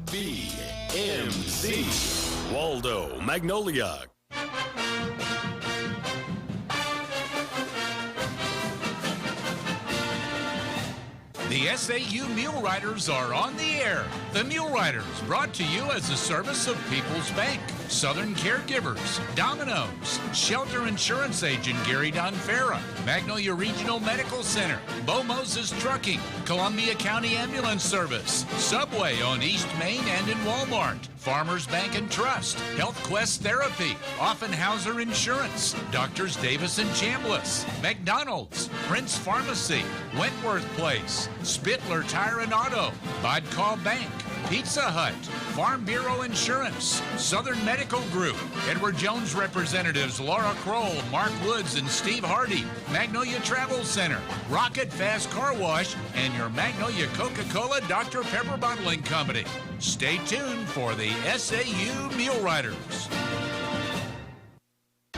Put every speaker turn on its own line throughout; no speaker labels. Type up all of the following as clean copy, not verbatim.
BMC, Waldo, Magnolia.
The SAU Mule Riders are on the air. The Mule Riders, brought to you as a service of People's Bank, Southern Caregivers, Domino's, Shelter Insurance Agent Gary Donfera, Magnolia Regional Medical Center, Bo Moses Trucking, Columbia County Ambulance Service, Subway on East Main and in Walmart, Farmers Bank and Trust, Health Quest Therapy, Offenhauser Insurance, Doctors Davis and Chambliss, McDonald's, Prince Pharmacy, Wentworth Place, Spittler Tire and Auto, Bodcall Bank, Pizza Hut, Farm Bureau Insurance, Southern Medical Group, Edward Jones representatives Laura Kroll, Mark Woods, and Steve Hardy, Magnolia Travel Center, Rocket Fast Car Wash, and your Magnolia Coca-Cola Dr. Pepper Bottling Company. Stay tuned for the SAU Mule Riders.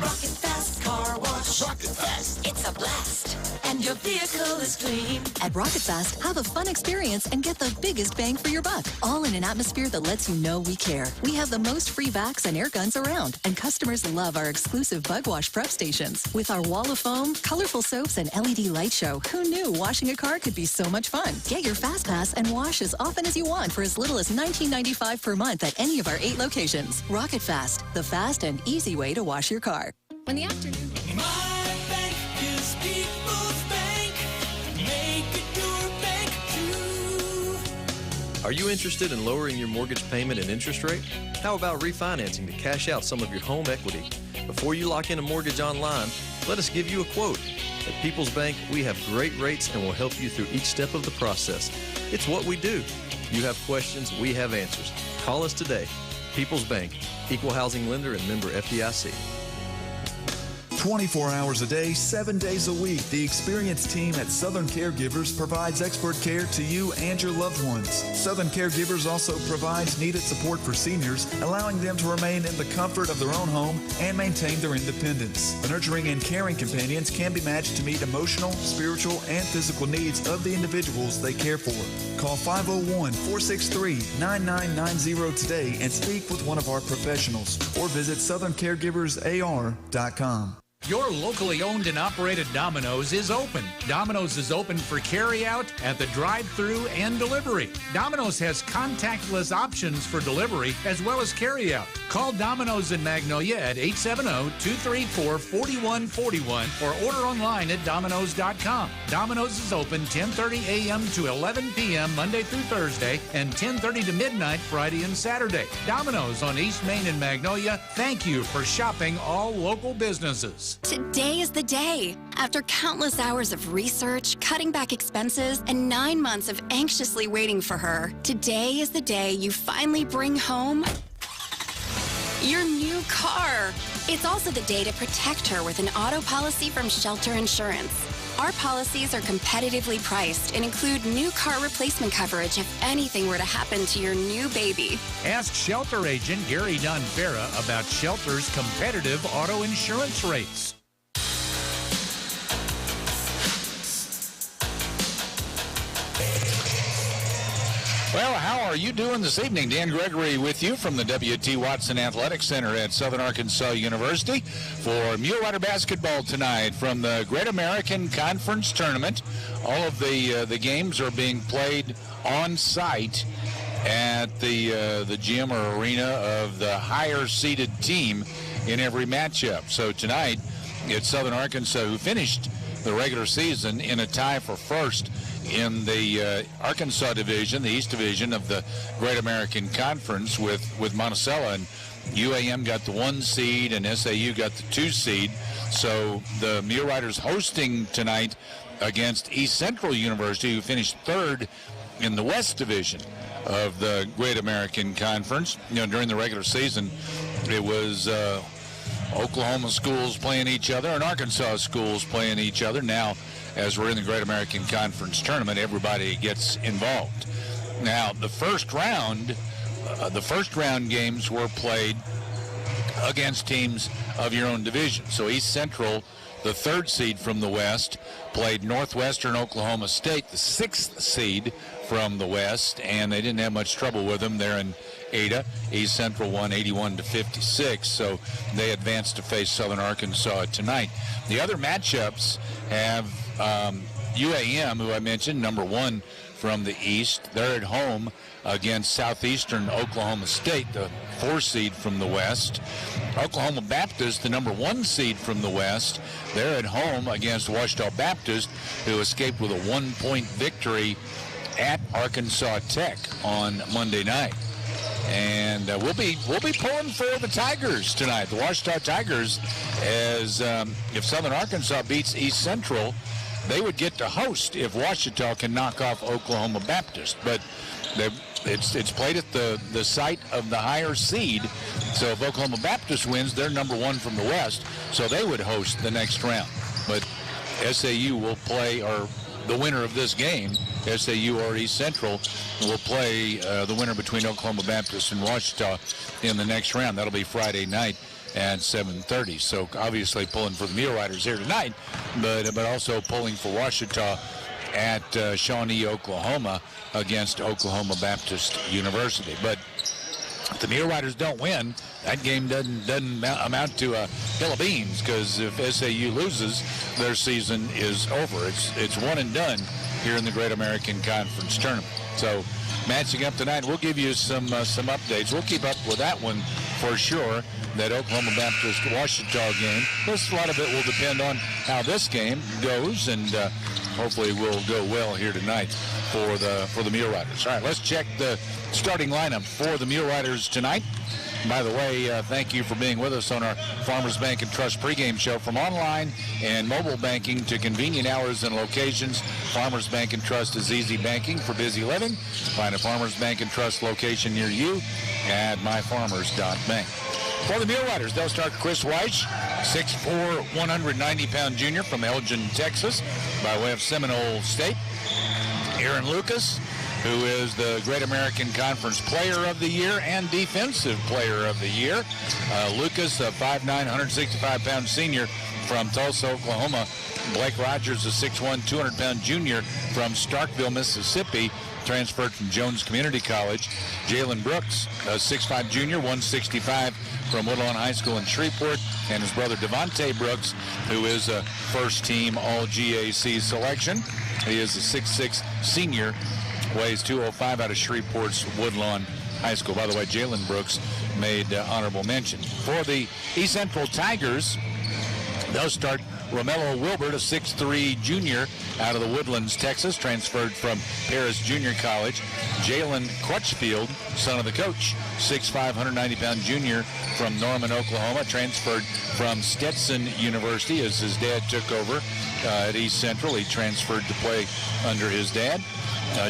Rocket Fast Car Wash. Rocket Fast. It's a blast. And your vehicle is clean.
At Rocket Fast, have a fun experience and get the biggest bang for your buck, all in an atmosphere that lets you know we care. We have the most free vacs and air guns around, and customers love our exclusive bug wash prep stations. With our wall of foam, colorful soaps, and LED light show, who knew washing a car could be so much fun? Get your Fast Pass and wash as often as you want for as little as $19.95 per month at any of our 8 locations. Rocket Fast, the fast and easy way to wash your car.
When the afternoon...
My bank is People's Bank. Make it your bank too.
Are you interested in lowering your mortgage payment and interest rate? How about refinancing to cash out some of your home equity? Before you lock in a mortgage online, let us give you a quote. At People's Bank, we have great rates and will help you through each step of the process. It's what we do. You have questions, we have answers. Call us today. People's Bank, Equal Housing Lender and member FDIC.
24 hours a day, 7 days a week, the experienced team at Southern Caregivers provides expert care to you and your loved ones. Southern Caregivers also provides needed support for seniors, allowing them to remain in the comfort of their own home and maintain their independence. The nurturing and caring companions can be matched to meet emotional, spiritual, and physical needs of the individuals they care for. Call 501-463-9990 today and speak with one of our professionals, or visit southerncaregiversar.com.
Your locally owned and operated Domino's is open. Domino's is open for carry-out, at the drive-thru, and delivery. Domino's has contactless options for delivery as well as carry-out. Call Domino's in Magnolia at 870-234-4141 or order online at Domino's.com. Domino's is open 10:30 a.m. to 11 p.m. Monday through Thursday and 10:30 to midnight Friday and Saturday. Domino's on East Main in Magnolia, thank you for shopping all local businesses.
Today is the day. After countless hours of research, cutting back expenses, and 9 months of anxiously waiting for her, today is the day you finally bring home your new car. It's also the day to protect her with an auto policy from Shelter Insurance. Our policies are competitively priced and include new car replacement coverage if anything were to happen to your new baby.
Ask Shelter Agent Gary Donfera about Shelter's competitive auto insurance rates. Well, how are you doing this evening? Dan Gregory with you from the W.T. Watson Athletic Center at Southern Arkansas University for Mule Rider basketball tonight from the Great American Conference Tournament. All of the games are being played on site at the gym or arena of the higher-seeded team in every matchup. So tonight, it's Southern Arkansas who finished the regular season in a tie for first in the Arkansas division, the East Division of the Great American Conference with Monticello, and UAM got the 1 seed and SAU got the 2 seed. So the Mule Riders hosting tonight against East Central University, who finished 3rd in the West Division of the Great American Conference. You know, during the regular season, it was Oklahoma schools playing each other and Arkansas schools playing each other. Now, as we're in the Great American Conference Tournament, everybody gets involved. Now, the first round games were played against teams of your own division. So East Central the 3rd seed from the West, played Northwestern Oklahoma State, the 6th seed from the West, and they didn't have much trouble with them there in Ada. East Central won 81-56, so they advanced to face Southern Arkansas tonight. The other matchups have UAM, who I mentioned, number 1 from the East. They're at home against Southeastern Oklahoma State, the 4 seed from the West. Oklahoma Baptist, the number 1 seed from the West. They're at home against Ouachita Baptist, who escaped with a 1-point victory at Arkansas Tech on Monday night. And we'll be pulling for the Tigers tonight. The Ouachita Tigers, as if Southern Arkansas beats East Central, they would get to host if Ouachita can knock off Oklahoma Baptist. But it's played at the site of the higher seed. So if Oklahoma Baptist wins, they're number 1 from the West, so they would host the next round. But SAU will play, or the winner of this game, SAU or East Central, will play the winner between Oklahoma Baptist and Ouachita in the next round. That'll be Friday night at 7:30. So obviously pulling for the Mulerider here tonight, but also pulling for Ouachita at Shawnee, Oklahoma, against Oklahoma Baptist University. But if the Mulerider don't win, that game doesn't amount to a hill of beans, because if SAU loses, their season is over. It's one and done here in the Great American Conference Tournament. So matching up tonight, we'll give you some updates. We'll keep up with that one for sure, that Oklahoma Baptist Ouachita game. A lot of it will depend on how this game goes, and hopefully will go well here tonight for the Muleriders. All right, let's check the starting lineup for the Muleriders tonight. By the way, thank you for being with us on our Farmers Bank and Trust pregame show. From online and mobile banking to convenient hours and locations, Farmers Bank and Trust is easy banking for busy living. Find a Farmers Bank and Trust location near you at myfarmers.bank. For the Muleriders, they'll start Chris Weich, 6'4", 190-pound junior from Elgin, Texas, by way of Seminole State. Aaron Lucas, who is the Great American Conference Player of the Year and Defensive Player of the Year. Lucas, a 5'9", 165-pound senior from Tulsa, Oklahoma. Blake Rogers, a 6'1", 200-pound junior from Starkville, Mississippi, transferred from Jones Community College. Jalen Brooks, a 6'5", junior, 165 from Woodlawn High School in Shreveport, and his brother Devontae Brooks, who is a first-team All-GAC selection. He is a 6'6", senior, weighs 205 out of Shreveport's Woodlawn High School. By the way, Jalen Brooks made honorable mention. For the East Central Tigers, they'll start Romello Wilbert, a 6'3", junior out of the Woodlands, Texas, transferred from Paris Junior College. Jalen Crutchfield, son of the coach, 6'5", 190-pound junior from Norman, Oklahoma, transferred from Stetson University as his dad took over at East Central. He transferred to play under his dad.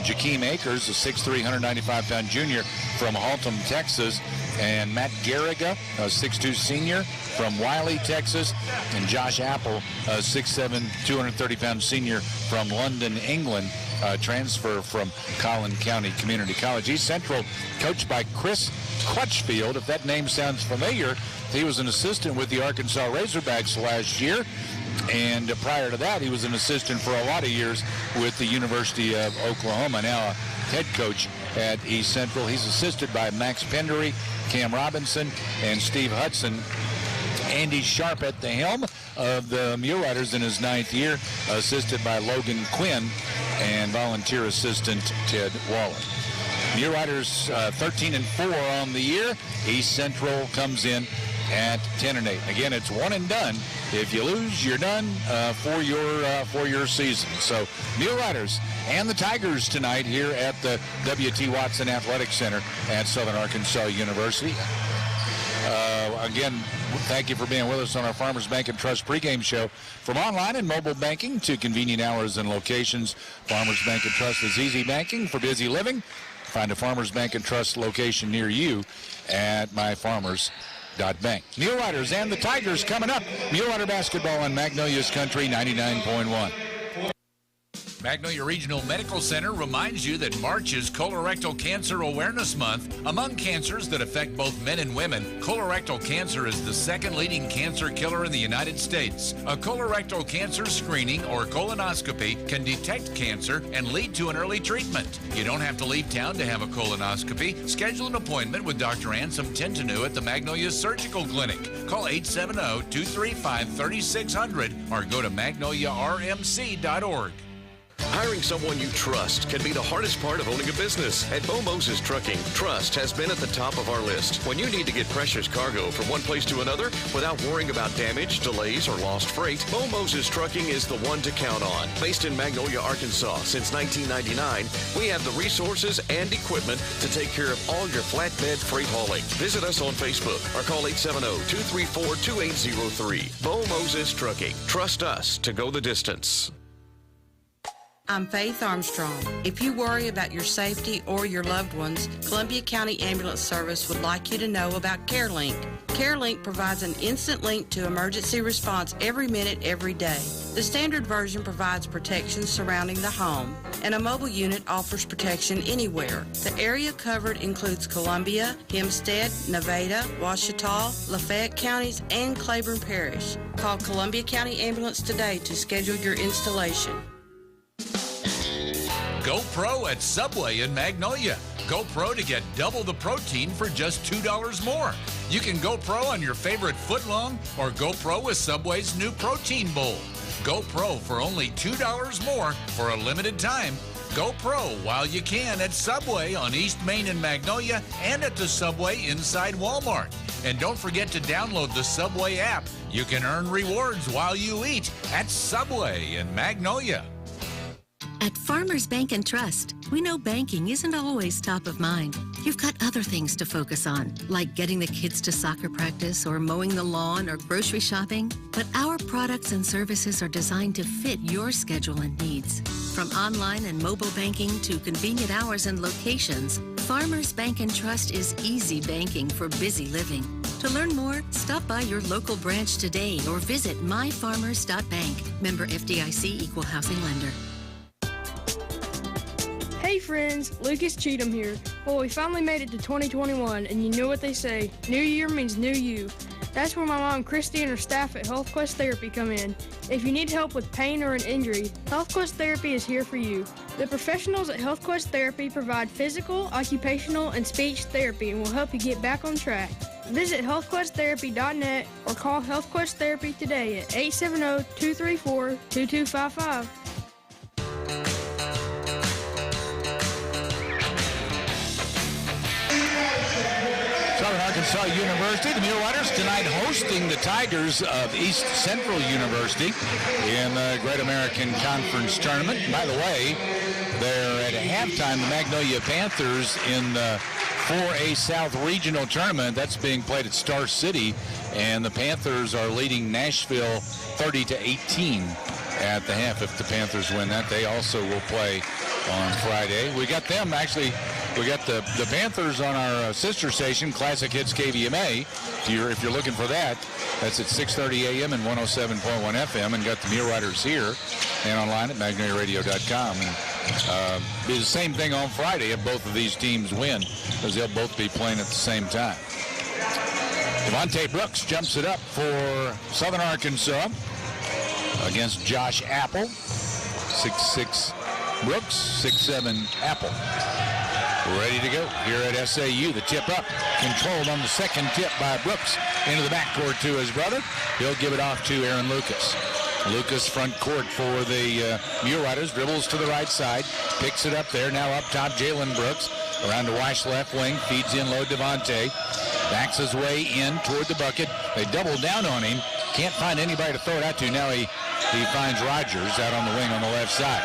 Jakeem Akers, a 6'3", 195-pound junior from Haltom, Texas, and Matt Garriga, a 6'2", senior from Wiley, Texas, and Josh Apple, a 6'7", 230-pound senior from London, England, transfer from Collin County Community College. East Central, coached by Chris Crutchfield. If that name sounds familiar, he was an assistant with the Arkansas Razorbacks last year. And prior to that, he was an assistant for a lot of years with the University of Oklahoma, now a head coach at East Central. He's assisted by Max Pendery, Cam Robinson, and Steve Hudson. Andy Sharp at the helm of the Muleriders in his 9th year, assisted by Logan Quinn and volunteer assistant Ted Waller. Muleriders 13-4 on the year. East Central comes in at 10-8. Again, it's one and done. If you lose, you're done for your season. So Muleriders and the Tigers tonight here at the W.T. Watson Athletic Center at Southern Arkansas University. Again, thank you for being with us on our Farmers Bank and Trust pregame show. From online and mobile banking to convenient hours and locations, Farmers Bank and Trust is easy banking for busy living. Find a Farmers Bank and Trust location near you at myfarmers.bank. Muleriders and the Tigers coming up. Mulerider basketball on Magnolia's Country 99.1. Magnolia Regional Medical Center reminds you that March is Colorectal Cancer Awareness Month. Among cancers that affect both men and women, colorectal cancer is the second leading cancer killer in the United States. A colorectal cancer screening or colonoscopy can detect cancer and lead to an early treatment. You don't have to leave town to have a colonoscopy. Schedule an appointment with Dr. Ansem Tintanu at the Magnolia Surgical Clinic. Call 870-235-3600 or go to magnoliarmc.org.
Hiring someone you trust can be the hardest part of owning a business. At Bo Moses Trucking, trust has been at the top of our list. When you need to get precious cargo from one place to another without worrying about damage, delays, or lost freight, Bo Moses Trucking is the one to count on. Based in Magnolia, Arkansas since 1999, we have the resources and equipment to take care of all your flatbed freight hauling. Visit us on Facebook or call 870-234-2803. Bo Moses Trucking. Trust us to go the distance.
I'm Faith Armstrong. If you worry about your safety or your loved ones, Columbia County Ambulance Service would like you to know about CareLink. CareLink provides an instant link to emergency response every minute, every day. The standard version provides protection surrounding the home, and a mobile unit offers protection anywhere. The area covered includes Columbia, Hempstead, Nevada, Ouachita, Lafayette counties, and Claiborne Parish. Call Columbia County Ambulance today to schedule your installation.
Go Pro at Subway in Magnolia. Go Pro to get double the protein for just $2 more. You can go Pro on your favorite footlong or go Pro with Subway's new protein bowl. Go Pro for only $2 more for a limited time. Go Pro while you can at Subway on East Main in Magnolia and at the Subway inside Walmart. And don't forget to download the Subway app. You can earn rewards while you eat at Subway in Magnolia.
At Farmers Bank and Trust, we know banking isn't always top of mind. You've got other things to focus on, like getting the kids to soccer practice or mowing the lawn or grocery shopping. But our products and services are designed to fit your schedule and needs. From online and mobile banking to convenient hours and locations, Farmers Bank and Trust is easy banking for busy living. To learn more, stop by your local branch today or visit myfarmers.bank. Member FDIC, Equal Housing Lender.
Hey friends, Lucas Cheatham here. Well, we finally made it to 2021, and you know what they say, new year means new you. That's where my mom Christy and her staff at HealthQuest Therapy come in. If you need help with pain or an injury, HealthQuest Therapy is here for you. The professionals at HealthQuest Therapy provide physical, occupational, and speech therapy and will help you get back on track. Visit healthquesttherapy.net or call HealthQuest Therapy today at 870-234-2255.
Southern Arkansas University, the Muleriders tonight hosting the Tigers of East Central University in the Great American Conference Tournament. By the way, they're at halftime, the Magnolia Panthers in the 4A South Regional Tournament. That's being played at Star City, and the Panthers are leading Nashville 30-18 at the half. If the Panthers win that, they also will play on Friday. We got them actually. We got the Panthers on our sister station, Classic Hits KVMA. If you're looking for that, that's at 6:30 a.m. and 107.1 FM, and got the Muleriders here and online at magnoliaradio.com. And be the same thing on Friday if both of these teams win, because they'll both be playing at the same time. Devontae Brooks jumps it up for Southern Arkansas against Josh Apple. 6'6" Brooks, 6'7" Apple. Ready to go here at SAU. The tip up, controlled on the second tip by Brooks into the backcourt to his brother. He'll give it off to Aaron Lucas. Lucas front court for the Muleriders, dribbles to the right side, picks it up there. Now up top, Jalen Brooks around to Wash left wing, feeds in low Devontae, backs his way in toward the bucket. They double down on him. Can't find anybody to throw it out to. Now he finds Rogers out on the wing on the left side.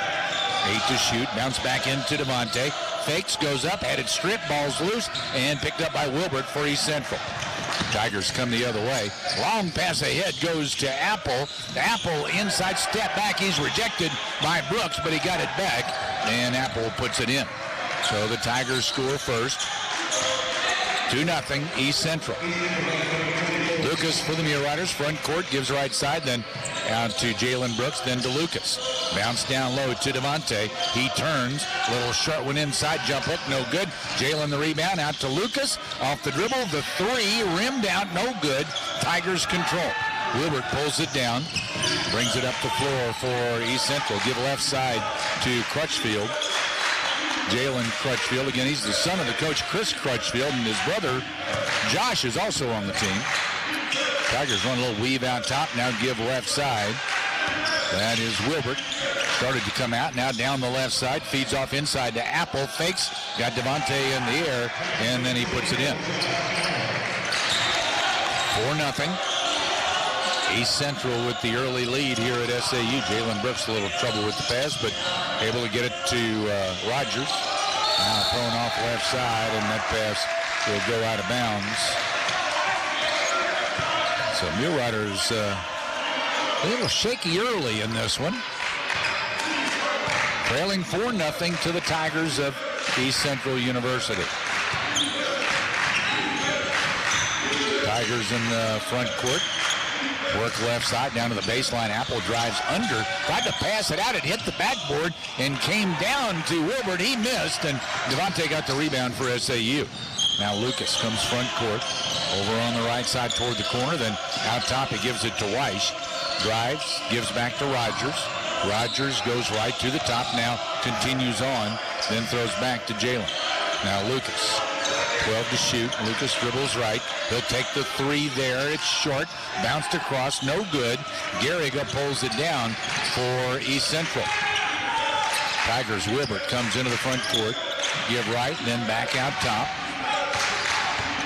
8 to shoot, bounce back into Devontae. Fakes, goes up, headed strip, ball's loose, and picked up by Wilbert for East Central. Tigers come the other way. Long pass ahead goes to Apple. Apple inside, step back. He's rejected by Brooks, but he got it back, and Apple puts it in. So the Tigers score first. 2-0 East Central. Lucas for the Muleriders, front court, gives right side, then out to Jalen Brooks, then to Lucas. Bounce down low to Devontae. He turns, little short one inside, jump hook, no good. Jalen the rebound, out to Lucas, off the dribble, the three, rimmed out, no good. Tigers control. Wilbert pulls it down, brings it up the floor for East Central. Give left side to Crutchfield. Jalen Crutchfield, again, he's the son of the coach, Chris Crutchfield, and his brother, Josh, is also on the team. Tigers run a little weave out top, now give left side. That is Wilbert. Started to come out, now down the left side, feeds off inside to Apple, fakes, got Devontae in the air, and then he puts it in. 4-0. East Central with the early lead here at SAU. Jalen Brooks a little trouble with the pass, but able to get it to Rogers. Now thrown off left side, and that pass will go out of bounds. So Muleriders a little shaky early in this one. Trailing 4-0 to the Tigers of East Central University. Tigers in the front court. Work left side down to the baseline. Apple drives under. Tried to pass it out. It hit the backboard and came down to Wilbert. He missed, and Devontae got the rebound for SAU. Now Lucas comes front court. Over on the right side toward the corner. Then out top he gives it to Weiss. Drives, gives back to Rogers. Rogers goes right to the top now. Continues on. Then throws back to Jalen. Now Lucas. 12 to shoot. Lucas dribbles right. He'll take the three there. It's short. Bounced across. No good. Garriga pulls it down for East Central. Tigers. Wilbert comes into the front court. Give right, then back out top.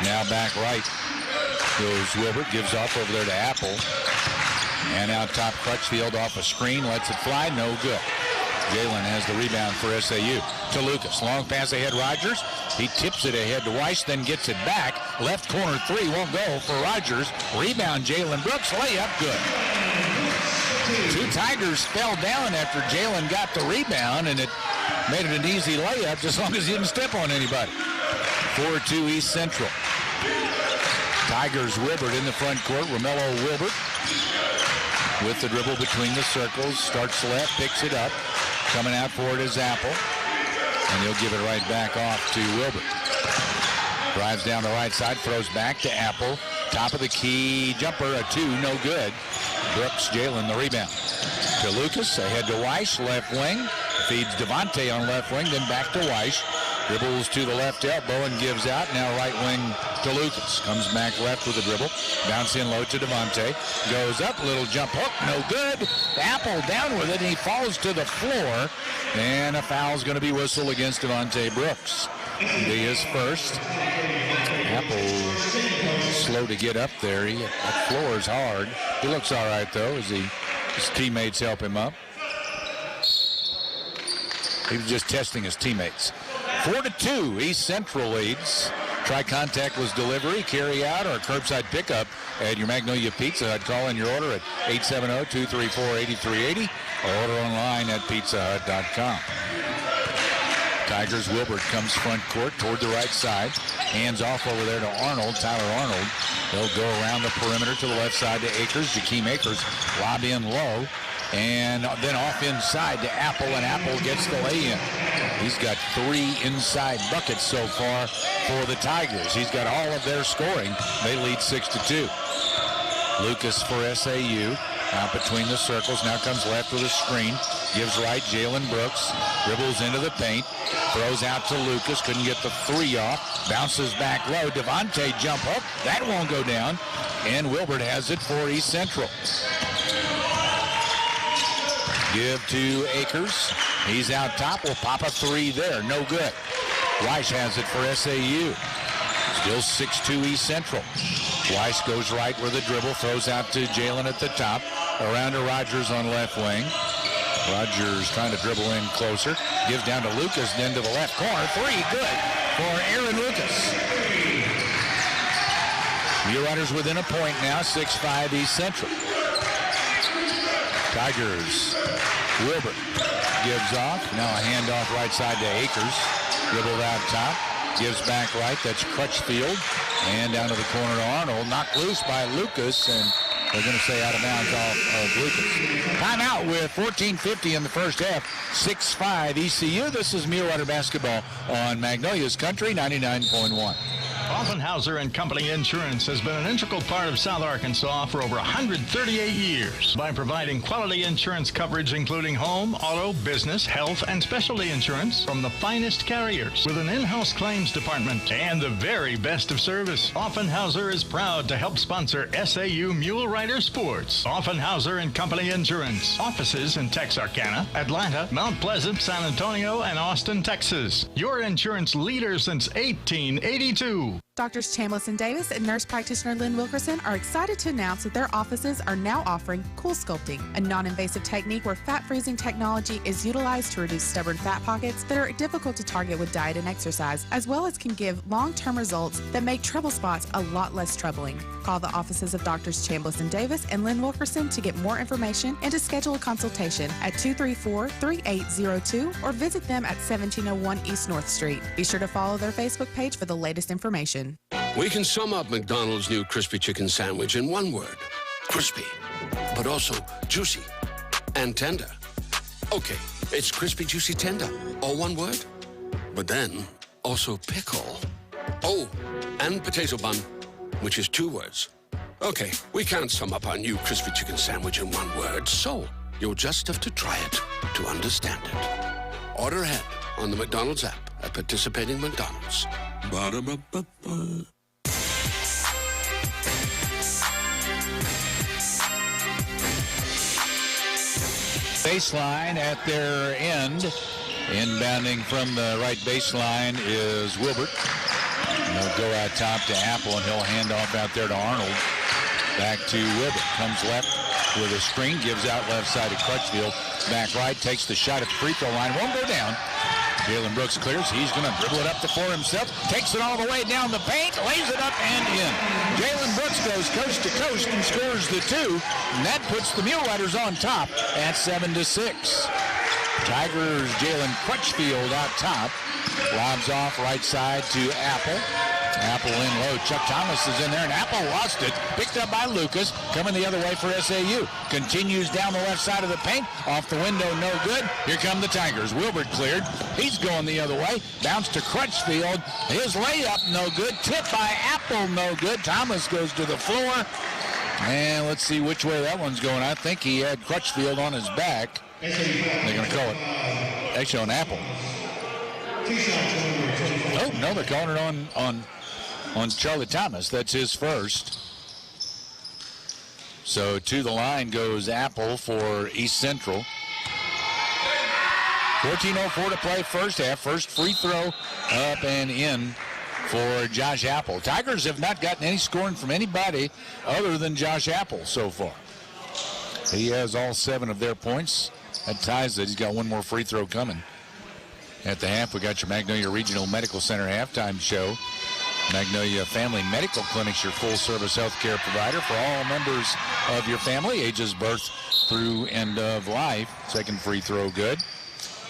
Now back right goes Wilbert. Gives off over there to Apple. And out top, Crutchfield off a screen. Lets it fly. No good. Jalen has the rebound for SAU. To Lucas. Long pass ahead, Rogers. He tips it ahead to Weiss, then gets it back. Left corner three won't go for Rogers. Rebound, Jalen Brooks. Layup, good. Two Tigers fell down after Jalen got the rebound, and it made it an easy layup just as long as he didn't step on anybody. 4-2 East Central. Tigers Wilbert in the front court. Romello Wilbert with the dribble between the circles. Starts left, picks it up. Coming out for it is Apple. And he'll give it right back off to Wilbert. Drives down the right side, throws back to Apple. Top of the key, jumper, a two, no good. Brooks, Jalen, the rebound. To Lucas, ahead to Weiss, left wing. Feeds Devontae on left wing, then back to Weiss. Dribbles to the left elbow and gives out. Now right wing to Lucas. Comes back left with a dribble. Bounce in low to Devontae. Goes up, little jump hook, no good. Apple down with it, and he falls to the floor. And a foul's going to be whistled against Devontae Brooks. It'll be his first. Apple slow to get up there. That floor is hard. He looks all right, though, as his teammates help him up. He was just testing his teammates. 4-2, East Central leads. Try contactless delivery, carry out, or curbside pickup at your Magnolia Pizza Hut. Call in your order at 870-234-8380 or order online at pizzahut.com. Tigers. Wilbert comes front court toward the right side. Hands off over there to Arnold, Tyler Arnold. They'll go around the perimeter to the left side to Akers. Jakeem Akers lob in low. And then off inside to Apple, and Apple gets the lay-in. He's got 3 inside buckets so far for the Tigers. He's got all of their scoring. They lead 6-2. Lucas for SAU. Out between the circles. Now comes left with a screen. Gives right. Jalen Brooks dribbles into the paint. Throws out to Lucas. Couldn't get the 3 off. Bounces back low. Devontae jump up. That won't go down. And Wilbert has it for East Central. Give to Akers. He's out top. Will pop a 3 there. No good. Weiss has it for SAU. Still 6-2 East Central. Weiss goes right with a dribble. Throws out to Jalen at the top. Around to Rogers on left wing. Rogers trying to dribble in closer. Gives down to Lucas, then to the left corner. 3, good for Aaron Lucas. Muleriders within a point now. 6-5 East Central. Tigers. Wilbert gives off. Now a handoff right side to Akers. Dribbled out top. Gives back right. That's Crutchfield. And down to the corner to Arnold. Knocked loose by Lucas. And they're going to say out of bounds off of Lucas. Timeout with 14:50 in the first half. 6-5 ECU. This is Mulerider basketball on Magnolia's Country 99.1.
Offenhauser and Company Insurance has been an integral part of South Arkansas for over 138 years by providing quality insurance coverage including home, auto, business, health, and specialty insurance from the finest carriers with an in-house claims department and the very best of service. Offenhauser is proud to help sponsor SAU Mulerider Sports. Offenhauser and Company Insurance. Offices in Texarkana, Atlanta, Mount Pleasant, San Antonio, and Austin, Texas. Your insurance leader since 1882.
Doctors Chambliss and Davis and nurse practitioner Lynn Wilkerson are excited to announce that their offices are now offering Cool Sculpting, a non-invasive technique where fat freezing technology is utilized to reduce stubborn fat pockets that are difficult to target with diet and exercise, as well as can give long-term results that make trouble spots a lot less troubling. Call the offices of Doctors Chambliss and Davis and Lynn Wilkerson to get more information and to schedule a consultation at 234-3802 or visit them at 1701 East North Street. Be sure to follow their Facebook page for the latest information.
We can sum up McDonald's new crispy chicken sandwich in one word. Crispy, but also juicy and tender. Okay, it's crispy, juicy, tender, all one word. But then, also pickle. Oh, and potato bun, which is two words. Okay, we can't sum up our new crispy chicken sandwich in one word, so you'll just have to try it to understand it. Order ahead on the McDonald's app at participating McDonald's. Ba-da-ba-ba-ba.
Baseline at their end. Inbounding from the right baseline is Wilbert. They'll go out top to Apple, and he'll hand off out there to Arnold. Back to Wilbert. Comes left with a screen. Gives out left side to Crutchfield. Back right. Takes the shot at the free throw line. Won't go down. Jalen Brooks clears. He's going to dribble it up the floor himself. Takes it all the way down the paint. Lays it up and in. Jalen Brooks goes coast to coast and scores the two. And that puts the Muleriders on top at 7-6. Tigers, Jalen Crutchfield out top. Lobs off right side to Apple. Apple in low. Chuck Thomas is in there, and Apple lost it. Picked up by Lucas. Coming the other way for SAU. Continues down the left side of the paint. Off the window, no good. Here come the Tigers. Wilbert cleared. He's going the other way. Bounce to Crutchfield. His layup, no good. Tip by Apple, no good. Thomas goes to the floor. And let's see which way that one's going. I think he had Crutchfield on his back. They're going to call it actually on Apple. Oh, no, they're calling it on Charlie Thomas. That's his first. So to the line goes Apple for East Central. 14:04 to play first half. First free throw up and in for Josh Apple. Tigers have not gotten any scoring from anybody other than Josh Apple so far. He has all 7 of their points. That ties it. He's got one more free throw coming. At the half, we got your Magnolia Regional Medical Center halftime show. Magnolia Family Medical Clinic's your full-service health care provider for all members of your family, ages birth through end of life. Second free throw good.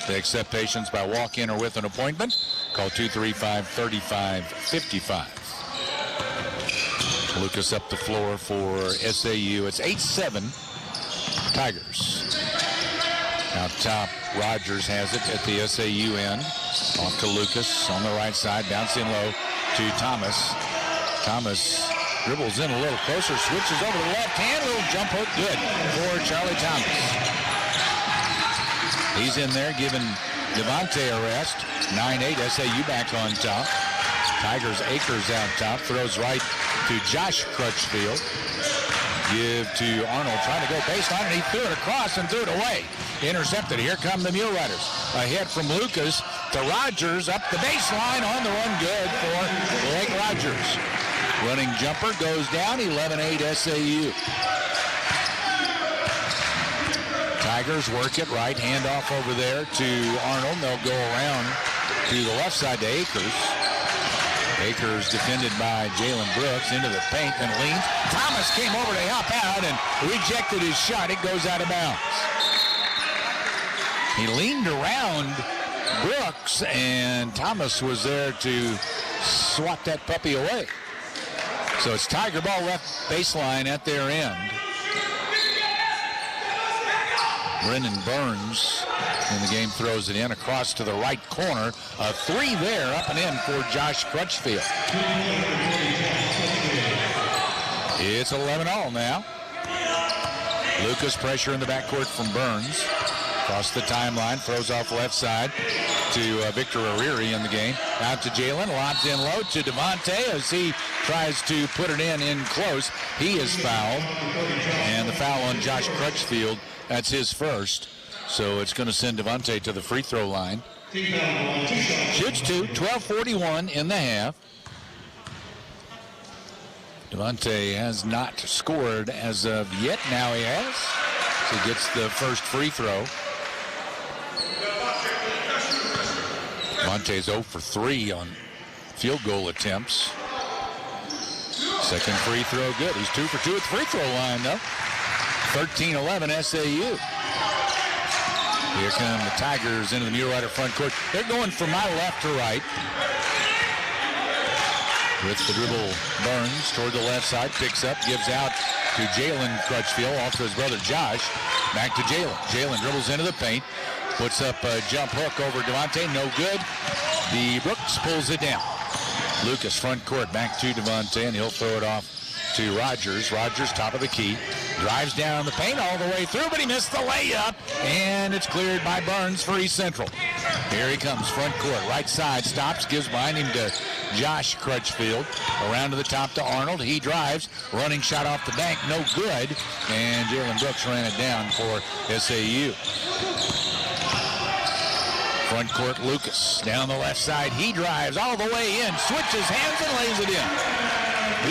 They accept patients by walk-in or with an appointment. Call 235-3555. Lucas up the floor for SAU. It's 8-7 Tigers. Out top, Rogers has it at the SAU end. Off to Lucas on the right side, bouncing low to Thomas. Thomas dribbles in a little closer, switches over to the left hand, little jump hook, good for Charlie Thomas. He's in there giving Devontae a rest. 9-8, SAU back on top. Tigers Akers out top, throws right to Josh Crutchfield. Give to Arnold, trying to go baseline, and he threw it across and threw it away. Intercepted. Here come the Muleriders. A hit from Lucas to Rogers up the baseline, on the run, good for Blake Rogers. Running jumper goes down, 11-8 SAU. Tigers work it right, handoff over there to Arnold. They'll go around to the left side to Akers. Akers defended by Jalen Brooks into the paint and leans. Thomas came over to help out and rejected his shot. It goes out of bounds. He leaned around Brooks, and Thomas was there to swat that puppy away. So it's Tiger ball left baseline at their end. Brendan Burns in the game throws it in across to the right corner. A three there, up and in for Josh Crutchfield. It's 11-all now. Lucas pressure in the backcourt from Burns. Across the timeline, throws off left side to Victor O'Reary in the game. Out to Jalen, lobs in low to Devontae as he tries to put it in close. He is fouled, and the foul on Josh Crutchfield, that's his first. So it's going to send Devontae to the free throw line. Shoots two, 12:41 in the half. Devontae has not scored as of yet. Now he has. So he gets the first free throw. Devontae's 0 for 3 on field goal attempts. Second free throw good. He's 2 for 2 at the free throw line, though. 13-11 SAU. Here come the Tigers into the Mulerider front court. They're going from my left to right. With the dribble, Burns toward the left side, picks up, gives out to Jalen Crutchfield, off to his brother Josh. Back to Jalen. Jalen dribbles into the paint, puts up a jump hook over Devontae, no good. The Brooks pulls it down. Lucas front court, back to Devontae, and he'll throw it off to Rogers. Rogers top of the key, drives down the paint all the way through, but he missed the layup, and it's cleared by Burns for East Central. Here he comes, front court, right side, stops, gives behind him to Josh Crutchfield. Around to the top to Arnold. He drives, running shot off the bank, no good, and Jalen Brooks ran it down for SAU. Front court, Lucas down the left side. He drives all the way in, switches hands and lays it in.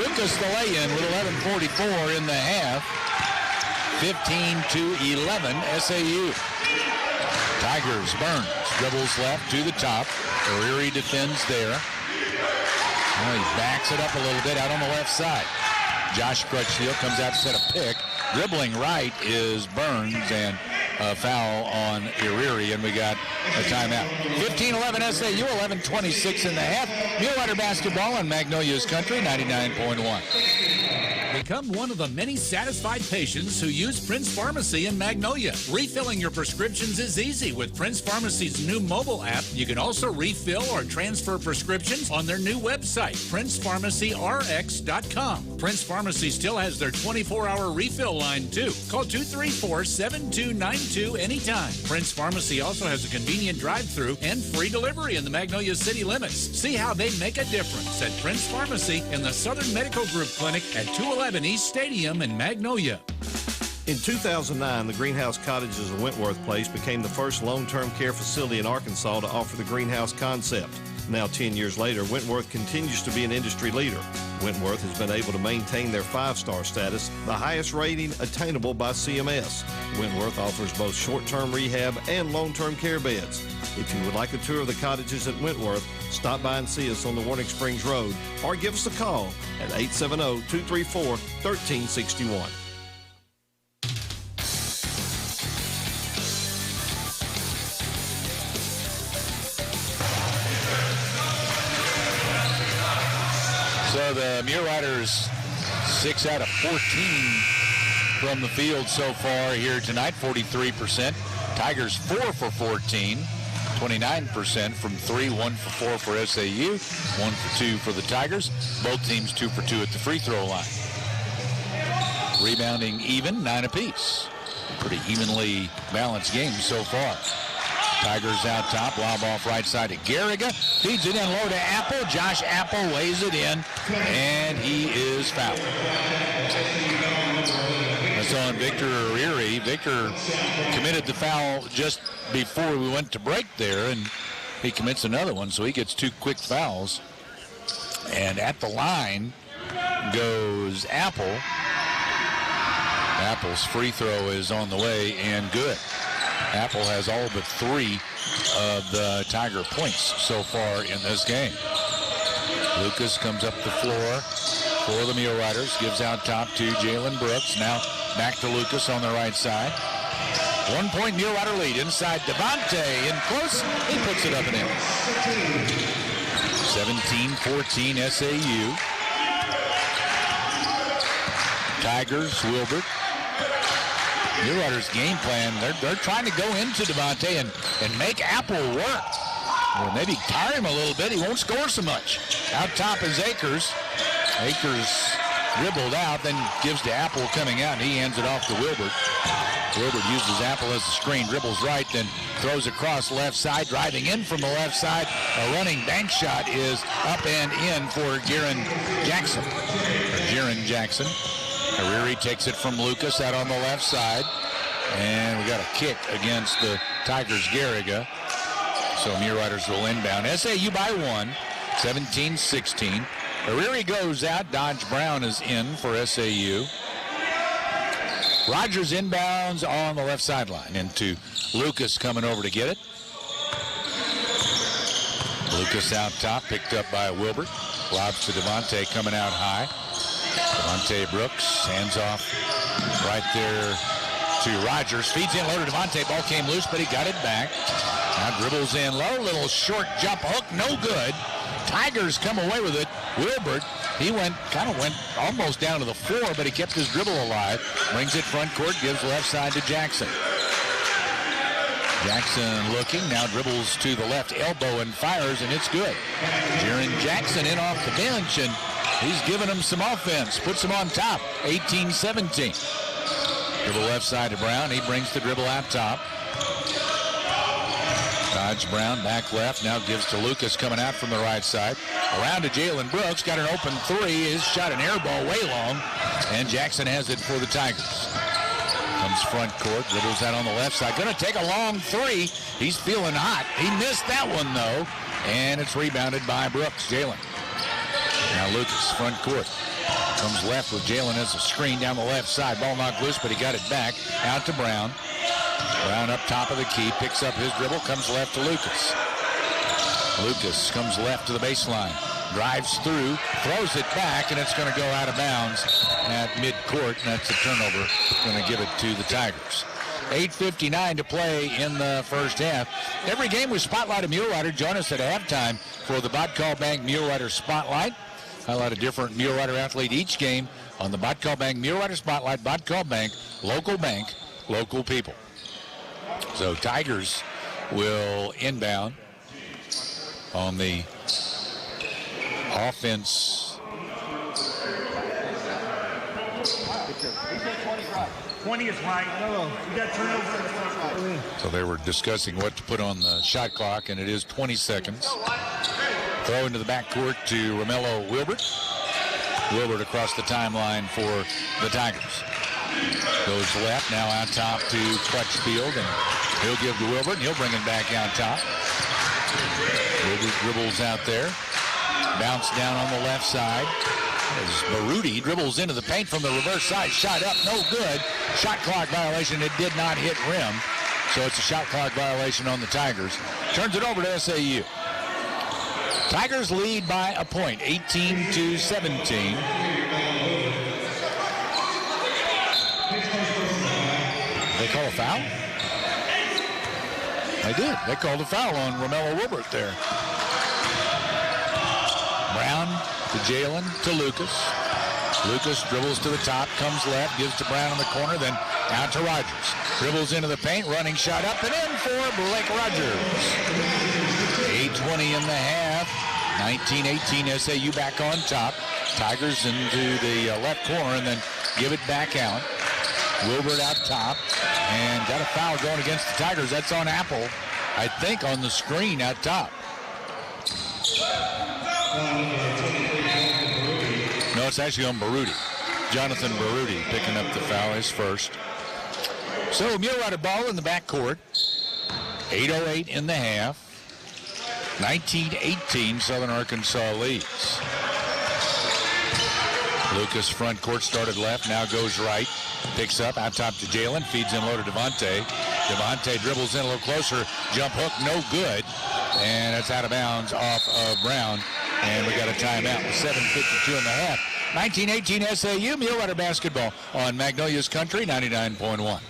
Lucas the lay-in with 11:44 in the half. 15-11 SAU. Tigers, Burns dribbles left to the top. O'Reary defends there. Well, he backs it up a little bit out on the left side. Josh Crutchfield comes out to set a pick. Dribbling right is Burns, and a foul on O'Reary, and we got a timeout. 15-11 SAU, 11:26 in the half. Mulerider basketball on Magnolia's Country, 99.1.
Become one of the many satisfied patients who use Prince Pharmacy in Magnolia. Refilling your prescriptions is easy with Prince Pharmacy's new mobile app. You can also refill or transfer prescriptions on their new website, PrincePharmacyRx.com. Prince Pharmacy still has their 24-hour refill line, too. Call 234-7292 anytime. Prince Pharmacy also has a convenient drive-thru and free delivery in the Magnolia city limits. See how they make a difference at Prince Pharmacy in the Southern Medical Group Clinic at 211 East Stadium in Magnolia.
In 2009, the Greenhouse Cottages of Wentworth Place became the first long-term care facility in Arkansas to offer the greenhouse concept. Now, 10 years later, Wentworth continues to be an industry leader. Wentworth has been able to maintain their 5-star status, the highest rating attainable by CMS. Wentworth offers both short-term rehab and long-term care beds. If you would like a tour of the cottages at Wentworth, stop by and see us on the Warning Springs Road or give us a call at 870-234-1361.
So the Muleriders 6 out of 14 from the field so far here tonight, 43%. Tigers 4 for 14, 29% from 3, 1 for 4 for SAU, 1 for 2 for the Tigers. Both teams 2 for 2 at the free throw line. Rebounding even, 9 apiece. Pretty evenly balanced game so far. Tigers out top, lob off right side to Garriga. Feeds it in low to Apple. Josh Apple lays it in, and he is fouled. That's on Victor O'Reary. Victor committed the foul just before we went to break there, and he commits another one, so he gets 2 quick fouls. And at the line goes Apple. Apple's free throw is on the way and good. Apple has all but 3 of the Tiger points so far in this game. Lucas comes up the floor for the Muleriders, gives out top to Jalen Brooks. Now back to Lucas on the right side. 1-point Mulerider lead inside Devontae in close. He puts it up and in. 17-14 SAU. Tigers, Wilbert. Mulerider's game plan, they're trying to go into Devontae and make Apple work. Or maybe tire him a little bit. He won't score so much. Out top is Akers. Akers dribbled out, then gives to Apple coming out, and he hands it off to Wilbert. Wilbert uses Apple as a screen, dribbles right, then throws across left side, driving in from the left side. A running bank shot is up and in for Jaron Jackson. Hariri takes it from Lucas out on the left side. And we got a kick against the Tigers' Garriga. So Muleriders will inbound. SAU by 1, 17-16. Hariri goes out. Dodge Brown is in for SAU. Rogers inbounds on the left sideline into Lucas coming over to get it. Lucas out top, picked up by Wilbert. Lobs to Devontae coming out high. Devontae Brooks hands off right there to Rogers. Feeds in low to Devontae. Ball came loose, but he got it back. Now dribbles in low. Little short jump hook. No good. Tigers come away with it. Wilbert, he went almost down to the floor, but he kept his dribble alive. Brings it front court, gives left side to Jackson. Jackson looking, now dribbles to the left elbow and fires, and it's good. Jaron Jackson in off the bench, and he's giving them some offense. Puts them on top, 18-17. Dribble left side to Brown. He brings the dribble out top. Dodge Brown back left, now gives to Lucas coming out from the right side. Around to Jalen Brooks, got an open three. His shot an air ball way long, and Jackson has it for the Tigers. Comes front court, dribbles out on the left side. Going to take a long three. He's feeling hot. He missed that one, though, and it's rebounded by Brooks. Jalen. Now Lucas, front court. Comes left with Jalen as a screen down the left side. Ball knocked loose, but he got it back. Out to Brown. Brown up top of the key, picks up his dribble, comes left to Lucas. Lucas comes left to the baseline, drives through, throws it back, and it's going to go out of bounds at midcourt, and that's a turnover. Going to give it to the Tigers. 8:59 to play in the first half. Every game we spotlight a Mulerider. Join us at halftime for the Botcall Bank Mulerider Spotlight. Highlight a different Mulerider athlete each game on the Botcall Bank Mulerider Spotlight. Botcall Bank, local people. So Tigers will inbound on the offense.
20 is right. No, you got turnover.
So they were discussing what to put on the shot clock, and it is 20 seconds. Throw into the backcourt to Romello Wilbert. Wilbert across the timeline for the Tigers. Goes left, now out top to Crutchfield, and he'll give to Wilbert, and he'll bring it back out top. Wilbert dribbles out there. Bounce down on the left side. As Baruti dribbles into the paint from the reverse side. Shot up, no good. Shot clock violation. It did not hit rim. So it's a shot clock violation on the Tigers. Turns it over to SAU. Tigers lead by a point, 18-17. They call a foul? They did. They called a foul on Romello Wilbert there. Brown to Jalen to Lucas. Lucas dribbles to the top, comes left, gives to Brown in the corner, then out to Rogers. Dribbles into the paint, running shot up and in for Blake Rogers. 8:20 in the half. 19-18, SAU back on top. Tigers into the left corner and then give it back out. Wilbert out top, and got a foul going against the Tigers. That's on Apple, I think, on the screen out top. No, it's actually on Baruti. Jonathan Baruti picking up the foul, his first. So Mulerider ball in the backcourt. 8:08 in the half. 19-18, Southern Arkansas leads. Lucas front court, started left, now goes right. Picks up, out top to Jalen, feeds in low to Devontae. Devontae dribbles in a little closer, jump hook, no good. And it's out of bounds off of Brown. And we got a timeout with 7:52 in the half. 19-18 SAU, Mulerider basketball on Magnolia's Country, 99.1.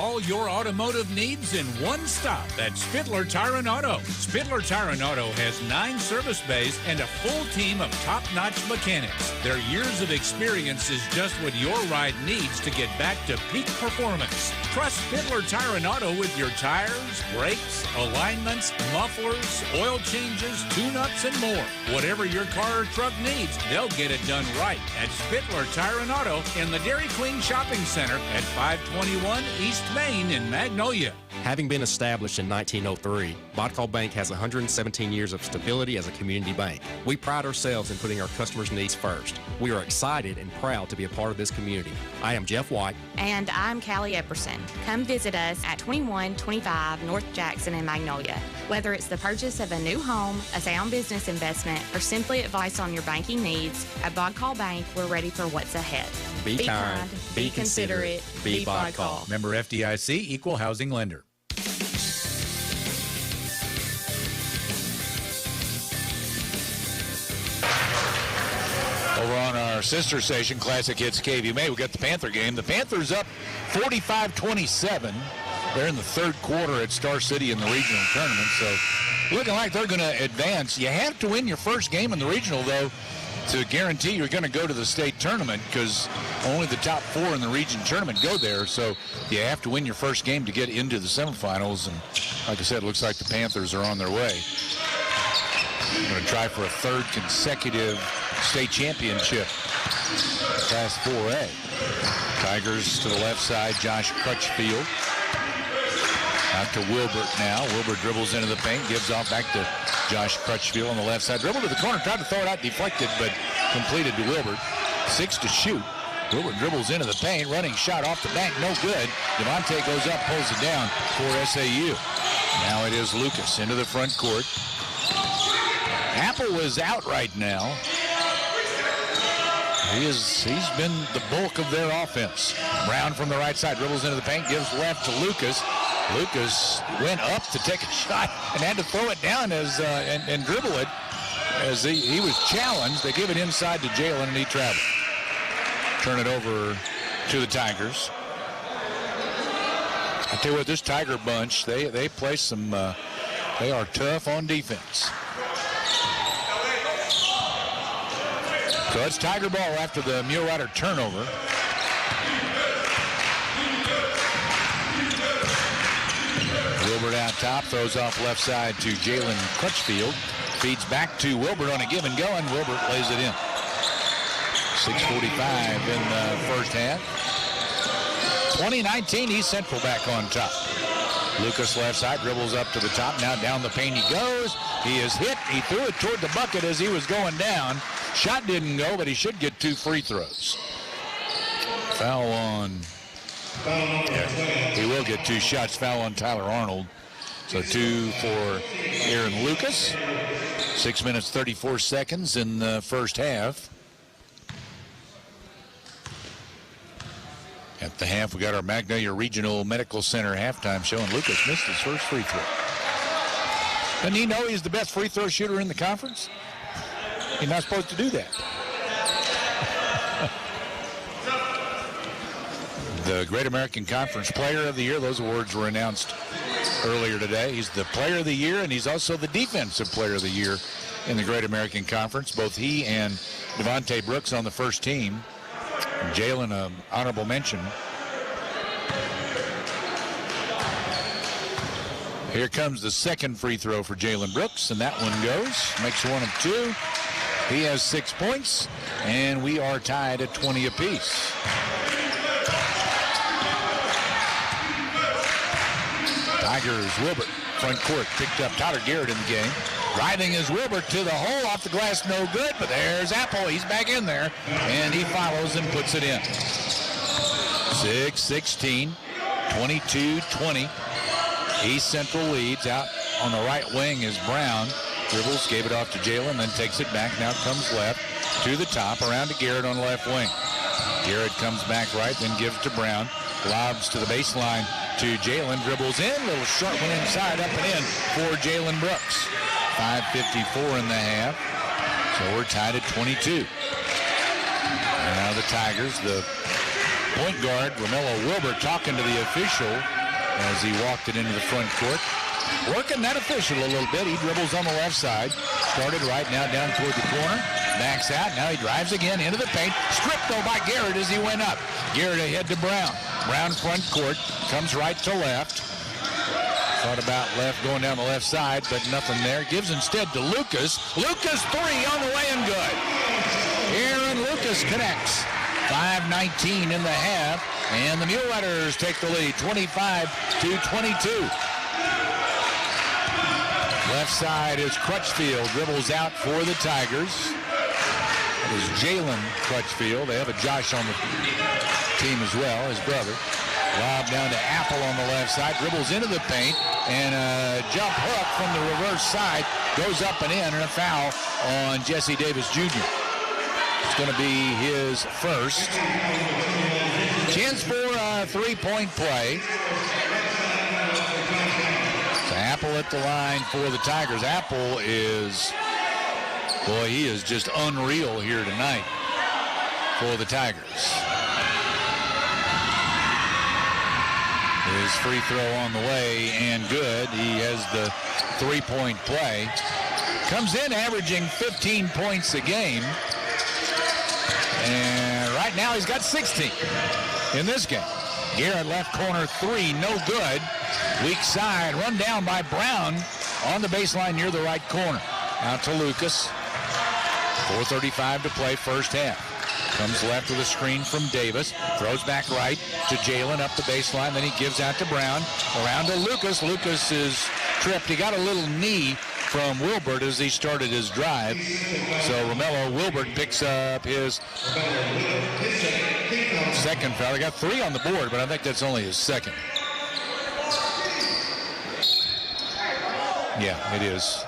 All your automotive needs in one stop at Spitler Tire and Auto. Spitler Tire and Auto has 9 service bays and a full team of top-notch mechanics. Their years of experience is just what your ride needs to get back to peak performance. Trust Spitler Tire and Auto with your tires, brakes, alignments, mufflers, oil changes, tune-ups, and more. Whatever your car or truck needs, they'll get it done right at Spitler Tire and Auto in the Dairy Queen Shopping Center at 521 East Main in Magnolia.
Having been established in 1903, Bodcall Bank has 117 years of stability as a community bank. We pride ourselves in putting our customers' needs first. We are excited and proud to be a part of this community. I am Jeff White.
And I'm Callie Epperson. Come visit us at 2125 North Jackson in Magnolia. Whether it's the purchase of a new home, a sound business investment, or simply advice on your banking needs, at Bodcall Bank, we're ready for what's ahead.
Be kind, be considerate, be Bodcall.
Member FDIC, Equal Housing Lender. Over on our sister station, Classic Hits KVMA, we got the Panther game. The Panthers up 45-27. They're in the third quarter at Star City in the regional tournament, so looking like they're going to advance. You have to win your first game in the regional, though, to guarantee you're going to go to the state tournament, because only the top 4 in the region tournament go there. So you have to win your first game to get into the semifinals. And like I said, it looks like the Panthers are on their way. I'm going to try for a third consecutive state championship. Class 4A. Tigers to the left side, Josh Crutchfield. Out to Wilbert now. Wilbert dribbles into the paint, gives off back to Josh Crutchfield on the left side. Dribble to the corner, tried to throw it out, deflected, but completed to Wilbert. 6 to shoot. Wilbert dribbles into the paint, running shot off the bank, no good. Devontae goes up, pulls it down for SAU. Now it is Lucas into the front court. Apple is out right now. He's been the bulk of their offense. Brown from the right side dribbles into the paint, gives left to Lucas. Lucas went up to take a shot and had to throw it down and dribble it as he was challenged. They give it inside to Jalen, and he traveled. Turn it over to the Tigers. I tell you what, this Tiger bunch, they play some, they are tough on defense. So it's Tiger ball after the Mulerider turnover. Wilbert out top, throws off left side to Jalen Crutchfield. Feeds back to Wilbert on a give and go, and Wilbert lays it in. 6:45 in the first half. 2019, East Central back on top. Lucas left side, dribbles up to the top. Now down the paint he goes. He is hit. He threw it toward the bucket as he was going down. Shot didn't go, but he should get 2 free throws. Foul on... Yeah, he will get 2 shots. Foul on Tyler Arnold. So 2 for Aaron Lucas. 6 minutes, 34 seconds in the first half. At the half, we got our Magnolia Regional Medical Center halftime show, and Lucas missed his first free throw. Doesn't he know he's the best free throw shooter in the conference? He's not supposed to do that. The Great American Conference Player of the Year, those awards were announced earlier today. He's the Player of the Year, and he's also the Defensive Player of the Year in the Great American Conference. Both he and Devontae Brooks on the first team. Jalen, an honorable mention. Here comes the second free throw for Jalen Brooks, and that one goes. Makes 1 of 2. He has 6 points, and we are tied at 20 apiece. Tigers, Wilbert, front court, picked up Tyler Garrett in the game. Driving is Wilbert to the hole, off the glass, no good, but there's Apple. He's back in there, and he follows and puts it in. 6-16, 22-20. East Central leads. Out on the right wing is Brown. Dribbles, gave it off to Jalen, then takes it back. Now comes left to the top, around to Garrett on the left wing. Garrett comes back right, then gives to Brown. Lobs to the baseline to Jalen, dribbles in, little short one inside, up and in for Jalen Brooks. 5:54 in the half, so we're tied at 22. And now the Tigers, the Point guard Romello Wilbur talking to the official as he walked it into the front court. Working that official a little bit. He dribbles on the left side. Started right, now down toward the corner. Backs out. Now he drives again into the paint. Stripped, though, by Garrett as he went up. Garrett ahead to Brown. Brown front court. Comes right to left. Thought about left, going down the left side, but nothing there. Gives instead to Lucas. Lucas, three on the way and good. Aaron Lucas connects. 5:19 in the half. And the Mule Riders take the lead, 25-22. Left side is Crutchfield. Dribbles out for the Tigers. That is Jalen Crutchfield. They have a Josh on the team as well, his brother. Lob down to Apple on the left side. Dribbles into the paint. And a jump hook from the reverse side. Goes up and in, and a foul on Jesse Davis Jr. It's going to be his first. Chance for a three-point play. So Apple at the line for the Tigers. Apple is, boy, he is just unreal here tonight for the Tigers. His free throw on the way and good. He has the three-point play. Comes in averaging 15 points a game. And right now he's got 16 in this game. Garrett left corner three, no good. Weak side, run down by Brown on the baseline near the right corner. Out to Lucas. 4:35 to play, first half. Comes left with a screen from Davis. Throws back right to Jalen up the baseline. Then he gives out to Brown. Around to Lucas. Lucas is tripped. He got a little knee from Wilbert as he started his drive. So Romello Wilbert picks up his second foul. He got three on the board, but I think that's only his second. Yeah, it is.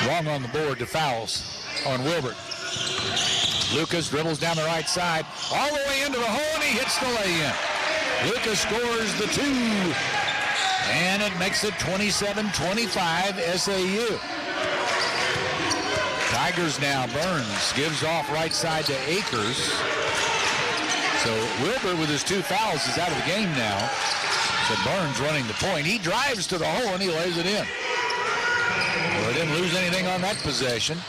Wrong on the board to fouls on Wilbert. Lucas dribbles down the right side, all the way into the hole, and he hits the lay-in. Lucas scores the two, and it makes it 27-25 SAU. Tigers now. Burns gives off right side to Akers. So Wilbur with his two fouls is out of the game now. So Burns running the point. He drives to the hole and he lays it in. Well, they didn't lose anything on that possession.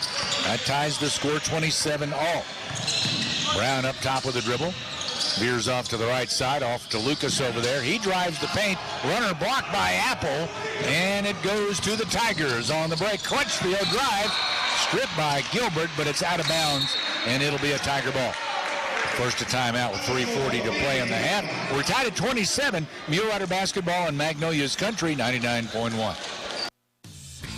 That ties the score 27 all. Brown up top with the dribble. Veers off to the right side, off to Lucas over there. He drives the paint. Runner blocked by Apple, and it goes to the Tigers on the break. Crutchfield drive, stripped by Gilbert, but it's out of bounds, and it'll be a Tiger ball. First a timeout with 3:40 to play in the half. We're tied at 27. Mule Rider basketball in Magnolia's country, 99.1.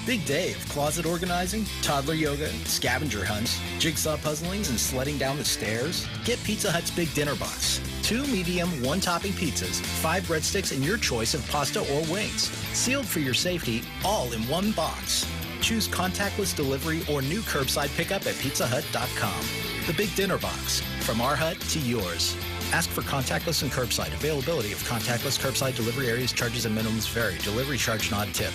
Big Dave, closet organizing, toddler yoga, scavenger hunts, jigsaw puzzlings, and sledding down the stairs? Get Pizza Hut's Big Dinner Box. 2 medium, 1-topping pizzas, 5 breadsticks, and your choice of pasta or wings. Sealed for your safety, all in one box. Choose contactless delivery or new curbside pickup at pizzahut.com. The Big Dinner Box, from our hut to yours. Ask for contactless and curbside. Availability of contactless curbside delivery areas, charges and minimums vary. Delivery charge not tip.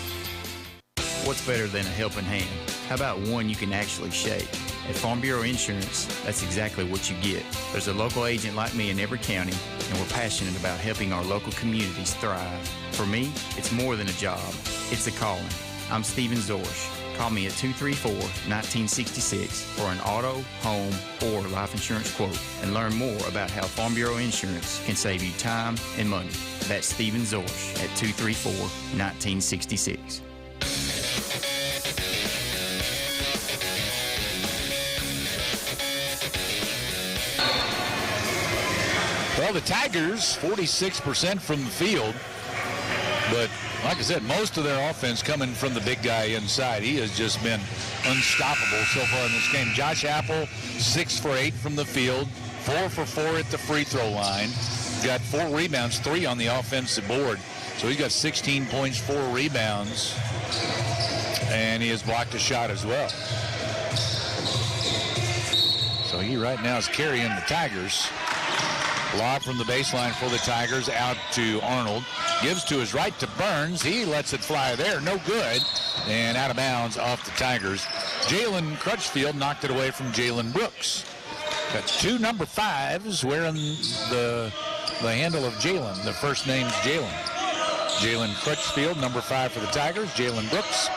What's better than a helping hand? How about one you can actually shake? At Farm Bureau Insurance, that's exactly what you get. There's a local agent like me in every county, and we're passionate about helping our local communities thrive. For me, it's more than a job. It's a calling. I'm Stephen Zorsch. Call me at 234-1966 for an auto, home, or life insurance quote, and learn more about how Farm Bureau Insurance can save you time and money. That's Stephen Zorsch at 234-1966.
Well, the Tigers, 46% from the field. But like I said, most of their offense coming from the big guy inside. He has just been unstoppable so far in this game. Josh Apple, 6 for 8 from the field, 4 for 4 at the free throw line. Got 4 rebounds, 3 on the offensive board. So he's got 16 points, 4 rebounds. And he has blocked a shot as well. So he right now is carrying the Tigers. Lob from the baseline for the Tigers out to Arnold. Gives to his right to Burns. He lets it fly there. No good. And out of bounds off the Tigers. Jalen Crutchfield knocked it away from Jalen Brooks. Got two number 5s wearing the handle of Jalen. The first name's Jalen. Jalen Crutchfield, number 5 for the Tigers. Jalen Brooks,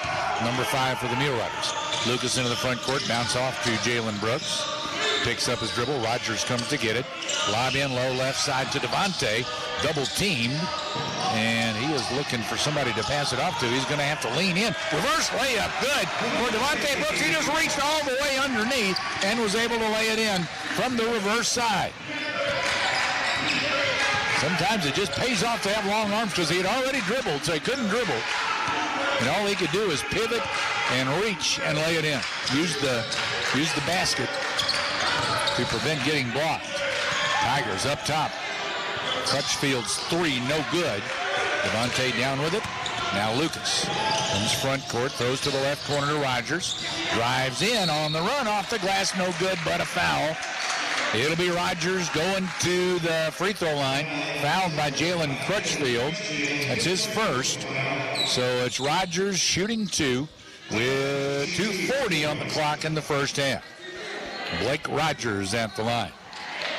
number 5 for the Muleriders. Lucas into the front court, bounce off to Jalen Brooks. Picks up his dribble. Rogers comes to get it. Lob in low left side to Devontae. Double teamed. And he is looking for somebody to pass it off to. He's going to have to lean in. Reverse layup. Good for Devontae Brooks. He just reached all the way underneath and was able to lay it in from the reverse side. Sometimes it just pays off to have long arms because he had already dribbled, so he couldn't dribble. And all he could do is pivot and reach and lay it in. Use the basket to prevent getting blocked. Tigers up top. Crutchfield's 3, no good. Devontae down with it. Now Lucas comes front court, throws to the left corner to Rogers. Drives in on the run off the glass, no good, but a foul. It'll be Rogers going to the free throw line. Fouled by Jalen Crutchfield. That's his first. So it's Rogers shooting 2 with 2:40 on the clock in the first half. Blake Rogers at the line.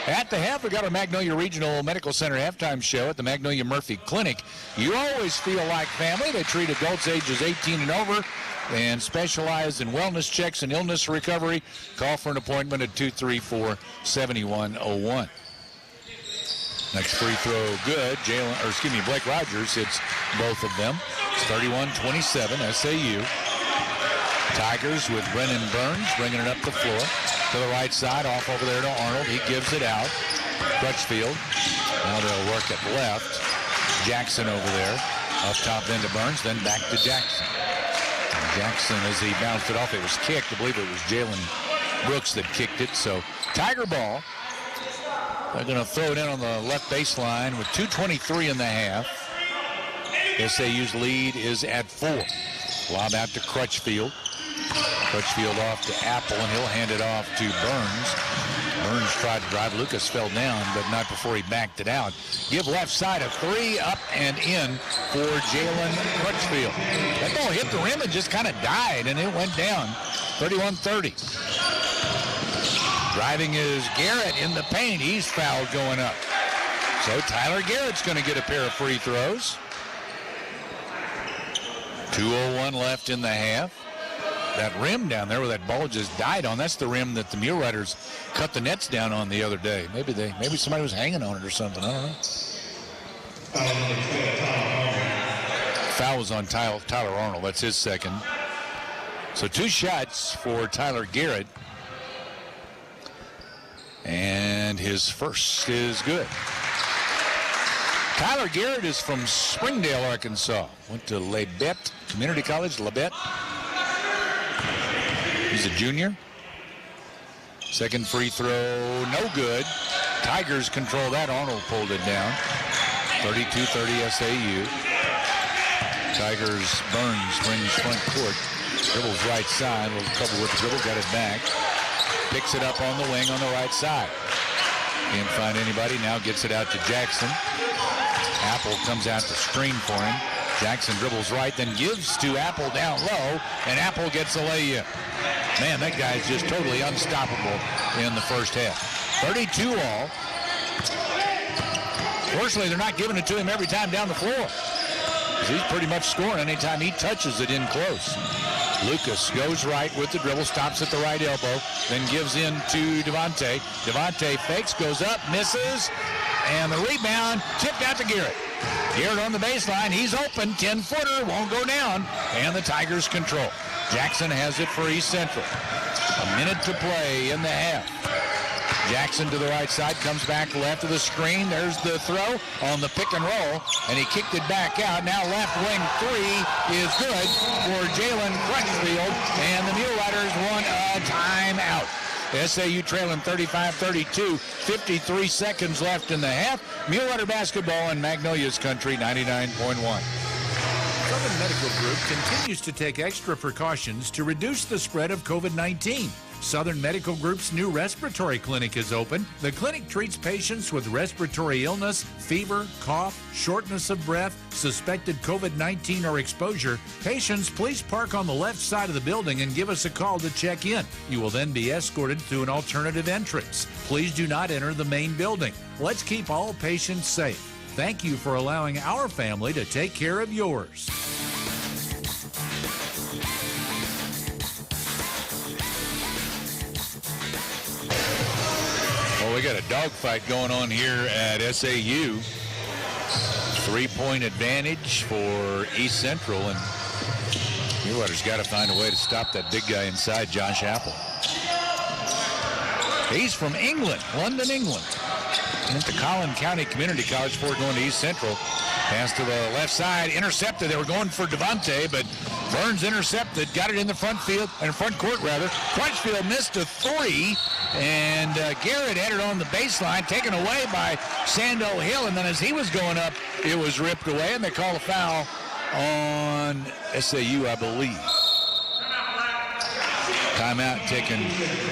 At the half, we got our Magnolia Regional Medical Center halftime show at the Magnolia Murphy Clinic. You always feel like family. They treat adults ages 18 and over and specialize in wellness checks and illness recovery. Call for an appointment at 234-7101. Next free throw good. Blake Rogers hits both of them. It's 31-27 SAU. Tigers with Brennan Burns bringing it up the floor. To the right side, off over there to Arnold. He gives it out. Crutchfield. Now they'll work it left. Jackson over there. Up top then to Burns, then back to Jackson. And Jackson, as he bounced it off, it was kicked. I believe it was Jalen Brooks that kicked it. So Tiger ball. They're going to throw it in on the left baseline with 2:23 in the half. SAU's lead is at 4. Lob out to Crutchfield. Crutchfield off to Apple, and he'll hand it off to Burns. Burns tried to drive. Lucas fell down, but not before he backed it out. Give left side a 3, up and in for Jalen Crutchfield. That ball hit the rim and just kind of died, and it went down. 31-30. Driving is Garrett in the paint. He's fouled going up. So Tyler Garrett's going to get a pair of free throws. 2:01 left in the half. That rim down there where that ball just died on, that's the rim that the Muleriders cut the nets down on the other day. Maybe somebody was hanging on it or something. I don't know. Foul was on Tyler Arnold. That's his second. So 2 shots for Tyler Garrett. And his first is good. Tyler Garrett is from Springdale, Arkansas. Went to Labette Community College, Labette. He's a junior. Second free throw, no good. Tigers control that. Arnold pulled it down. 32-30 SAU. Tigers, Burns brings front court. Dribbles right side. A little trouble with the dribble. Got it back. Picks it up on the wing on the right side. Can't find anybody. Now gets it out to Jackson. Apple comes out to screen for him. Jackson dribbles right, then gives to Apple down low, and Apple gets a layup. Man, that guy's just totally unstoppable in the first half. 32 all. Fortunately, they're not giving it to him every time down the floor. He's pretty much scoring anytime he touches it in close. Lucas goes right with the dribble, stops at the right elbow, then gives in to Devontae. Devontae fakes, goes up, misses, and the rebound tipped out to Garrett. Garrett on the baseline, he's open, 10-footer, won't go down, and the Tigers control. Jackson has it for East Central. A minute to play in the half. Jackson to the right side, comes back left of the screen. There's the throw on the pick and roll, and he kicked it back out. Now left wing 3 is good for Jalen Crutchfield, and the Muleriders won a timeout. SAU trailing 35-32, 53 seconds left in the half. Mulerider basketball in Magnolia's country, 99.1.
Southern Medical Group continues to take extra precautions to reduce the spread of COVID-19. Southern Medical Group's new respiratory clinic is open. The clinic treats patients with respiratory illness, fever, cough, shortness of breath, suspected COVID-19 or exposure. Patients, please park on the left side of the building and give us a call to check in. You will then be escorted to an alternative entrance. Please do not enter the main building. Let's keep all patients safe. Thank you for allowing our family to take care of yours.
Well, we got a dogfight going on here at SAU. 3-point advantage for East Central, and Mulerider's got to find a way to stop that big guy inside, Josh Apple. He's from England, London, England. Went to Collin County Community College before going to East Central. Pass to the left side, intercepted. They were going for Devontae, but Burns intercepted, got it in the front court rather. Crutchfield missed a three, and Garrett had it on the baseline, taken away by Sando Hill, and then as he was going up, it was ripped away, and they call a foul on SAU, I believe. Timeout taken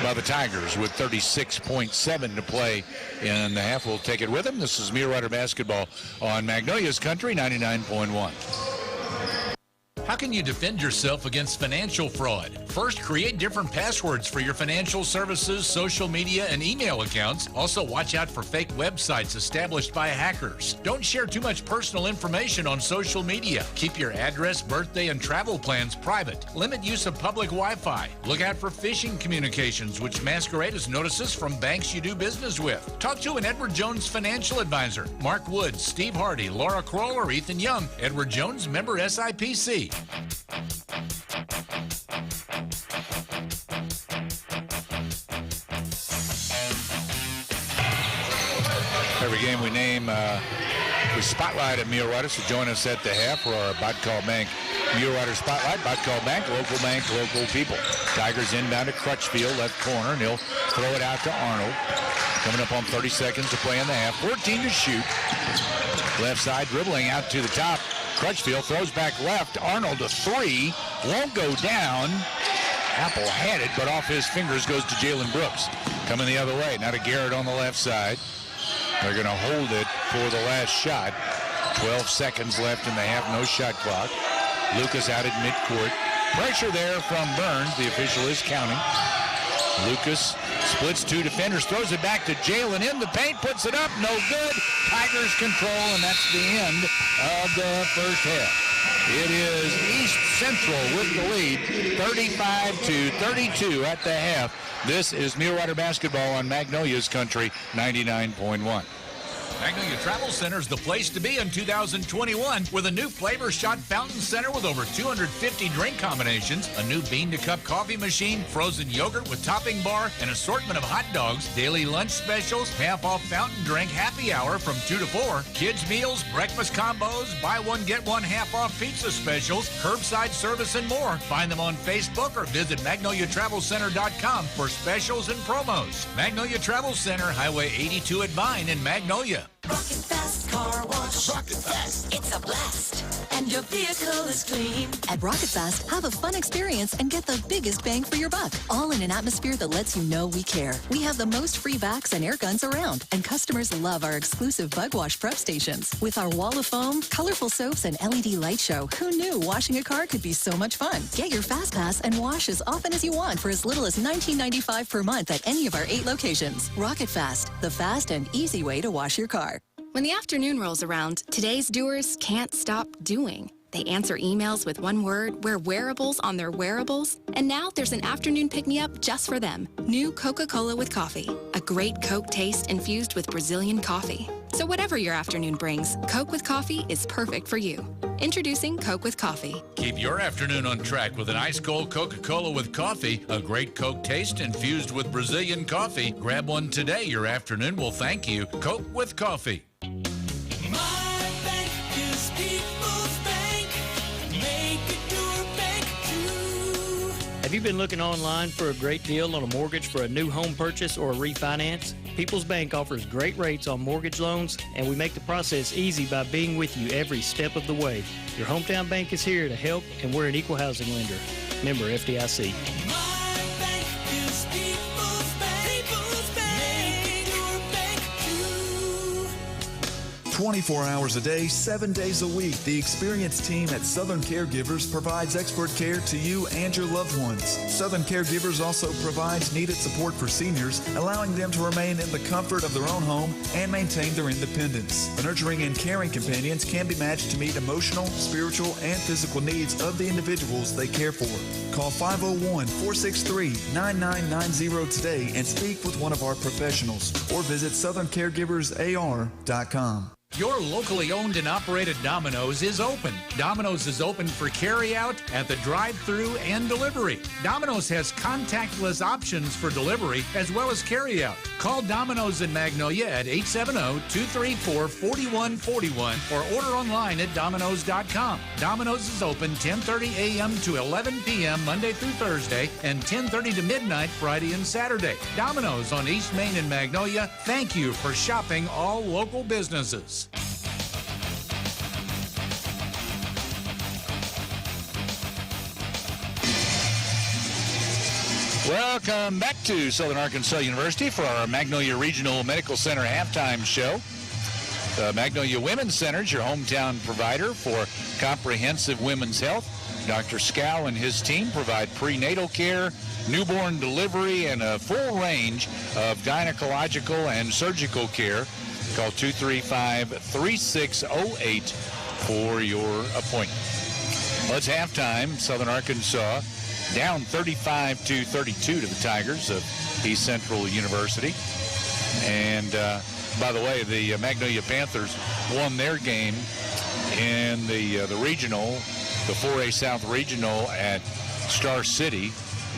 by the Tigers with 36.7 to play in the half. We'll take it with them. This is Mulerider basketball on Magnolia's Country 99.1.
How can you defend yourself against financial fraud? First, create different passwords for your financial services, social media, and email accounts. Also, watch out for fake websites established by hackers. Don't share too much personal information on social media. Keep your address, birthday, and travel plans private. Limit use of public Wi-Fi. Look out for phishing communications, which masquerade as notices from banks you do business with. Talk to an Edward Jones financial advisor. Mark Woods, Steve Hardy, Laura Kroll, or Ethan Young. Edward Jones, member SIPC.
Every game we name, we spotlight at Mulerider, so join us at the half for our Bodcall Bank Mulerider Spotlight. Bodcall Bank, local people. Tigers inbound to Crutchfield, left corner, and he'll throw it out to Arnold. Coming up on 30 seconds to play in the half. 14 to shoot. Left side dribbling out to the top. Crutchfield throws back left. Arnold a three. Won't go down. Apple had it, but off his fingers goes to Jalen Brooks. Coming the other way. Now to Garrett on the left side. They're going to hold it for the last shot. 12 seconds left in the half. No shot clock. Lucas out at midcourt. Pressure there from Burns. The official is counting. Lucas splits two defenders, throws it back to Jalen in the paint, puts it up, no good. Tigers control, and that's the end of the first half. It is East Central with the lead, 35-32 at the half. This is Mulerider basketball on Magnolia's Country 99.1.
Magnolia Travel Center is the place to be in 2021 with a new Flavor Shot Fountain Center with over 250 drink combinations, a new bean-to-cup coffee machine, frozen yogurt with topping bar, an assortment of hot dogs, daily lunch specials, half-off fountain drink happy hour from 2 to 4, kids' meals, breakfast combos, buy one, get one half-off pizza specials, curbside service, and more. Find them on Facebook or visit MagnoliaTravelCenter.com for specials and promos. Magnolia Travel Center, Highway 82 at Vine in Magnolia.
Rocket Fast Car Wash. Rocket Fast. It's a blast. And your vehicle is clean.
At Rocket Fast, have a fun experience and get the biggest bang for your buck, all in an atmosphere that lets you know we care. We have the most free vacs and air guns around, and customers love our exclusive bug wash prep stations. With our wall of foam, colorful soaps, and LED light show, who knew washing a car could be so much fun? Get your Fast Pass and wash as often as you want for as little as $19.95 per month at any of our 8 locations. Rocket Fast, the fast and easy way to wash your car.
When the afternoon rolls around, today's doers can't stop doing. They answer emails with one word, wear wearables on their wearables, and now there's an afternoon pick-me-up just for them. New Coca-Cola with coffee. A great Coke taste infused with Brazilian coffee. So whatever your afternoon brings, Coke with coffee is perfect for you. Introducing Coke with coffee.
Keep your afternoon on track with an ice-cold Coca-Cola with coffee, a great Coke taste infused with Brazilian coffee. Grab one today. Your afternoon will thank you. Coke with coffee.
My bank is people's bank. Make it your bank too.
Have you been looking online for a great deal on a mortgage for a new home purchase or a refinance? People's Bank offers great rates on mortgage loans, and we make the process easy by being with you every step of the way. Your hometown bank is here to help, and we're an equal housing lender. Member FDIC.
My bank is people's
24 hours a day, 7 days a week, the experienced team at Southern Caregivers provides expert care to you and your loved ones. Southern Caregivers also provides needed support for seniors, allowing them to remain in the comfort of their own home and maintain their independence. Nurturing and caring companions can be matched to meet emotional, spiritual, and physical needs of the individuals they care for. Call 501-463-9990 today and speak with one of our professionals, or visit southerncaregiversar.com.
Your locally owned and operated Domino's is open. Domino's is open for carry-out at the drive-thru and delivery. Domino's has contactless options for delivery as well as carry-out. Call Domino's in Magnolia at 870-234-4141 or order online at Domino's.com. Domino's is open 10:30 a.m. to 11 p.m. Monday through Thursday and 10:30 to midnight Friday and Saturday. Domino's on East Main in Magnolia. Thank you for shopping all local businesses.
Welcome back to Southern Arkansas University for our Magnolia Regional Medical Center halftime show. The Magnolia Women's Center is your hometown provider for comprehensive women's health. Dr. Scow and his team provide prenatal care, newborn delivery, and a full range of gynecological and surgical care. Call 235-3608 for your appointment. Well, it's halftime. Southern Arkansas down 35-32 to the Tigers of East Central University. And by the way, the Magnolia Panthers won their game in the regional, the 4A South Regional at Star City.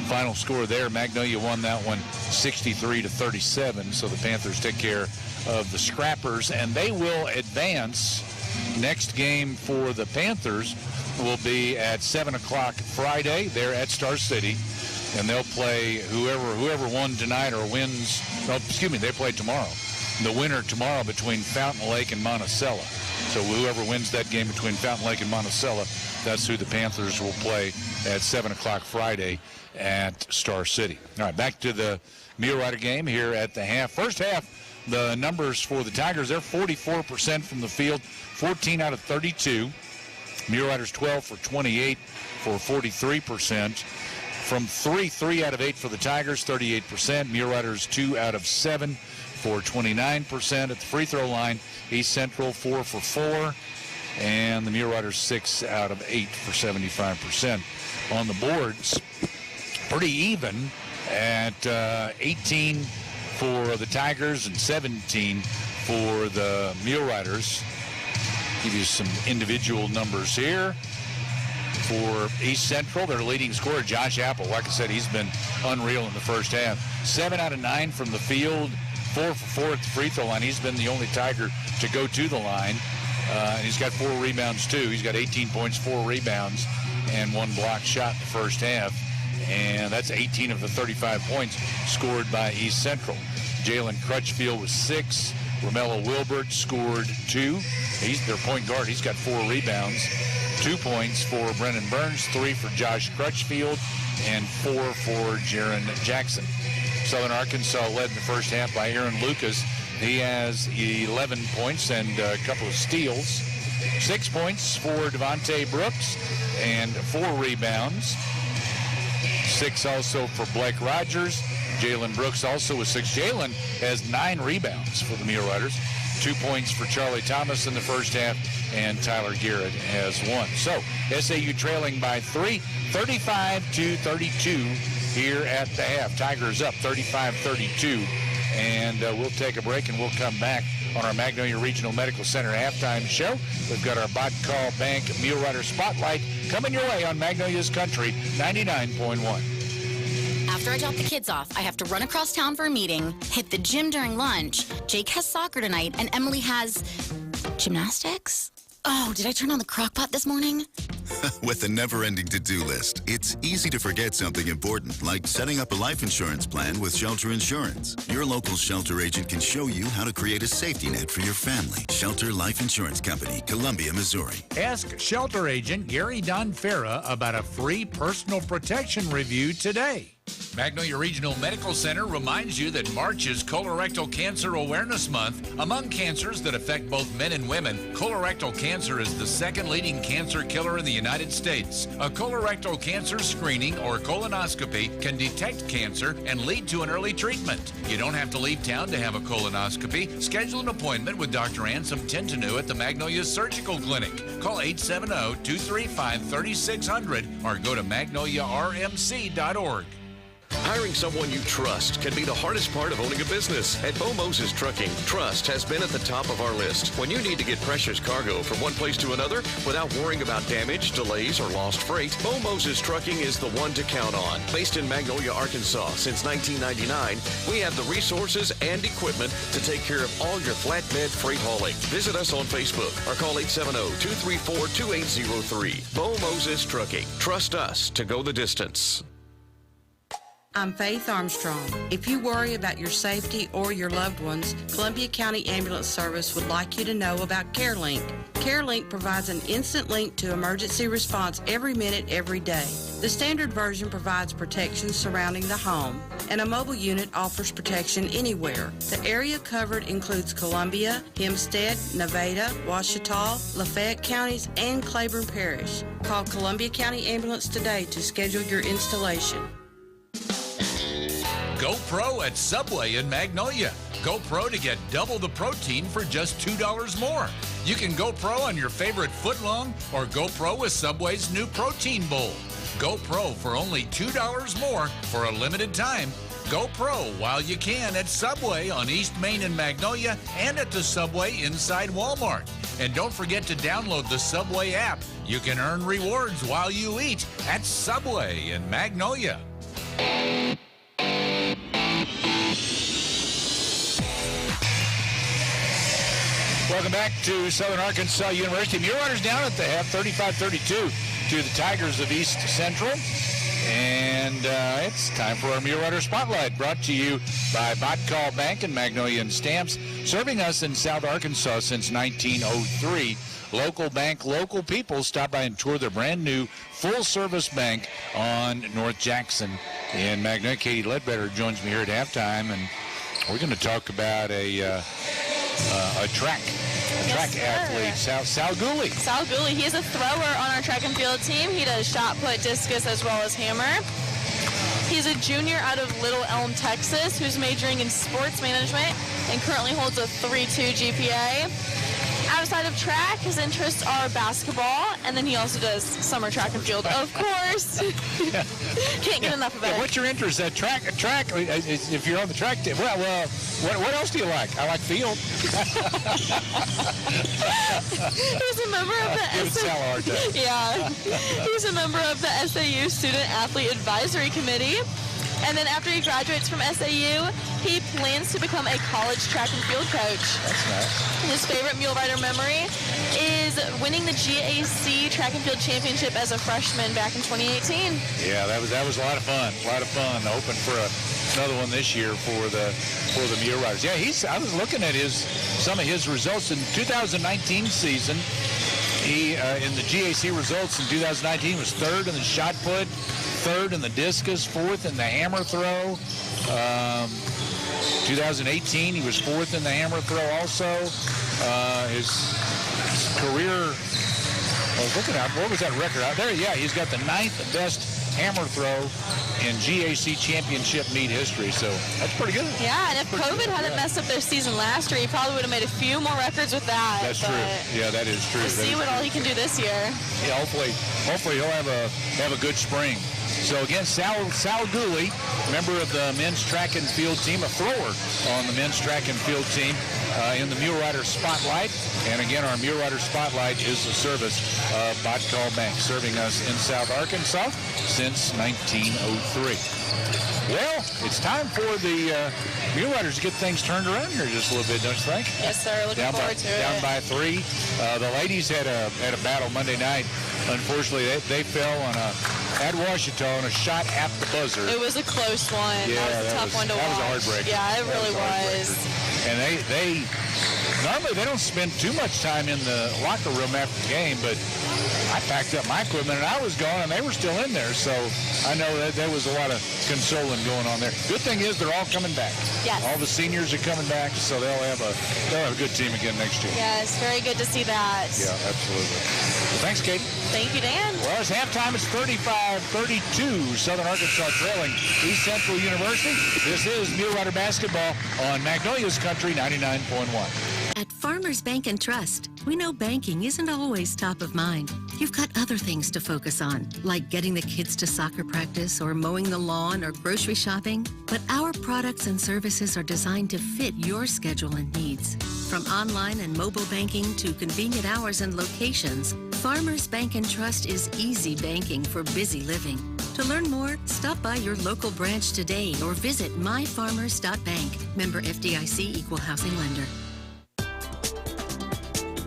Final score there, Magnolia won that one 63-37. So the Panthers took care of the Scrappers, and they will advance. Next game for the Panthers will be at 7 o'clock Friday. They're at Star City, and they'll play whoever won tonight or wins. No, excuse me, they play tomorrow. The winner tomorrow between Fountain Lake and Monticello. So whoever wins that game between Fountain Lake and Monticello, that's who the Panthers will play at 7 o'clock Friday at Star City. All right, back to the Mulerider game here at the half. First half, the numbers for the Tigers, they're 44% from the field, 14 out of 32. Mulerider's 12 for 28 for 43%. From 3 out of 8 for the Tigers, 38%. Mulerider's 2 out of 7 for 29%. At the free throw line, East Central 4 for 4. And the Mulerider's 6 out of 8 for 75%. On the boards, pretty even at 18 for the Tigers and 17 for the Muleriders. Give you some individual numbers here. For East Central, their leading scorer, Josh Apple. Like I said, he's been unreal in the first half. 7 out of 9 from the field, 4 for 4 at the free throw line. He's been the only Tiger to go to the line. And he's got 4 rebounds, too. He's got 18 points, 4 rebounds, and 1 blocked shot in the first half. And that's 18 of the 35 points scored by East Central. Jalen Crutchfield was 6. Romello Wilbert scored 2. He's their point guard. He's got 4 rebounds. 2 points for Brennan Burns, 3 for Josh Crutchfield, and 4 for Jaron Jackson. Southern Arkansas led in the first half by Aaron Lucas. He has 11 points and a couple of steals. 6 points for Devontae Brooks and 4 rebounds. 6 also for Blake Rogers. Jalen Brooks also with 6. Jalen has 9 rebounds for the Muleriders. 2 points for Charlie Thomas in the first half, and Tyler Garrett has 1. So SAU trailing by 3, 35-32 here at the half. Tigers up 35-32. And we'll take a break, and we'll come back on our Magnolia Regional Medical Center halftime show. We've got our Bodcall Bank Mulerider Spotlight coming your way on Magnolia's Country 99.1.
After I drop the kids off, I have to run across town for a meeting, hit the gym during lunch. Jake has soccer tonight, and Emily has gymnastics? Oh, did I turn on the crock pot this morning?
With a never-ending to-do list, it's easy to forget something important, like setting up a life insurance plan with Shelter Insurance. Your local Shelter agent can show you how to create a safety net for your family. Shelter Life Insurance Company, Columbia, Missouri.
Ask Shelter agent Gary Donfera about a free personal protection review today. Magnolia Regional Medical Center reminds you that March is Colorectal Cancer Awareness Month. Among cancers that affect both men and women, colorectal cancer is the second leading cancer killer in the United States. A colorectal cancer screening or colonoscopy can detect cancer and lead to an early treatment. You don't have to leave town to have a colonoscopy. Schedule an appointment with Dr. Ansem Tintanou at the Magnolia Surgical Clinic. Call 870-235-3600 or go to magnoliarmc.org.
Hiring someone you trust can be the hardest part of owning a business. At Bo Moses Trucking, trust has been at the top of our list. When you need to get precious cargo from one place to another without worrying about damage, delays, or lost freight, Bo Moses Trucking is the one to count on. Based in Magnolia, Arkansas since 1999, we have the resources and equipment to take care of all your flatbed freight hauling. Visit us on Facebook or call 870-234-2803. Bo Moses Trucking. Trust us to go the distance.
I'm Faith Armstrong. If you worry about your safety or your loved ones, Columbia County Ambulance Service would like you to know about CareLink. CareLink provides an instant link to emergency response every minute, every day. The standard version provides protection surrounding the home, and a mobile unit offers protection anywhere. The area covered includes Columbia, Hempstead, Nevada, Ouachita, Lafayette counties, and Claiborne Parish. Call Columbia County Ambulance today to schedule your installation.
Go Pro at Subway in Magnolia. Go Pro to get double the protein for just $2 more. You can go Pro on your favorite footlong or go Pro with Subway's new protein bowl. Go Pro for only $2 more for a limited time. Go Pro while you can at Subway on East Main in Magnolia and at the Subway inside Walmart. And don't forget to download the Subway app. You can earn rewards while you eat at Subway in Magnolia.
Welcome back to Southern Arkansas University. Muleriders down at the half, 35-32 to the Tigers of East Central. And it's time for our Mulerider Spotlight, brought to you by Botcall Bank and Magnolia and Stamps, serving us in South Arkansas since 1903. Local bank, local people. Stop by and tour their brand new full-service bank on North Jackson in Magnolia. Katie Ledbetter joins me here at halftime, and we're going to talk about a track athlete, Sal Gooley.
Sal Gooley, he is a thrower on our track and field team. He does shot put, discus, as well as hammer. He's a junior out of Little Elm, Texas, who's majoring in sports management and currently holds a 3.2 GPA. Outside of track, his interests are basketball, and then he also does summer track and field, of course. Can't get enough of it.
What's your interest? Track, if you're on the track team. Well, what else do you like? I like field.
He's a member of the He's a member of the SAU Student Athlete Advisory Committee. And then after he graduates from SAU, he plans to become a college track and field coach.
That's nice.
His favorite Mulerider memory is winning the GAC track and field championship as a freshman back in 2018.
Yeah, that was a lot of fun. Hoping for another one this year for the Muleriders. Yeah, I was looking at some of his results in 2019 season. He in the GAC results in 2019 was third in the shot put, third in the discus, fourth in the hammer throw. 2018, he was fourth in the hammer throw also. His career, I was looking at, what was that record out there? Yeah, he's got the 9th best hammer throw in GAC championship meet history, so that's pretty good.
Yeah, and if COVID hadn't messed up their season last year, he probably would have made a few more records with that.
That's true. Yeah, that is true.
We'll see what all he can do this year.
Yeah, hopefully he'll have a good spring. So again, Sal Gooley, member of the men's track and field team, a thrower on the men's track and field team in the Mulerider Spotlight. And again, our Mulerider Spotlight is the service of Botcall Bank, serving us in South Arkansas since 1903. Well, it's time for the Muleriders to get things turned around here just a little bit, don't you think?
Yes, sir. Looking forward to it.
Down by 3. The ladies had a battle Monday night. Unfortunately, they fell on a at Washington, a shot at the buzzer.
It was a close one.
Yeah,
that was a tough one to watch.
That was a heartbreaker.
Yeah, it really was.
And they normally they don't spend too much time in the locker room after the game, but I packed up my equipment and I was gone and they were still in there. So I know that there was a lot of consoling going on there. Good thing is they're all coming back.
Yes.
All the seniors are coming back, so they'll have a good team again next year.
Yes, very good to see that.
Yeah, absolutely. Well, thanks, Kate.
Thank you, Dan.
Well, it's halftime. It's 35-32. Southern Arkansas trailing East Central University. This is Mulerider basketball on Magnolia's Country 99.1.
At Farmers Bank and Trust, we know banking isn't always top of mind. You've got other things to focus on, like getting the kids to soccer practice or mowing the lawn or grocery shopping. But our products and services are designed to fit your schedule and needs. From online and mobile banking to convenient hours and locations, Farmers Bank and Trust is easy banking for busy living. To learn more, stop by your local branch today or visit myfarmers.bank. Member FDIC Equal Housing Lender.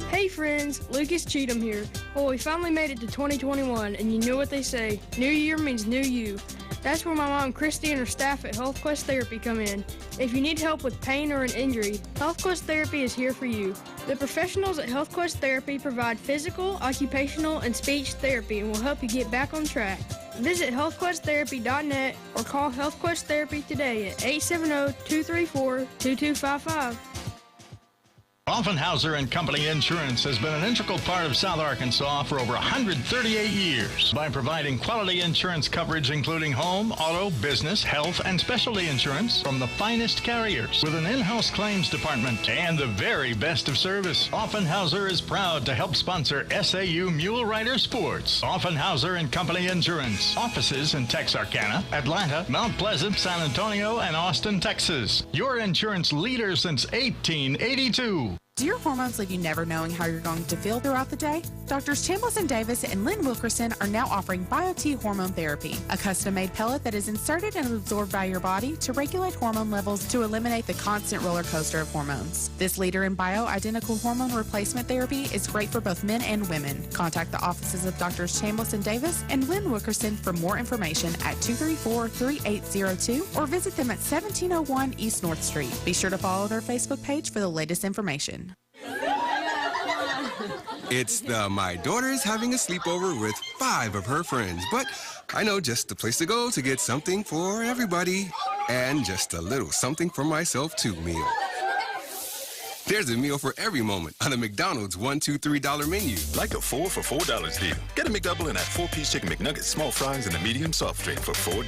Hey friends, Lucas Cheatham here. Well, we finally made it to 2021, and you know what they say, new year means new you. That's where my mom Christy and her staff at HealthQuest Therapy come in. If you need help with pain or an injury, HealthQuest Therapy is here for you. The professionals at HealthQuest Therapy provide physical, occupational, and speech therapy and will help you get back on track. Visit healthquesttherapy.net or call HealthQuest Therapy today at 870-234-2255.
Offenhauser & Company Insurance has been an integral part of South Arkansas for over 138 years by providing quality insurance coverage including home, auto, business, health, and specialty insurance from the finest carriers with an in-house claims department and the very best of service. Offenhauser is proud to help sponsor SAU Mulerider Sports. Offenhauser & Company Insurance. Offices in Texarkana, Atlanta, Mount Pleasant, San Antonio, and Austin, Texas. Your insurance leader since 1882.
Do your hormones leave you never knowing how you're going to feel throughout the day? Doctors Chambliss and Davis and Lynn Wilkerson are now offering BioT Hormone Therapy, a custom-made pellet that is inserted and absorbed by your body to regulate hormone levels to eliminate the constant roller coaster of hormones. This leader in bioidentical hormone replacement therapy is great for both men and women. Contact the offices of Doctors Chambliss and Davis and Lynn Wilkerson for more information at 234-3802 or visit them at 1701 East North Street. Be sure to follow their Facebook page for the latest information.
It's my daughter's having a sleepover with 5 of her friends, but I know just the place to go to get something for everybody and just a little something for myself too meal. There's a meal for every moment on the McDonald's $1, $2, $3 menu.
Like the 4 for $4 deal. Get a McDouble and add 4-piece chicken McNuggets, small fries, and a medium soft drink for $4.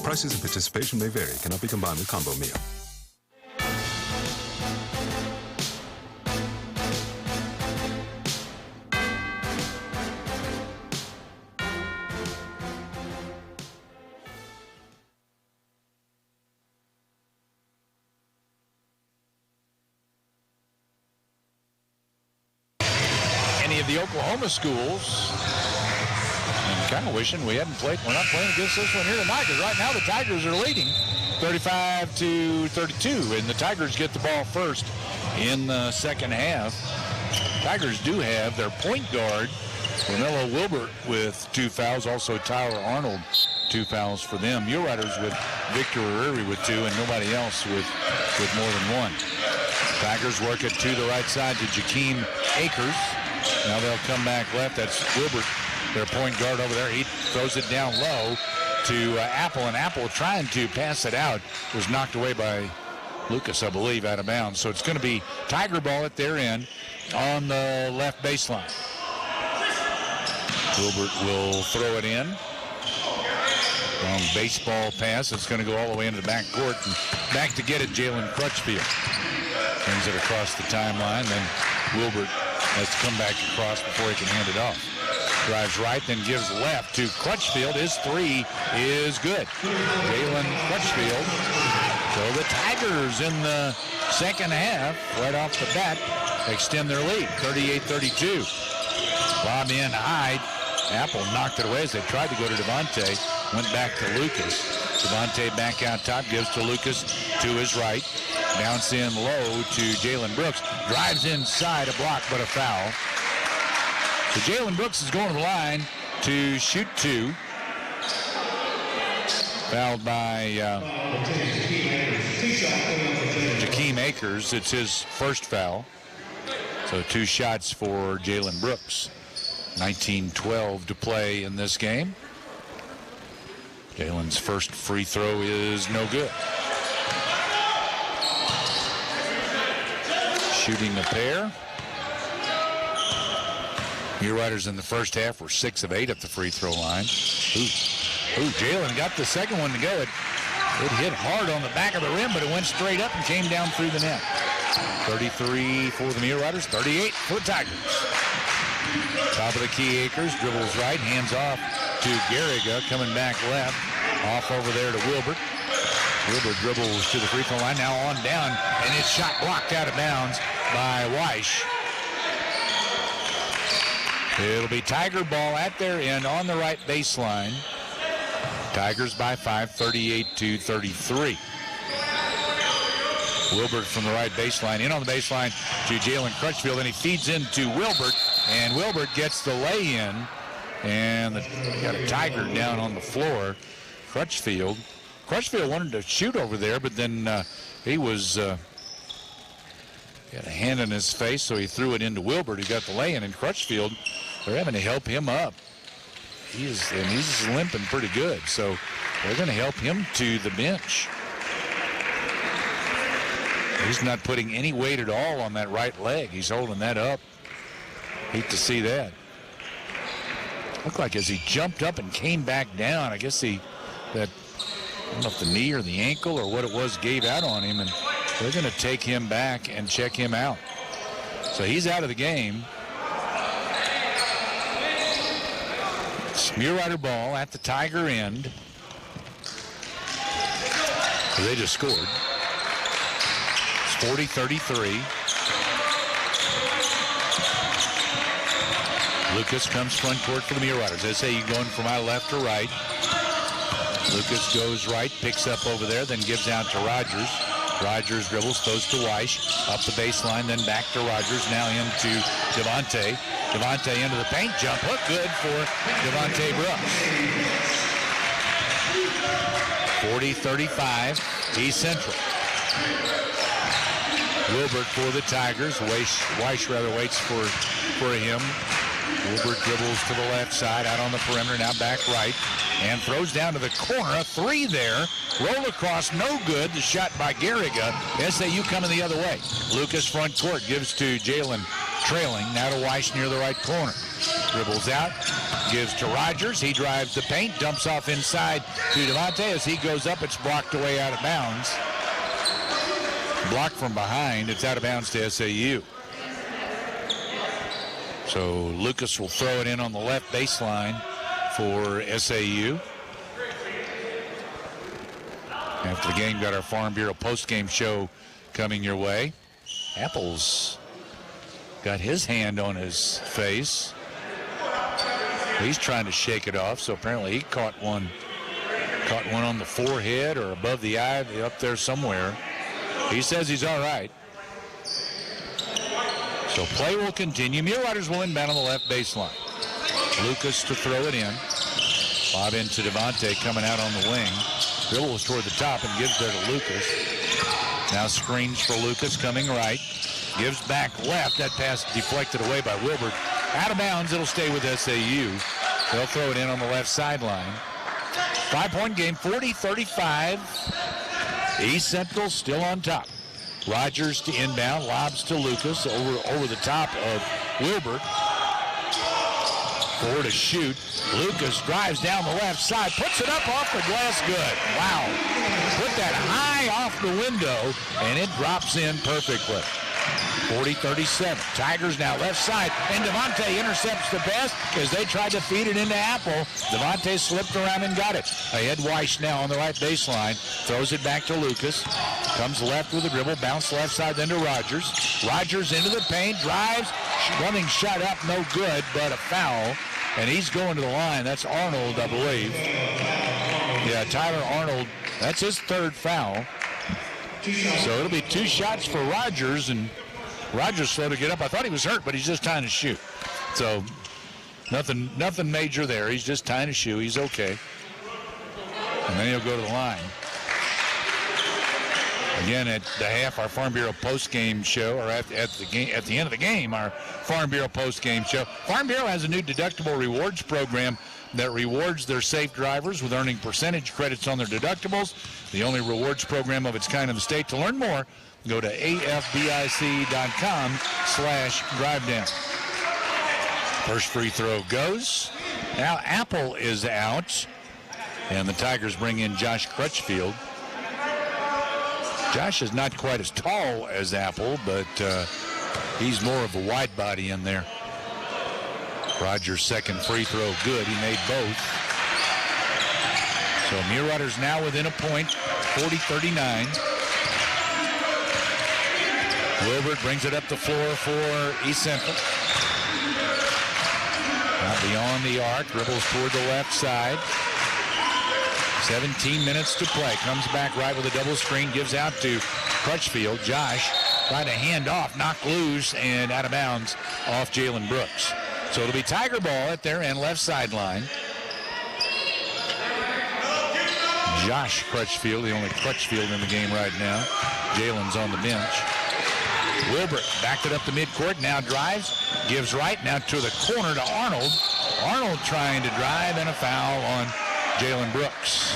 Prices and participation may vary. Cannot be combined with combo meal.
The Oklahoma schools. I'm kind of wishing we hadn't played. We're not playing against this one here tonight because right now the Tigers are leading 35-32, and the Tigers get the ball first in the second half. Tigers do have their point guard, Ronello Wilbert, with 2 fouls. Also Tyler Arnold, 2 fouls for them. Muleriders with Victor Ariri with 2, and nobody else with more than 1. Tigers work it to the right side to Jakeem Akers. Now they'll come back left. That's Wilbert, their point guard over there. He throws it down low to Apple, and Apple trying to pass it out. Was knocked away by Lucas, I believe, out of bounds. So it's going to be Tiger ball at their end on the left baseline. Wilbert will throw it in. Long baseball pass. It's going to go all the way into the back court. And back to get it, Jalen Crutchfield. Brings it across the timeline. Then Wilbert has to come back across before he can hand it off. Drives right, then gives left to Crutchfield. His 3 is good. Jalen Crutchfield. So the Tigers in the second half, right off the bat, extend their lead, 38-32. Lob in high. Apple knocked it away as they tried to go to Devontae. Went back to Lucas. Devontae back out top, gives to Lucas to his right. Bounce in low to Jalen Brooks. Drives inside, a block, but a foul. So Jalen Brooks is going to the line to shoot 2. Fouled by Jakeem Akers. It's his first foul. So 2 shots for Jalen Brooks. 19:12 to play in this game. Jalen's first free throw is no good. Shooting a pair. Mulerider in the first half were 6 of 8 at the free throw line. Ooh, Jalen got the second one to go. It hit hard on the back of the rim, but it went straight up and came down through the net. 33 for the Muleriders, 38 for the Tigers. Top of the key, Akers dribbles right, hands off to Garriga, coming back left. Off over there to Wilbert. Wilbert dribbles to the free throw line, now on down, and it's shot blocked out of bounds by Weish. It'll be Tiger ball at their end on the right baseline. Tigers by 5, 38-33. Wilbert from the right baseline, in on the baseline to Jalen Crutchfield, and he feeds into Wilbert, and Wilbert gets the lay-in, and got a Tiger down on the floor. Crutchfield wanted to shoot over there, but then he had a hand in his face, so he threw it into Wilbert, who got the lay-in, and Crutchfield, they're having to help him up. He's limping pretty good, so they're going to help him to the bench. He's not putting any weight at all on that right leg. He's holding that up. Hate to see that. Looked like as he jumped up and came back down, I guess I don't know if the knee or the ankle or what it was gave out on him, and they're going to take him back and check him out. So he's out of the game. Mulerider ball at the Tiger end. They just scored. It's 40-33. Lucas comes front court for the Muleriders. They say you going from my left to right. Lucas goes right, picks up over there, then gives out to Rogers. Rogers dribbles, throws to Weish, up the baseline, then back to Rogers, now into Devontae. Devontae into the paint, jump hook, good for Devontae Brooks. 40-35, East Central. Wilbert for the Tigers. Weish waits for him. Wilbert dribbles to the left side, out on the perimeter, now back right, and throws down to the corner. A 3 there. Roll across, no good. The shot by Garriga. SAU coming the other way. Lucas front court, gives to Jalen trailing. Now to Weish near the right corner. Dribbles out, gives to Rogers. He drives the paint, dumps off inside to Devontae. As he goes up, it's blocked away out of bounds. Blocked from behind. It's out of bounds to SAU. So Lucas will throw it in on the left baseline for SAU. After the game, got our Farm Bureau post-game show coming your way. Apple's got his hand on his face. He's trying to shake it off, so apparently he caught one on the forehead or above the eye, up there somewhere. He says he's all right. So play will continue. Muleriders will inbound on the left baseline. Lucas to throw it in. Lob into Devontae coming out on the wing. Dribbles toward the top and gives there to Lucas. Now screens for Lucas coming right. Gives back left. That pass deflected away by Wilbert. Out of bounds. It'll stay with SAU. They'll throw it in on the left sideline. 5-point game, 40-35. East Central still on top. Rogers to inbound, lobs to Lucas over the top of Wilbert. 4 to shoot. Lucas drives down the left side, puts it up off the glass, good. Wow. Put that high off the window, and it drops in perfectly. 40-37. Tigers now left side, and Devontae intercepts the pass as they tried to feed it into Apple. Devontae slipped around and got it. Ahead Weish now on the right baseline. Throws it back to Lucas. Comes left with a dribble, bounce left side, then to Rogers. Rogers into the paint, drives, running shot up, no good, but a foul. And he's going to the line. That's Arnold, I believe. Yeah, Tyler Arnold, that's his third foul. So it'll be 2 shots for Rogers, and Rogers slow to get up. I thought he was hurt, but he's just trying to shoot. So Nothing major there. He's just tying a shoe. He's okay. And then he'll go to the line. Again, at the half, our Farm Bureau post-game show, or at the end of the game, our Farm Bureau post-game show. Farm Bureau has a new deductible rewards program that rewards their safe drivers with earning percentage credits on their deductibles. The only rewards program of its kind in the state. To learn more, go to afbic.com/drivedown. First free throw goes. Now Apple is out, and the Tigers bring in Josh Crutchfield. Josh is not quite as tall as Apple, but he's more of a wide body in there. Rogers' second free throw good. He made both. So Mulerider's now within a point, 40-39. Wilbert brings it up the floor for East Central. Now beyond the arc, dribbles toward the left side. 17 minutes to play. Comes back right with a double screen, gives out to Crutchfield. Josh tried to hand off, knocked loose, and out of bounds off Jalen Brooks. So it'll be Tiger ball at their end left sideline. Josh Crutchfield, the only Crutchfield in the game right now. Jalen's on the bench. Wilbert backed it up the midcourt, now drives, gives right, now to the corner to Arnold. Arnold trying to drive, and a foul on Jalen Brooks.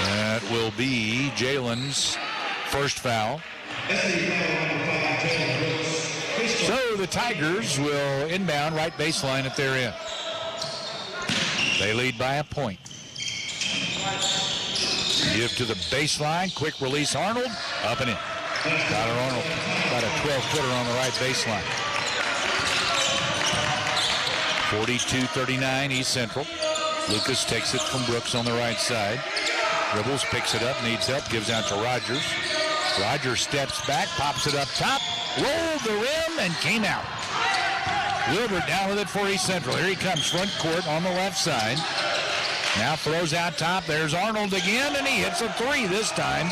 That will be Jalen's first foul. So the Tigers will inbound right baseline at their end. They lead by a point. Give to the baseline, quick release Arnold, up and in. Tyler Arnold, about a 12-footer on the right baseline. 42-39 East Central. Lucas takes it from Brooks on the right side. Dribbles, picks it up, needs help, gives out to Rogers. Rogers steps back, pops it up top, rolled the rim, and came out. Wilbert down with it for East Central. Here he comes, front court on the left side. Now throws out top. There's Arnold again, and he hits a three this time.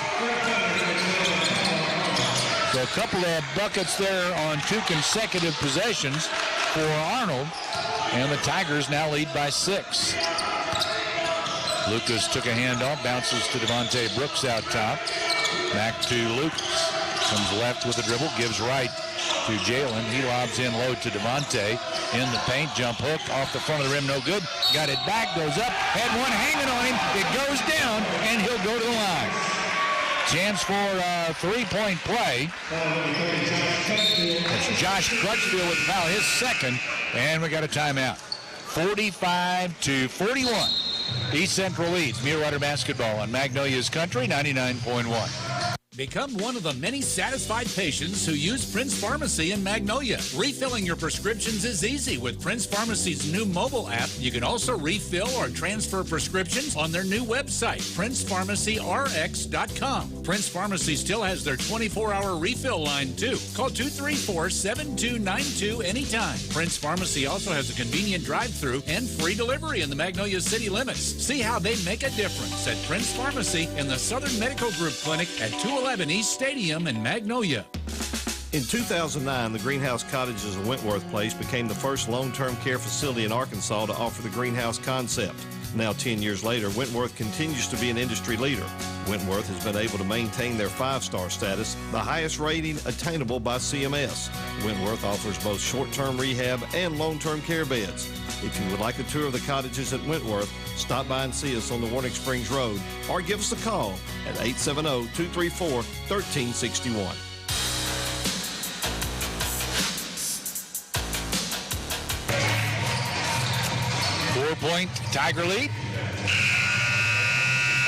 So a couple of buckets there on two consecutive possessions for Arnold. And the Tigers now lead by 6. Lucas took a handoff, bounces to Devontae Brooks out top. Back to Lucas. Comes left with the dribble, gives right to Jalen. He lobs in low to Devontae. In the paint, jump hook off the front of the rim, no good. Got it back, goes up, had one hanging on him. It goes down, and he'll go to the line. Chance for a three-point play. It's Josh Crutchfield with foul, his second, and we got a timeout. 45-41. East Central leads Mulerider basketball on Magnolia's Country 99.1.
Become one of the many satisfied patients who use Prince Pharmacy in Magnolia. Refilling your prescriptions is easy with Prince Pharmacy's new mobile app. You can also refill or transfer prescriptions on their new website, PrincePharmacyRx.com. Prince Pharmacy still has their 24-hour refill line, too. Call 234-7292 anytime. Prince Pharmacy also has a convenient drive-thru and free delivery in the Magnolia city limits. See how they make a difference at Prince Pharmacy in the Southern Medical Group Clinic at 211 East Stadium in Magnolia.
In 2009, the Greenhouse Cottages of Wentworth Place became the first long-term care facility in Arkansas to offer the greenhouse concept. Now, 10 years later, Wentworth continues to be an industry leader. Wentworth has been able to maintain their 5-star status, the highest rating attainable by CMS. Wentworth offers both short-term rehab and long-term care beds. If you would like a tour of the cottages at Wentworth, stop by and see us on the Warnick Springs Road or give us a call at 870-234-1361.
Four-point Tiger lead.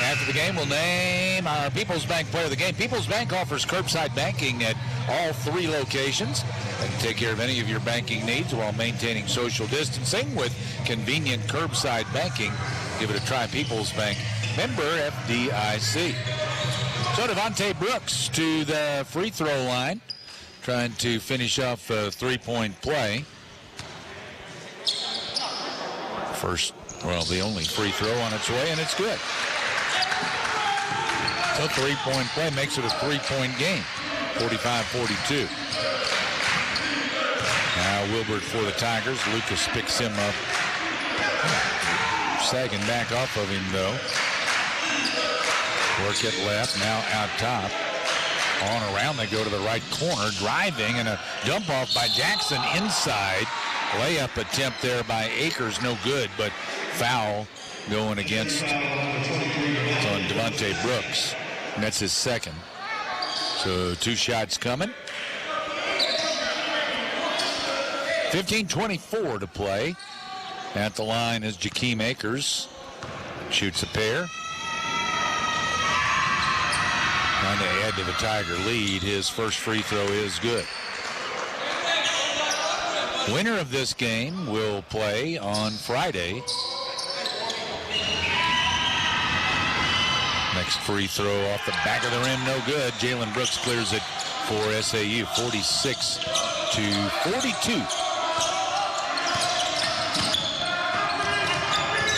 After the game, we'll name our People's Bank player of the game. People's Bank offers curbside banking at all 3 locations. They can take care of any of your banking needs while maintaining social distancing with convenient curbside banking. Give it a try. People's Bank, member FDIC. So Devontae Brooks to the free throw line, trying to finish off a 3-point play. The only free throw on its way, and it's good. So 3-point play makes it a 3-point game, 45-42. Now Now Wilbert for the Tigers. Lucas picks him up. Sagging back off of him, though. Work it left, now out top. On around, they go to the right corner. Driving, and a dump off by Jackson inside. Layup attempt there by Akers, no good, but foul going against on Devontae Brooks. And that's his second. So 2 shots coming. 15:24 to play. At the line is Jakeem Akers. Shoots a pair. Trying to add to the Tiger lead. His first free throw is good. Winner of this game will play on Friday. Next free throw off the back of the rim, no good. Jalen Brooks clears it for SAU, 46-42.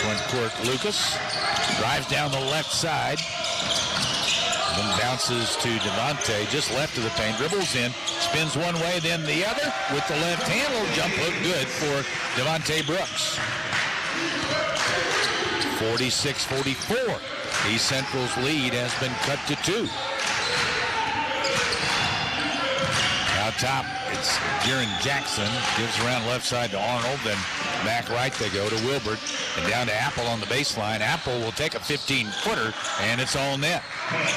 Front court, Lucas drives down the left side. Then bounces to Devontae, just left of the paint, dribbles in, spins one way, then the other with the left hand. Little jump hook good for Devontae Brooks. 46-44. East Central's lead has been cut to 2. Out top, it's Jaren Jackson. Gives around left side to Arnold, then back right they go to Wilbert. And down to Apple on the baseline. Apple will take a 15-footer, and it's all net.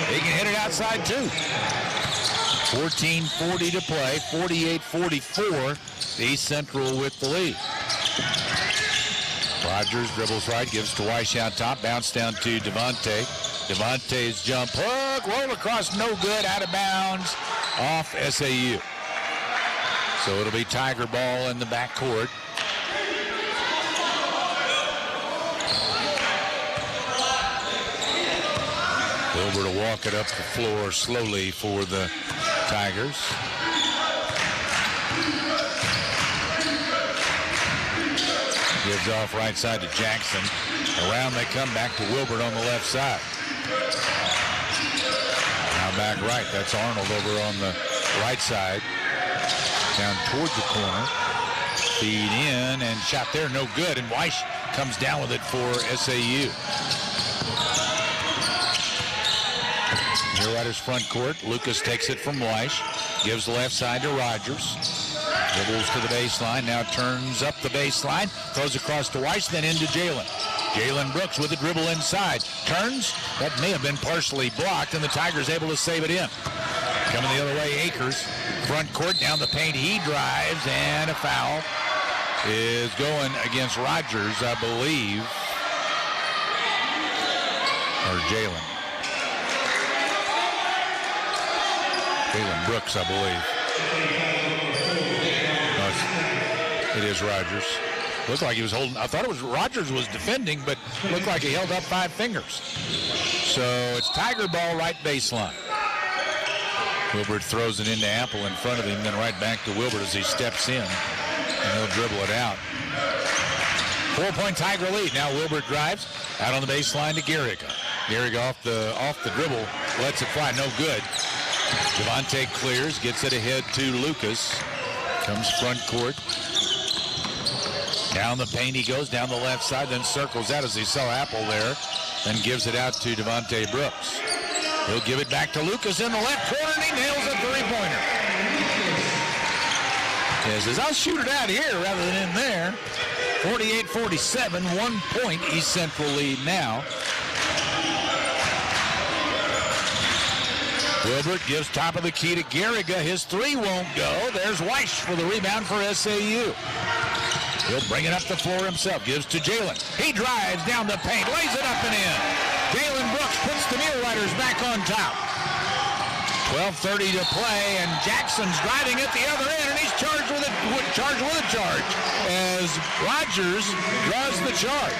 He can hit it outside, too. 14:40 to play, 48-44. East Central with the lead. Rogers dribbles right, gives to Weiss out top, bounce down to Devontae. Devontae's jump hook, roll across, no good, out of bounds, off SAU. So it'll be Tiger ball in the backcourt. Wilbur to walk it up the floor slowly for the Tigers. Gives off right side to Jackson. Around they come back to Wilbert on the left side. Now back right. That's Arnold over on the right side. Down towards the corner. Feed in and shot there. No good. And Weiss comes down with it for SAU. Mulerider's front court. Lucas takes it from Weiss. Gives the left side to Rogers. Dribbles to the baseline, now turns up the baseline, throws across to Weiss, then into Jalen. Jalen Brooks with the dribble inside, turns, that may have been partially blocked, and the Tigers able to save it in. Coming the other way, Akers, front court, down the paint, he drives, and a foul is going against Rogers, I believe, or Jalen. Jalen Brooks, I believe. It is Rogers. Looked like he was holding. I thought it was Rogers was defending, but looked like he held up 5 fingers. So it's Tiger ball right baseline. Wilbert throws it into Apple in front of him, then right back to Wilbert as he steps in, and he'll dribble it out. 4-point Tiger lead. Now Wilbert drives out on the baseline to Garriga. Garriga off the dribble, lets it fly, no good. Devontae clears, gets it ahead to Lucas. Comes front court. Down the paint he goes, down the left side, then circles out as he saw Apple there, then gives it out to Devontae Brooks. He'll give it back to Lucas in the left corner, and he nails a three-pointer. He says, I'll shoot it out here rather than in there. 48-47, 1 point, East Central lead now. Wilbert gives top of the key to Garriga. His 3 won't go. There's Weiss for the rebound for SAU. He'll bring it up the floor himself. Gives to Jalen. He drives down the paint. Lays it up and in. Jalen Brooks puts the Muleriders back on top. 12:30 to play, and Jackson's driving at the other end, and he's charged with a charge as Rogers draws the charge.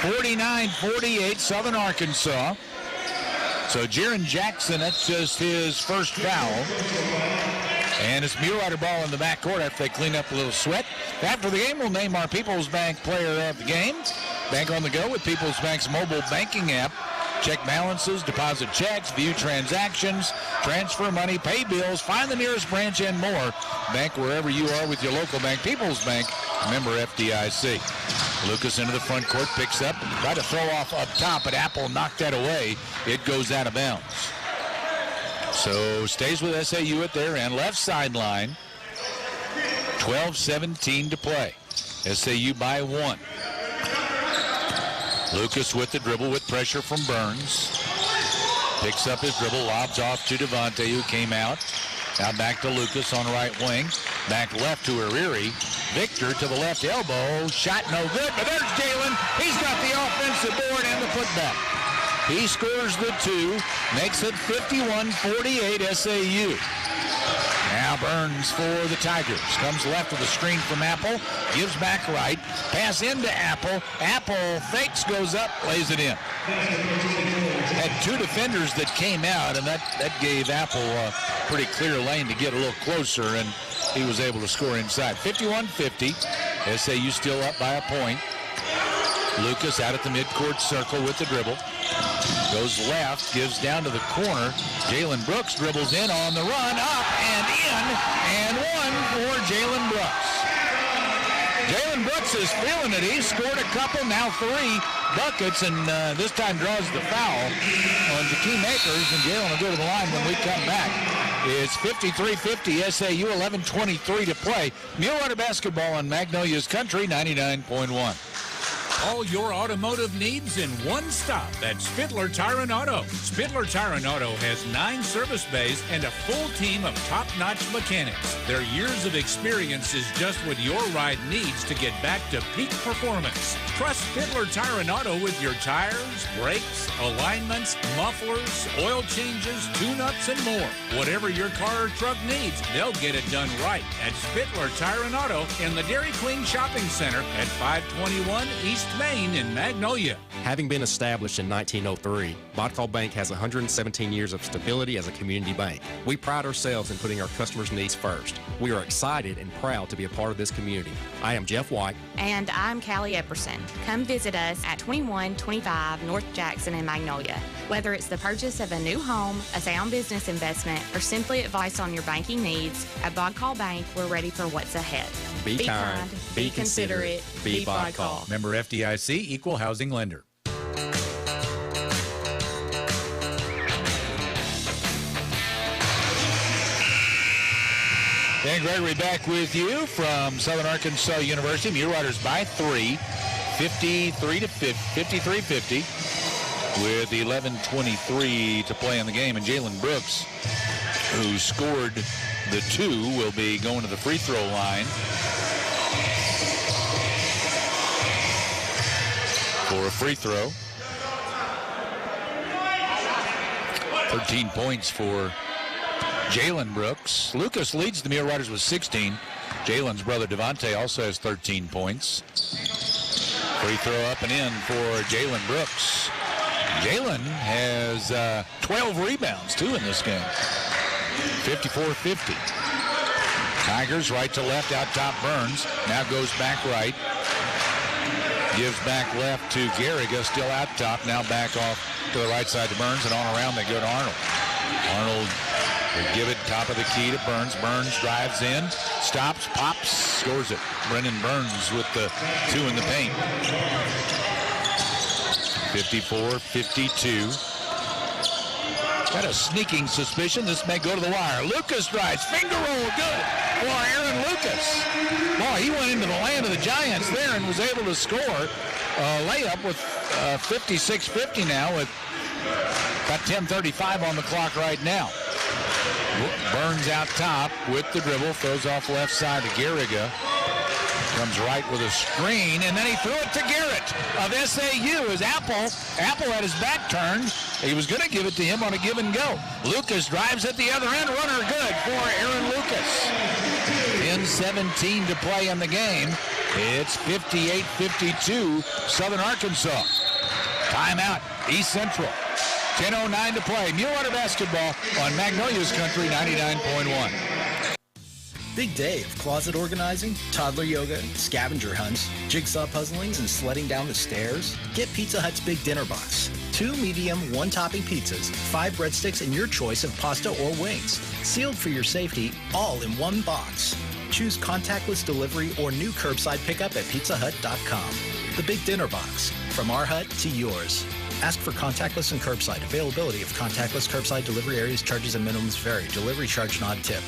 49-48, Southern Arkansas. So Jaren Jackson, that's just his first foul. And it's Mulerider ball in the backcourt after they clean up a little sweat. After the game, we'll name our People's Bank player of the game. Bank on the go with People's Bank's mobile banking app. Check balances, deposit checks, view transactions, transfer money, pay bills, find the nearest branch, and more. Bank wherever you are with your local bank. People's Bank, member FDIC. Lucas into the front court, picks up, tried to throw off up top, but Apple knocked that away. It goes out of bounds. So stays with SAU at their end. Left sideline. 12-17 to play. SAU by 1. Lucas with the dribble with pressure from Burns. Picks up his dribble, lobs off to Devontae, who came out. Now back to Lucas on right wing. Back left to Ariri. Victor to the left elbow. Shot no good, but there's Jalen. He's got the offensive board and the putback. He scores the 2, makes it 51-48 SAU. Now Burns for the Tigers. Comes left with a screen from Apple. Gives back right. Pass into Apple. Apple fakes, goes up, lays it in. Had 2 defenders that came out, and that gave Apple a pretty clear lane to get a little closer, and he was able to score inside. 51-50. SAU still up by a point. Lucas out at the midcourt circle with the dribble. Goes left, gives down to the corner. Jalen Brooks dribbles in on the run, up and in, and 1 for Jalen Brooks. Jalen Brooks is feeling it. He scored a couple, now 3 buckets, and this time draws the foul on Jakeem Akers, and Jalen will go to the line when we come back. It's 53-50 SAU, 11:23 to play. Mulerider basketball on Magnolia's Country, 99.1.
All your automotive needs in one stop at Spitler Tire and Auto. Spitler Tire and Auto has 9 service bays and a full team of top-notch mechanics. Their years of experience is just what your ride needs to get back to peak performance. Trust Spitler Tire and Auto with your tires, brakes, alignments, mufflers, oil changes, tune-ups, and more. Whatever your car or truck needs, they'll get it done right at Spitler Tire and Auto in the Dairy Queen Shopping Center at 521 East Main in Magnolia.
Having been established in 1903, Bodcall Bank has 117 years of stability as a community bank. We pride ourselves in putting our customers' needs first. We are excited and proud to be a part of this community. I am Jeff White.
And I'm Callie Epperson. Come visit us at 2125 North Jackson in Magnolia. Whether it's the purchase of a new home, a sound business investment, or simply advice on your banking needs, at Bodcall Bank, we're ready for what's ahead.
Be kind, be considerate, be Bodcall.
Member FDIC, Equal Housing Lender.
Dan Gregory back with you from Southern Arkansas University. Muleriders by 3, 53-50, with 11:23 to play in the game. And Jalen Brooks, who scored the 2, will be going to the free throw line for a free throw. 13 points for Jalen Brooks. Lucas leads the Muleriders with 16. Jalen's brother Devontae also has 13 points. Free throw up and in for Jalen Brooks. Jalen has 12 rebounds, too, in this game. 54-50. Tigers right to left, out top Burns. Now goes back right. Gives back left to Garriga, still out top. Now back off to the right side to Burns, and on around they go to Arnold. Arnold will give it top of the key to Burns. Burns drives in, stops, pops, scores it. Brendan Burns with the 2 in the paint. 54-52. Got a sneaking suspicion this may go to the wire. Lucas drives, finger roll, good for Aaron Lucas. Boy, he went into the land of the Giants there and was able to score a layup with 56-50 now with about 10:35 on the clock right now. Burns out top with the dribble, throws off left side to Garriga. Comes right with a screen, and then he threw it to Garrett of SAU as Apple had his back turned. He was going to give it to him on a give and go. Lucas drives at the other end, runner good for Aaron Lucas. 10:17 to play in the game. It's 58-52 Southern Arkansas. Timeout, East Central. 10:09 to play. Mulerider basketball on Magnolia's Country, 99.1.
Big day of closet organizing, toddler yoga, scavenger hunts, jigsaw puzzlings, and sledding down the stairs? Get Pizza Hut's Big Dinner Box. 2 medium, 1-topping pizzas, 5 breadsticks, and your choice of pasta or wings. Sealed for your safety, all in one box. Choose contactless delivery or new curbside pickup at pizzahut.com. The Big Dinner Box. From our hut to yours. Ask for contactless and curbside. Availability of contactless curbside delivery areas, charges, and minimums vary. Delivery charge not tip.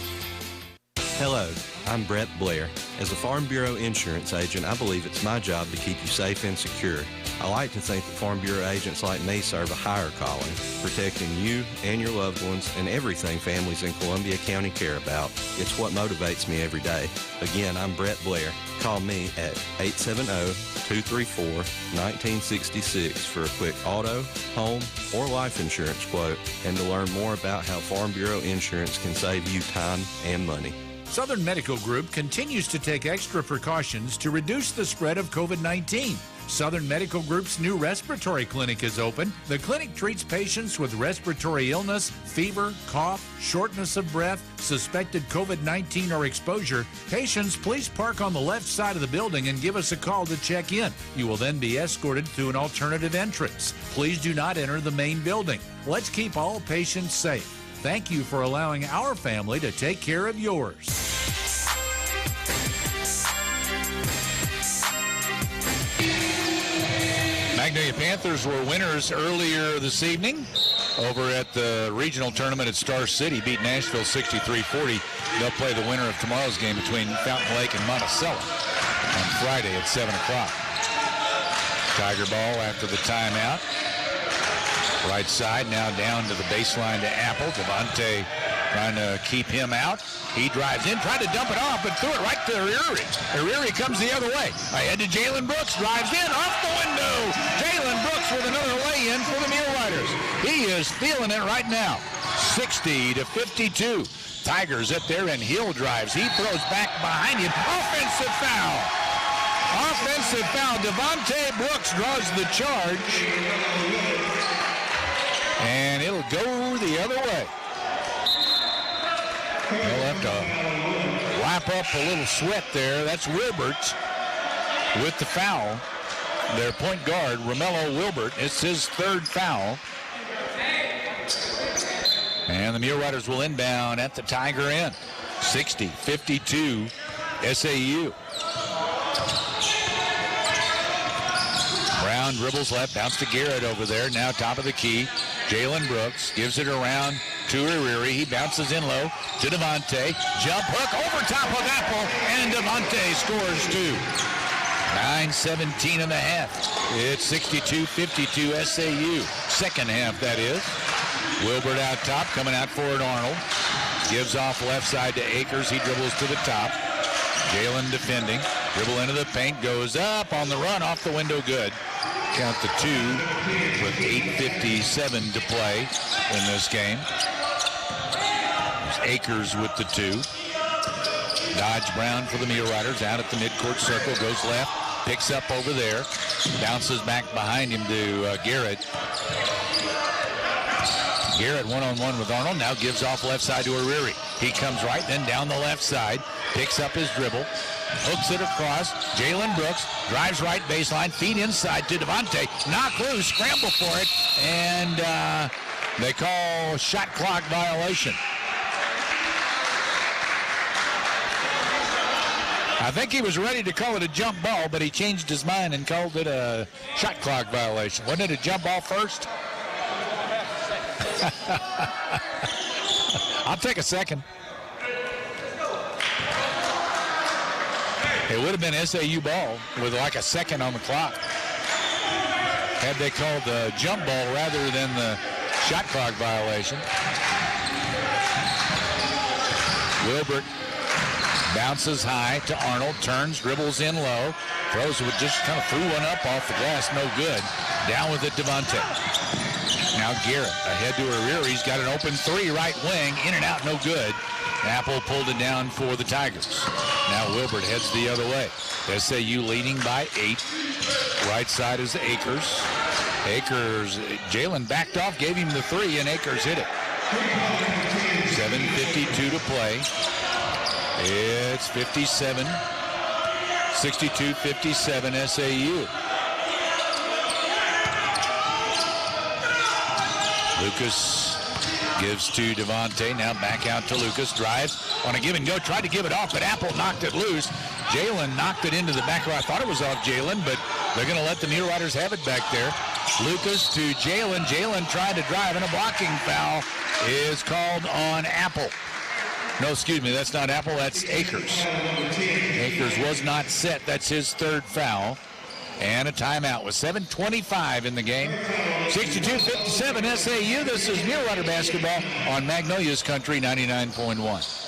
Hello, I'm Brett Blair. As a Farm Bureau insurance agent, I believe it's my job to keep you safe and secure. I like to think that Farm Bureau agents like me serve a higher calling, protecting you and your loved ones and everything families in Columbia County care about. It's what motivates me every day. Again, I'm Brett Blair. Call me at 870-234-1966 for a quick auto, home, or life insurance quote, and to learn more about how Farm Bureau insurance can save you time and money.
Southern Medical Group continues to take extra precautions to reduce the spread of COVID-19. Southern Medical Group's new respiratory clinic is open. The clinic treats patients with respiratory illness, fever, cough, shortness of breath, suspected COVID-19 or exposure. Patients, please park on the left side of the building and give us a call to check in. You will then be escorted to an alternative entrance. Please do not enter the main building. Let's keep all patients safe. Thank you for allowing our family to take care of yours. Magnolia Panthers were winners earlier this evening over at the regional tournament at Star City, beat Nashville 63-40. They'll play the winner of tomorrow's game between Fountain Lake and Monticello on Friday at 7 o'clock. Tiger ball after the timeout. Right side now down to the baseline to Apple. Devontae trying to keep him out. He drives in, tried to dump it off, but threw it right to Ariri. Ariri comes the other way. Ahead to Jalen Brooks, drives in, off the window. Jalen Brooks with another lay-in for the Muleriders. He is feeling it right now. 60-52. Tigers up there, and Hill drives. He throws back behind him. Offensive foul. Offensive foul. Devontae Brooks draws the charge. And it'll go the other way. They'll have to lap up a little sweat there. That's Wilbert with the foul. Their point guard, Romello Wilbert. It's his third foul. And the Muleriders will inbound at the Tiger end. 60-52 SAU. Brown dribbles left, bounce to Garrett over there. Now top of the key. Jalen Brooks gives it around to Ariri. He bounces in low to Devontae. Jump hook over top of Apple, and Devontae scores 2. 9:17 and a half. It's 62-52 SAU. Second half, that is. Wilbert out top, coming out for it, Arnold. Gives off left side to Akers. He dribbles to the top. Jalen defending. Dribble into the paint, goes up on the run, off the window, good. Count the 2 with 8:57 to play in this game. There's Akers with the 2. Dodge Brown for the Muleriders out at the midcourt circle, goes left, picks up over there, bounces back behind him to Garrett. Garrett one-on-one with Arnold, now gives off left side to Ariri. He comes right, then down the left side, picks up his dribble, hooks it across. Jalen Brooks drives right baseline, feed inside to Devontae. Knock loose, scramble for it, and they call shot clock violation. I think he was ready to call it a jump ball, but he changed his mind and called it a shot clock violation. Wasn't it a jump ball first? I'll take a second. It would have been SAU ball with like a second on the clock had they called the jump ball rather than the shot clock violation. Wilbert bounces high to Arnold, turns, dribbles in low, throws it, just kind of threw one up off the glass, no good. Down with it, Devontae. Now Garrett ahead to Ariri. He's got an open 3 right wing, in and out, no good. Apple pulled it down for the Tigers. Now Wilbert heads the other way. SAU leading by 8. Right side is Akers. Jalen backed off, gave him the 3, and Akers hit it. 7:52 to play.
It's 57, 62-57 SAU. Lucas gives to Devontae, now back out to Lucas, drives on a give and go, tried to give it off, but Apple knocked it loose. Jalen knocked it into the back row. I thought it was off Jalen, but they're going to let the Muleriders have it back there. Lucas to Jalen. Jalen tried to drive, and a blocking foul is called on Apple. No, excuse me, that's not Apple, that's Akers. Akers was not set. That's his third foul. And a timeout with 7:25 in the game. 62-57 SAU. This is Mulerider basketball on Magnolia's Country 99.1.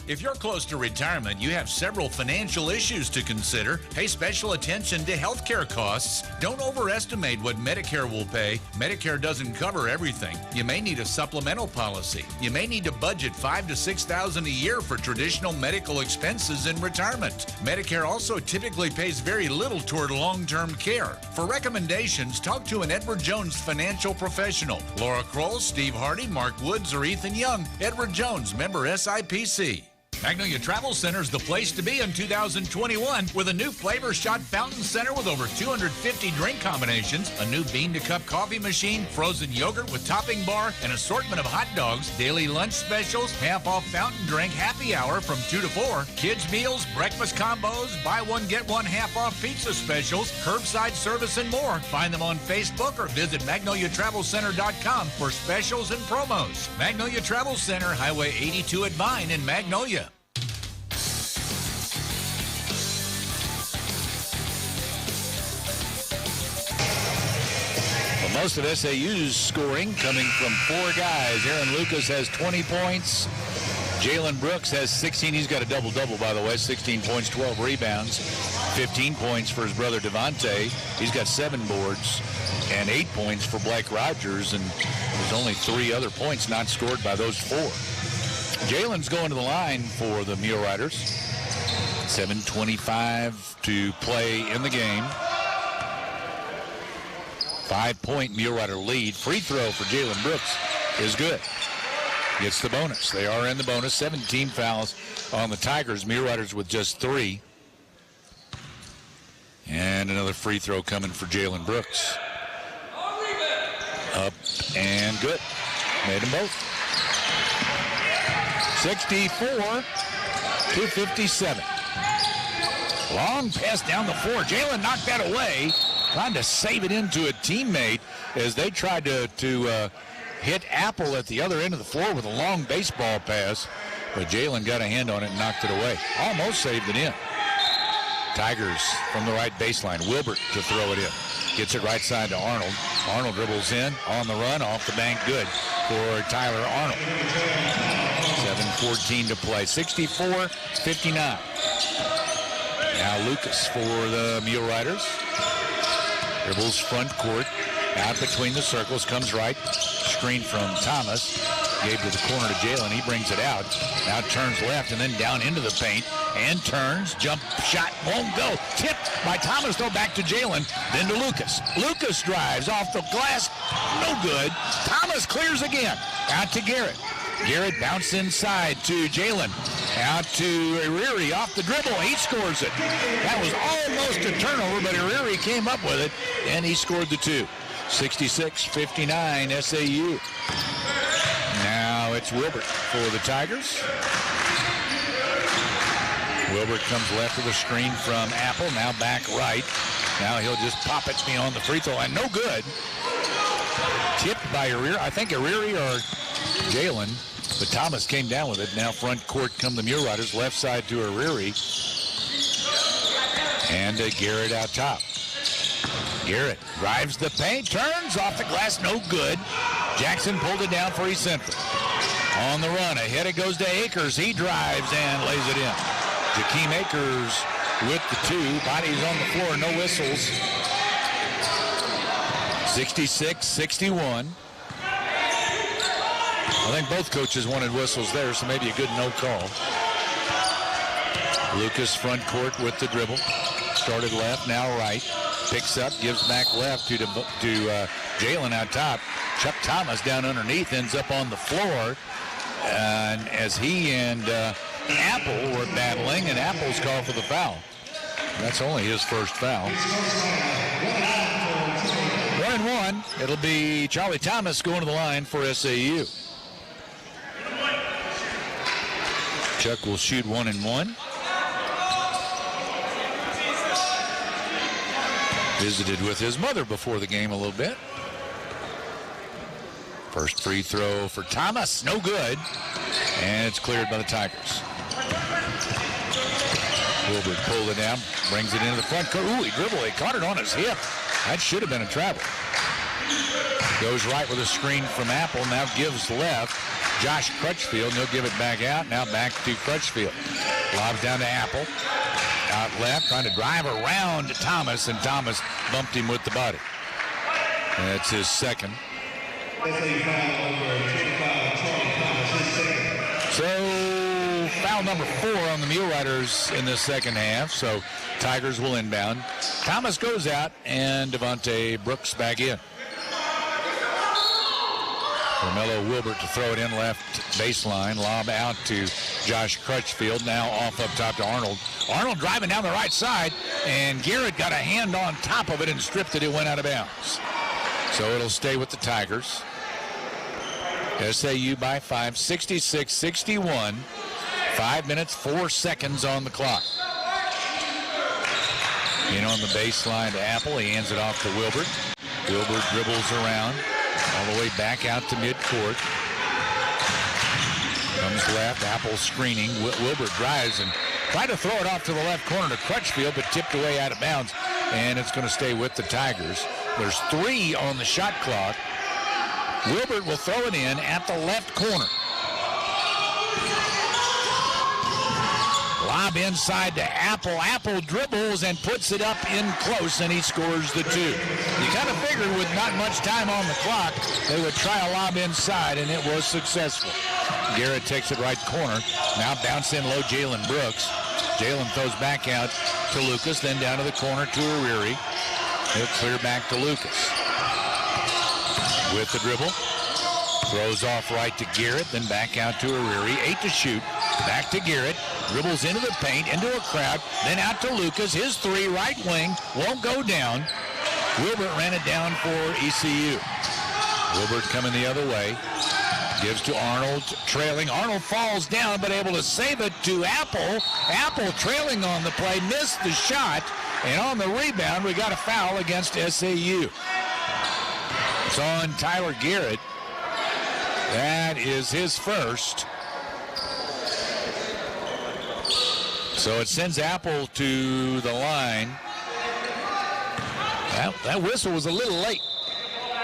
If you're close to retirement, you have several financial issues to consider. Pay special attention to healthcare costs. Don't overestimate what Medicare will pay. Medicare doesn't cover everything. You may need a supplemental policy. You may need to budget $5,000 to $6,000 a year for traditional medical expenses in retirement. Medicare also typically pays very little toward long-term care. For recommendations, talk to an Edward Jones financial professional. Laura Kroll, Steve Hardy, Mark Woods, or Ethan Young. Edward Jones, member SIPC. Magnolia Travel Center is the place to be in 2021 with a new Flavor Shot Fountain Center with over 250 drink combinations, a new bean-to-cup coffee machine, frozen yogurt with topping bar, an assortment of hot dogs, daily lunch specials, half-off fountain drink happy hour from 2 to 4, kids meals, breakfast combos, buy one, get one half-off pizza specials, curbside service, and more. Find them on Facebook or visit MagnoliaTravelCenter.com for specials and promos. Magnolia Travel Center, Highway 82 at Vine in Magnolia.
Most of SAU's scoring coming from four guys. Aaron Lucas has 20 points. Jalen Brooks has 16. He's got a double-double, by the way. 16 points, 12 rebounds. 15 points for his brother Devontae. He's got 7 boards and 8 points for Blake Rogers. And there's only 3 other points not scored by those 4. Jalen's going to the line for the Muleriders. 7:25 to play in the game. 5-point Mulerider lead. Free throw for Jalen Brooks is good. Gets the bonus. They are in the bonus. 17 fouls on the Tigers. Muleriders with just 3. And another free throw coming for Jalen Brooks. Up and good. Made them both. 64-57. Long pass down the floor. Jalen knocked that away. Trying to save it into a teammate as they tried to hit Apple at the other end of the floor with a long baseball pass. But Jalen got a hand on it and knocked it away. Almost saved it in. Tigers from the right baseline. Wilbert to throw it in. Gets it right side to Arnold. Arnold dribbles in, on the run, off the bank, good for Tyler Arnold. 7:14 to play. 64-59. Now Lucas for the Muleriders. Dribbles front court, out between the circles, comes right, screen from Thomas, gave to the corner to Jalen, he brings it out, now turns left and then down into the paint, and turns, jump shot, won't go, tipped by Thomas, though back to Jalen, then to Lucas. Lucas drives off the glass, no good, Thomas clears again, out to Garrett. Garrett bounced inside to Jalen. Out to Iriri off the dribble. He scores it. That was almost a turnover, but Iriri came up with it, and he scored the 2. 66-59 SAU. Now it's Wilbert for the Tigers. Wilbert comes left of the screen from Apple. Now back right. Now he'll just pop it beyond the free throw line. No good. Tipped by Iriri. I think Iriri or Jalen, but Thomas came down with it. Now front court come the Muleriders, left side to Iriri. And Garrett out top. Garrett drives the paint, turns off the glass, no good. Jackson pulled it down for East Central. On the run, ahead it goes to Akers. He drives and lays it in. Jakeem Akers with the 2. Bodies on the floor, no whistles. 66-61. I think both coaches wanted whistles there, so maybe a good no call. Lucas front court with the dribble. Started left, now right. Picks up, gives back left to Jalen out top. Chuck Thomas down underneath, ends up on the floor. And as he and Apple were battling, and Apple's called for the foul. That's only his first foul. 1-1. It'll be Charlie Thomas going to the line for SAU. Chuck will shoot 1-1. Visited with his mother before the game a little bit. First free throw for Thomas, no good. And it's cleared by the Tigers. Wilbert pulled it down, brings it into the front court. Ooh, he dribbled, he caught it on his hip. That should have been a travel. Goes right with a screen from Apple, now gives left. Josh Crutchfield, and he'll give it back out. Now back to Crutchfield. Lobs down to Apple. Out left, trying to drive around Thomas, and Thomas bumped him with the body. And that's his second. So, foul number 4 on the Muleriders in the second half. So, Tigers will inbound. Thomas goes out, and Devontae Brooks back in. Carmelo Wilbert to throw it in left baseline. Lob out to Josh Crutchfield. Now off up top to Arnold. Arnold driving down the right side, and Garrett got a hand on top of it and stripped it. It went out of bounds. So it'll stay with the Tigers. SAU by 5, 66-61. 5 minutes, 4 seconds on the clock. In on the baseline to Apple. He hands it off to Wilbert. Wilbert dribbles around. All the way back out to midcourt. Comes left, Apple screening. Wilbert drives and tried to throw it off to the left corner to Crutchfield, but tipped away out of bounds. And it's going to stay with the Tigers. There's 3 on the shot clock. Wilbert will throw it in at the left corner. Lob inside to Apple. Apple dribbles and puts it up in close, and he scores the 2. You kind of figured with not much time on the clock, they would try a lob inside, and it was successful. Garrett takes it right corner. Now bounce in low, Jalen Brooks. Jalen throws back out to Lucas, then down to the corner to Ariri. He'll clear back to Lucas. With the dribble. Throws off right to Garrett, then back out to Ariri. 8 to shoot. Back to Garrett. Dribbles into the paint, into a crowd, then out to Lucas. His 3, right wing, won't go down. Wilbert ran it down for ECU. Wilbert coming the other way. Gives to Arnold, trailing. Arnold falls down, but able to save it to Apple. Apple trailing on the play, missed the shot. And on the rebound, we got a foul against SAU. It's on Tyler Garrett. That is his first. So it sends Apple to the line. That whistle was a little late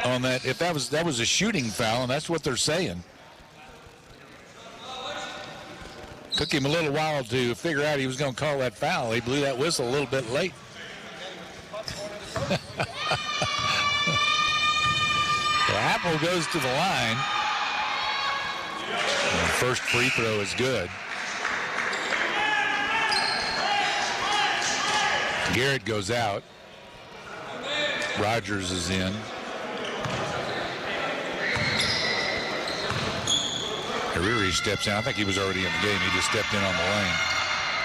on that. If that was a shooting foul, and that's what they're saying. Took him a little while to figure out he was going to call that foul. He blew that whistle a little bit late. So Apple goes to the line. And the first free throw is good. Garrett goes out. Rogers is in. Ariri steps in. I think he was already in the game. He just stepped in on the lane.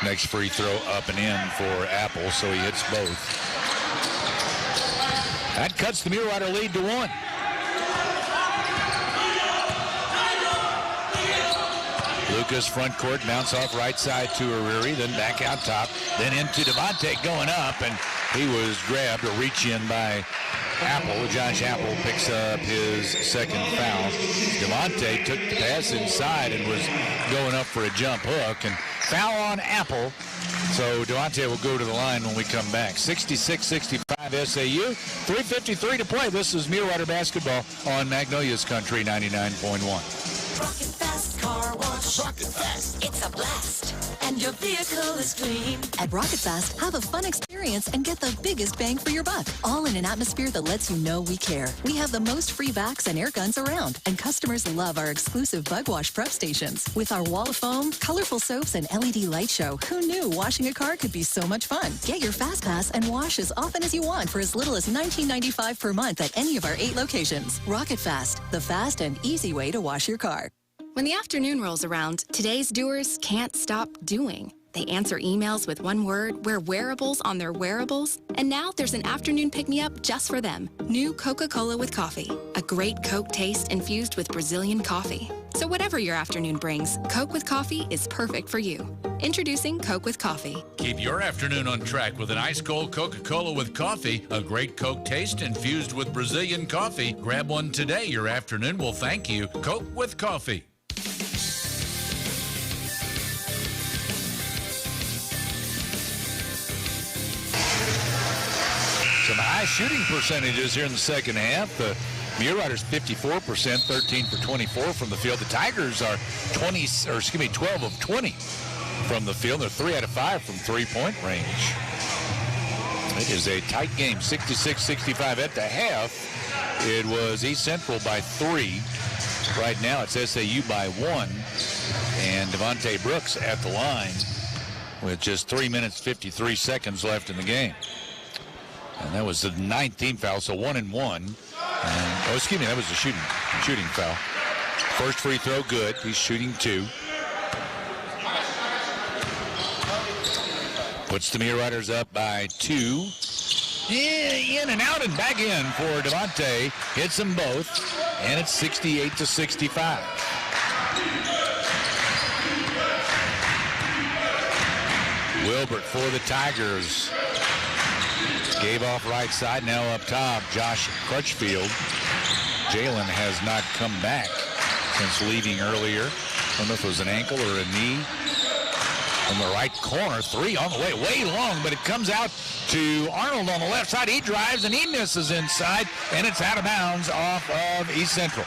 Next free throw up and in for Apple, so he hits both. That cuts the Mulerider lead to 1. Lucas front court, bounce off right side to Ariri, then back out top, then into Devontae going up, and he was grabbed, a reach in by Apple. Josh Apple picks up his second foul. Devontae took the pass inside and was going up for a jump hook, and foul on Apple. So Devontae will go to the line when we come back. 66-65 SAU, 3:53 to play. This is Mulerider basketball on Magnolia's Country 99.1.
Rocket Fast Car Wash. Rocket Fast. It's a blast. And your vehicle is clean.
At Rocket Fast, have a fun experience and get the biggest bang for your buck, all in an atmosphere that lets you know we care. We have the most free vacs and air guns around, and customers love our exclusive bug wash prep stations. With our wall of foam, colorful soaps, and LED light show, who knew washing a car could be so much fun? Get your Fast Pass and wash as often as you want for as little as $19.95 per month at any of our 8 locations. Rocket Fast, the fast and easy way to wash your car.
When the afternoon rolls around, today's doers can't stop doing. They answer emails with one word, wear wearables on their wearables, and now there's an afternoon pick-me-up just for them. New Coca-Cola with coffee. A great Coke taste infused with Brazilian coffee. So whatever your afternoon brings, Coke with coffee is perfect for you. Introducing Coke with coffee.
Keep your afternoon on track with an ice-cold Coca-Cola with coffee, a great Coke taste infused with Brazilian coffee. Grab one today. Your afternoon will thank you. Coke with coffee.
Some high shooting percentages here in the second half. The Muleriders 54%, 13 for 24 from the field. The Tigers are 12 of 20 from the field. They're 3 out of 5 from three-point range. It is a tight game, 66-65 at the half. It was East Central by 3. Right now it's SAU by 1. And Devontae Brooks at the line with just 3 minutes, 53 seconds left in the game. And that was the 9th team foul, so 1 and 1. That was a shooting foul. First free throw, good. He's shooting 2. Puts the Muleriders up by 2. In and out and back in for Devontae. Hits them both, and it's 68-65. Wilbert for the Tigers. Gave off right side, now up top, Josh Crutchfield. Jalen has not come back since leaving earlier. I don't know if it was an ankle or a knee. From the right corner, 3 on the way long, but it comes out to Arnold on the left side. He drives and he misses inside, and it's out of bounds off of East Central.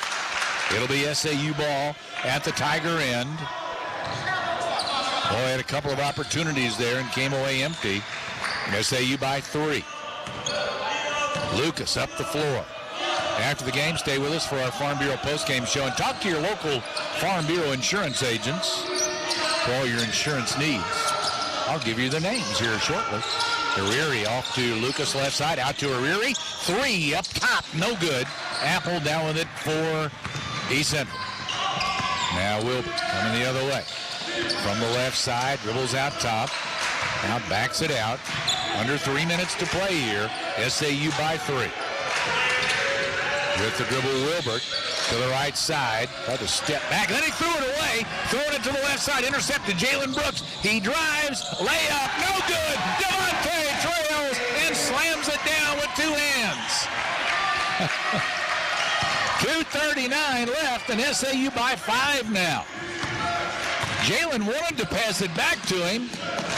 It'll be SAU ball at the Tiger end. Boy, had a couple of opportunities there and came away empty. SAU by 3. Lucas up the floor. After the game, stay with us for our Farm Bureau postgame show and talk to your local Farm Bureau insurance agents for all your insurance needs. I'll give you the names here shortly. Ariri off to Lucas left side, out to Ariri. 3 up top, no good. Apple down with it for East Central. Now Wilbur coming the other way. From the left side, dribbles out top. Now backs it out. Under 3 minutes to play here. SAU by 3. With the dribble, Wilbert to the right side. Tried to step back. Then he threw it away. Throwing it to the left side. Intercepted Jalen Brooks. He drives. Layup. No good. Devontae trails and slams it down with 2 hands. 2:39 left and SAU by 5 now. Jalen wanted to pass it back to him,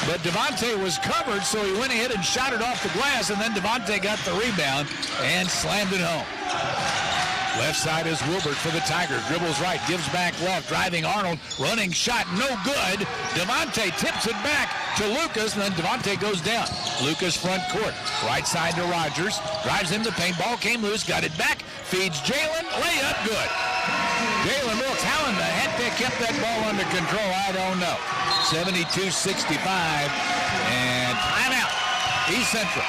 but Devontae was covered, so he went ahead and shot it off the glass, and then Devontae got the rebound and slammed it home. Left side is Wilbert for the Tigers. Dribbles right, gives back left, driving Arnold, running shot, no good. Devontae tips it back to Lucas, and then Devontae goes down. Lucas front court, right side to Rogers, drives in the paint, ball came loose, got it back, feeds Jalen, layup, good. Jalen Brooks, how in the heck they kept that ball under control, I don't know. 72-65, and timeout, East Central.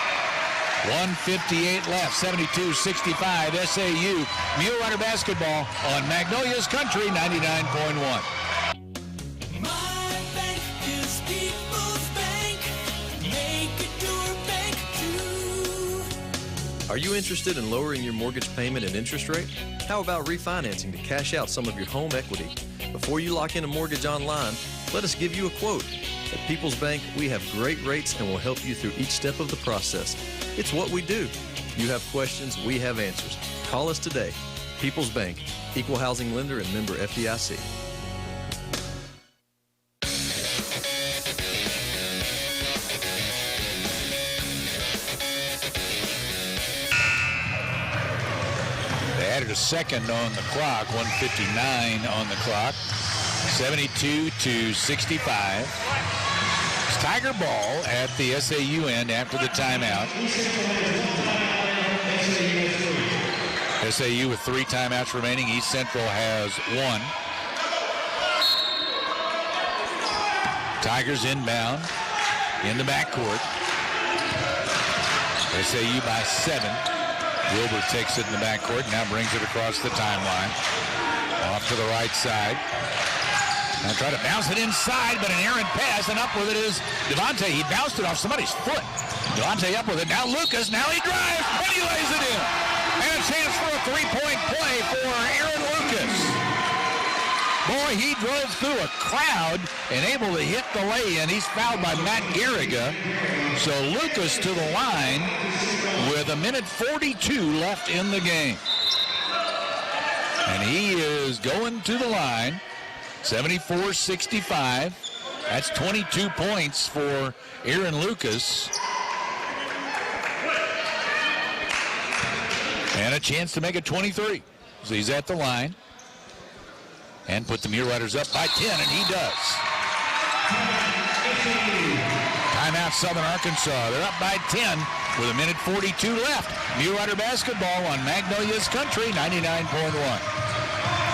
1:58 left, 72-65, SAU. Mulerider basketball on Magnolia's Country 99.1.
Are you interested in lowering your mortgage payment and interest rate? How about refinancing to cash out some of your home equity? Before you lock in a mortgage online, let us give you a quote. At People's Bank, we have great rates and will help you through each step of the process. It's what we do. You have questions, we have answers. Call us today. People's Bank, Equal Housing Lender and member FDIC.
Added a second on the clock, 1:59 on the clock, 72-65. It's Tiger ball at the SAU end after the timeout. SAU with 3 timeouts remaining. East Central has 1. Tigers inbound in the backcourt. SAU by 7. Wilbur takes it in the backcourt, now brings it across the timeline. Off to the right side. Now try to bounce it inside, but an errant pass, and up with it is Devontae. He bounced it off somebody's foot. Devontae up with it. Now Lucas. Now he drives, and he lays it in. And a chance for a three-point play for Aaron Lucas. Boy, he drove through a crowd and able to hit the lay-in. He's fouled by Matt Garriga. So Lucas to the line with 1:42 left in the game. And he is going to the line. 74-65. That's 22 points for Aaron Lucas. And a chance to make it 23. So he's at the line. And put the Mulerider up by 10, and he does. Timeout Southern Arkansas. They're up by 10 with 1:42 left. Mulerider basketball on Magnolia's Country 99.1.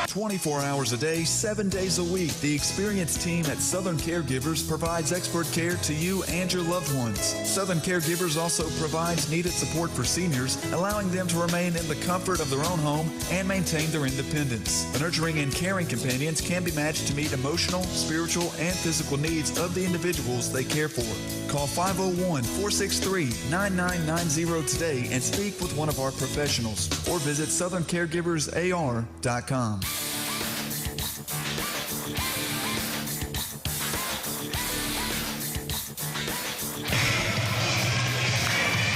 24 hours a day, 7 days a week, the experienced team at Southern Caregivers provides expert care to you and your loved ones. Southern Caregivers also provides needed support for seniors, allowing them to remain in the comfort of their own home and maintain their independence. Nurturing and caring companions can be matched to meet emotional, spiritual, and physical needs of the individuals they care for. Call 501-463-9990 today and speak with one of our professionals, or visit southerncaregiversar.com.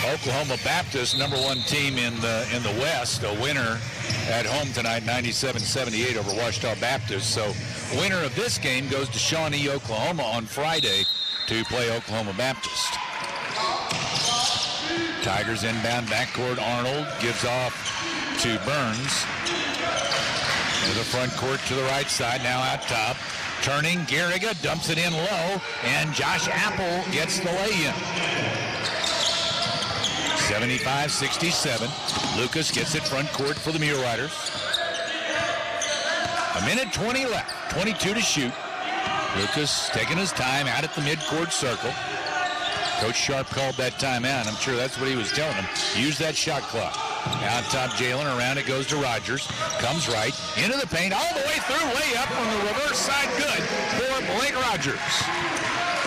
Oklahoma Baptist, number one team in the West, a winner at home tonight, 97-78 over Ouachita Baptist. So winner of this game goes to Shawnee, Oklahoma on Friday to play Oklahoma Baptist. Tigers inbound backcourt. Arnold gives off to Burns. To the front court to the right side, now out top. Turning, Garriga dumps it in low, and Josh Apple gets the lay-in. 75-67. Lucas gets it front court for the Muleriders. 1:20 left, 22 to shoot. Lucas taking his time out at the midcourt circle. Coach Sharp called that timeout. I'm sure that's what he was telling him. Use that shot clock. Out top, Jalen. Around it goes to Rogers. Comes right into the paint, all the way through, way up on the reverse side. Good for Blake Rogers.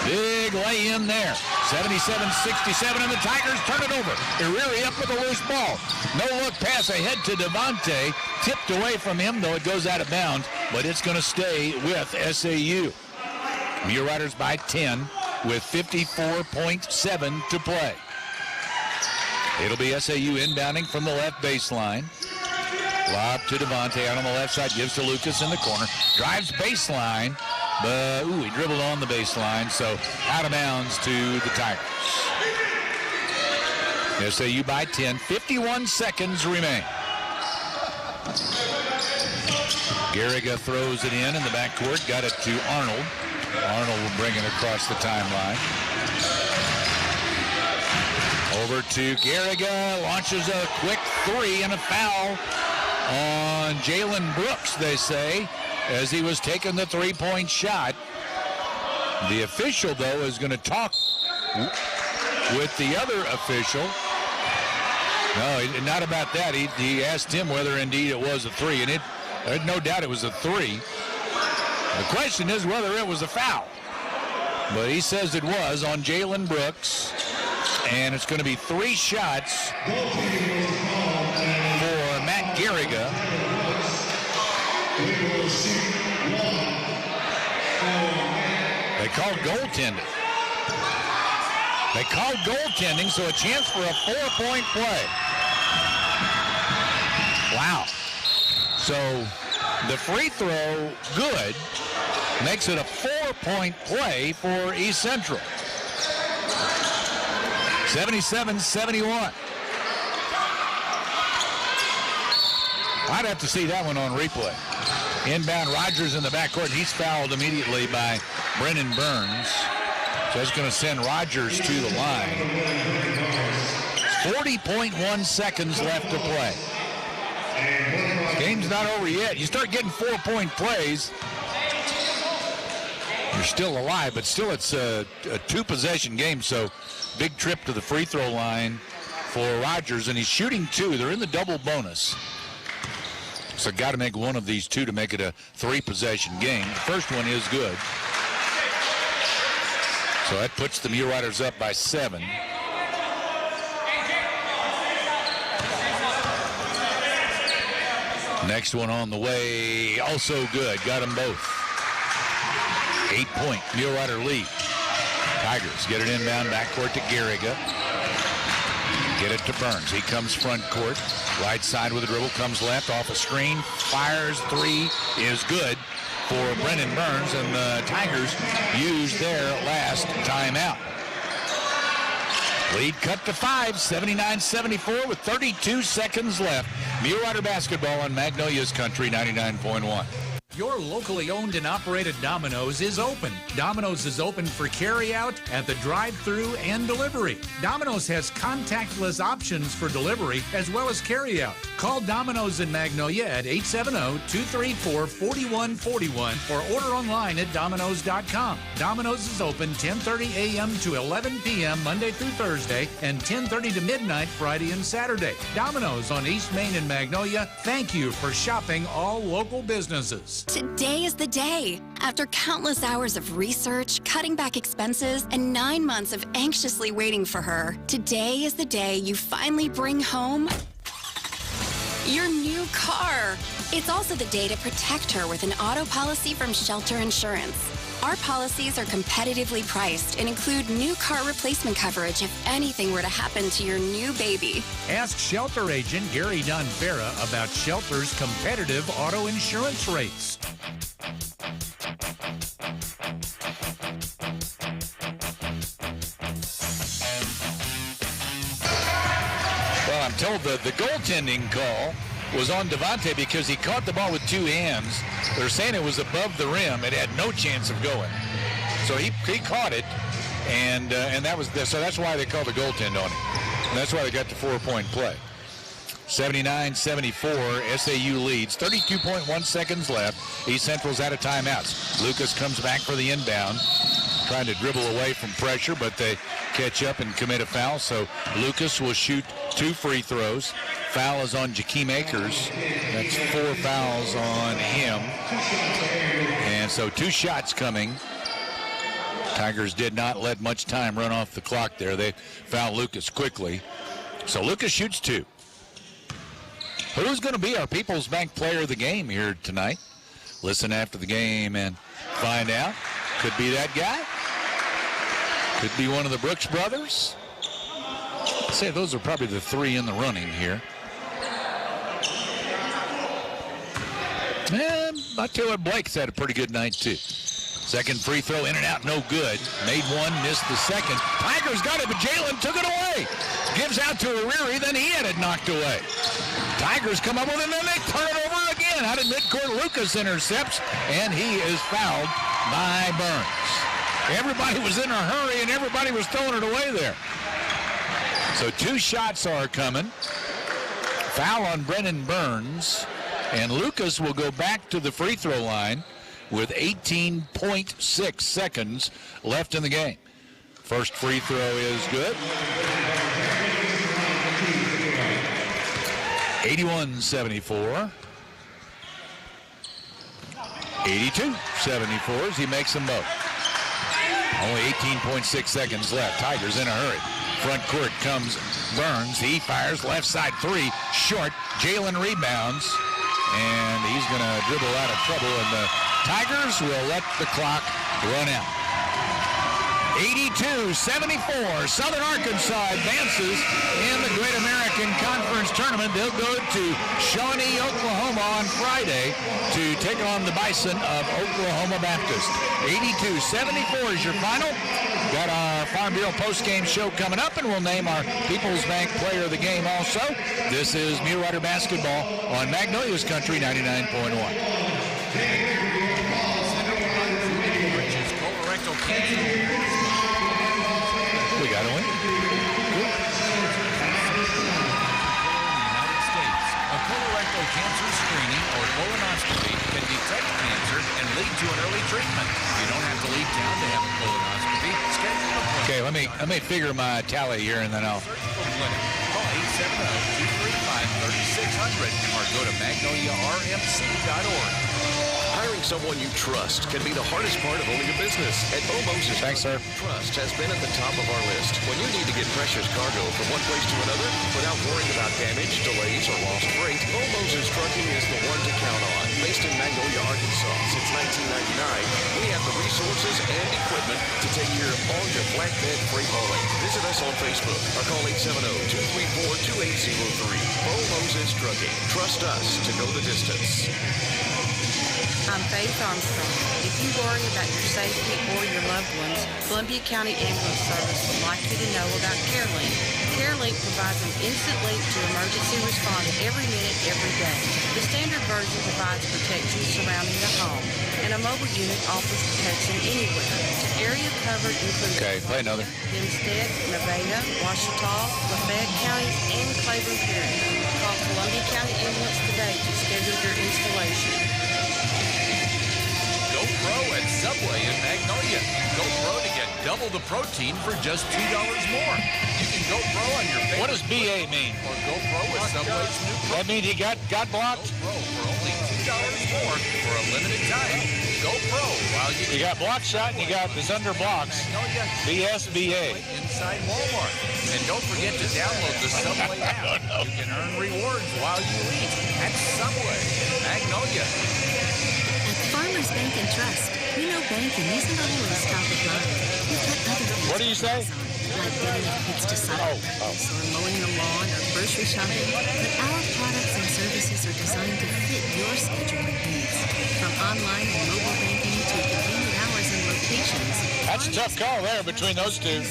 Big lay in there. 77-67, and the Tigers turn it over. Iriri up with a loose ball. No look pass ahead to Devontae. Tipped away from him, though it goes out of bounds, but it's going to stay with SAU. Muleriders by 10 with 54.7 to play. It'll be SAU inbounding from the left baseline. Lob to Devontae out on the left side. Gives to Lucas in the corner. Drives baseline. But, he dribbled on the baseline. So, out of bounds to the Tigers. SAU by 10. 51 seconds remain. Garriga throws it in the backcourt. Got it to Arnold. Arnold will bring it across the timeline. Over to Garriga, launches a quick three and a foul on Jalen Brooks, they say, as he was taking the three-point shot. The official, though, is going to talk with the other official. No, not about that. He asked him whether indeed it was a three, and there's no doubt it was a three. The question is whether it was a foul. But he says it was on Jalen Brooks. And it's going to be 3 shots for Matt Garriga. They called goaltending. They called goaltending, so a chance for a 4-point play. Wow. So the free throw, good, makes it a 4-point play for East Central. 77-71. I'd have to see that one on replay. Inbound, Rogers in the backcourt. He's fouled immediately by Brennan Burns. So that's going to send Rogers to the line. 40.1 seconds left to play. This game's not over yet. You start getting 4-point plays, you're still alive, but still it's a 2-possession game, so big trip to the free throw line for Rogers, and he's shooting 2. They're in the double bonus. So got to make one of these two to make it a 3-possession game. The first one is good. So that puts the Muleriders up by 7. Next one on the way, also good. Got them both. 8-point Mulerider lead. Tigers get it inbound backcourt to Garriga. Get it to Burns. He comes front court. Right side with a dribble, comes left off a screen. Fires 3 is good for Brennan Burns, and the Tigers use their last timeout. Lead cut to 5, 79-74 with 32 seconds left. Mulerider basketball on Magnolia's Country 99.1.
Your locally owned and operated Domino's is open. Domino's is open for carry-out at the drive-thru and delivery. Domino's has contactless options for delivery as well as carry-out. Call Domino's in Magnolia at 870-234-4141 or order online at Domino's.com. Domino's is open 10:30 a.m. to 11 p.m. Monday through Thursday and 10:30 to midnight Friday and Saturday. Domino's on East Main in Magnolia, thank you for shopping all local businesses.
Today is the day. After countless hours of research, cutting back expenses, and 9 months of anxiously waiting for her, today is the day you finally bring home your new car. It's also the day to protect her with an auto policy from Shelter Insurance. Our policies are competitively priced and include new car replacement coverage if anything were to happen to your new baby.
Ask Shelter agent Gary Donfera about Shelter's competitive auto insurance rates.
Well, I'm told the goaltending call was on Devontae because he caught the ball with 2 hands. They're saying it was above the rim. It had no chance of going. So he caught it, and that was so that's why they called a goaltend on him. And that's why they got the 4-point play. 79-74, SAU leads. 32.1 seconds left. East Central's out of timeouts. Lucas comes back for the inbound, trying to dribble away from pressure, but they catch up and commit a foul. So Lucas will shoot 2 free throws. Foul is on Jakeem Akers. That's 4 fouls on him. And so 2 shots coming. Tigers did not let much time run off the clock there. They fouled Lucas quickly. So Lucas shoots 2. Who's going to be our People's Bank player of the game here tonight? Listen after the game and find out. Could be that guy. Could be one of the Brooks brothers. I'd say those are probably the 3 in the running here. And I tell you what, Blake's had a pretty good night too. Second free throw in and out, no good. Made 1, missed the second. Tigers got it, but Jalen took it away. Gives out to Ariri, then he had it knocked away. Tigers come up with it, and then they turn it over again. Out of midcourt, Lucas intercepts, and he is fouled by Burns. Everybody was in a hurry, and everybody was throwing it away there. So 2 shots are coming. Foul on Brennan Burns, and Lucas will go back to the free throw line with 18.6 seconds left in the game. First free throw is good. 81-74. 82-74 as he makes them both. Only 18.6 seconds left. Tigers in a hurry. Front court comes Burns. He fires left side 3. Short. Jalen rebounds. And he's going to dribble out of trouble. And the Tigers will let the clock run out. 82-74. Southern Arkansas advances in the Great American Conference Tournament. They'll go to Shawnee, Oklahoma on Friday to take on the Bison of Oklahoma Baptist. 82-74 is your final. Got our Farm Bureau post-game show coming up, and we'll name our People's Bank player of the game also. This is Mulerider basketball on Magnolia's Country 99.1. We got a win.
A colorectal cancer screening or colonoscopy can detect cancer and lead to an early treatment. You don't have to leave town to have a colonoscopy. Schedule an appointment.
Okay, let me figure my tally here, and then I'll.
Call 870-235-3600 or go to magnoliarm.com.
wmc.org. Hiring someone you trust can be the hardest part of owning a business. At Bo Moses,
thanks, sir.
Trust has been at the top of our list. When you need to get precious cargo from one place to another without worrying about damage, delays, or lost freight, Bo Moses Trucking is the one to count on. Based in Magnolia, Arkansas since 1999, we have the resources and equipment to take care of all your flatbed freight hauling. Visit us on Facebook or call 870-234-2803. Bo Moses Trucking. Trust us to go the distance.
I'm Faith Armstrong. If you worry about your safety or your loved ones, Columbia County Ambulance Service would like you to know about CareLink. CareLink provides an instant link to emergency response every minute, every day. The standard version provides protection surrounding the home, and a mobile unit offers protection anywhere. Area covered includes Hempstead, Nevada, Ouachita, Lafayette counties, and Claiborne Parish. Call Columbia County Ambulance today to schedule your installation.
Go Pro at Subway in Magnolia. Go Pro to get double the protein for just $2 more. You can Go Pro on your favorite.
What does BA mean?
Or Go Pro with Subway's new Pro.
That means he got blocked?
Go Pro for only $2 more for a limited time. Go Pro while you
got block shot and you got this under blocks. BSBA.
Inside Walmart. And don't forget to download the Subway app. You can earn rewards while you eat at Subway in Magnolia.
Farmers Bank and Trust. We know banking isn't always top of mind. We've got other things.
What do you say?
Like getting our kids to soccer practice or mowing the lawn or grocery shopping. But our products and services are designed to fit your schedule and needs. From online and mobile banking to convenient hours and locations.
That's a tough call there between those two.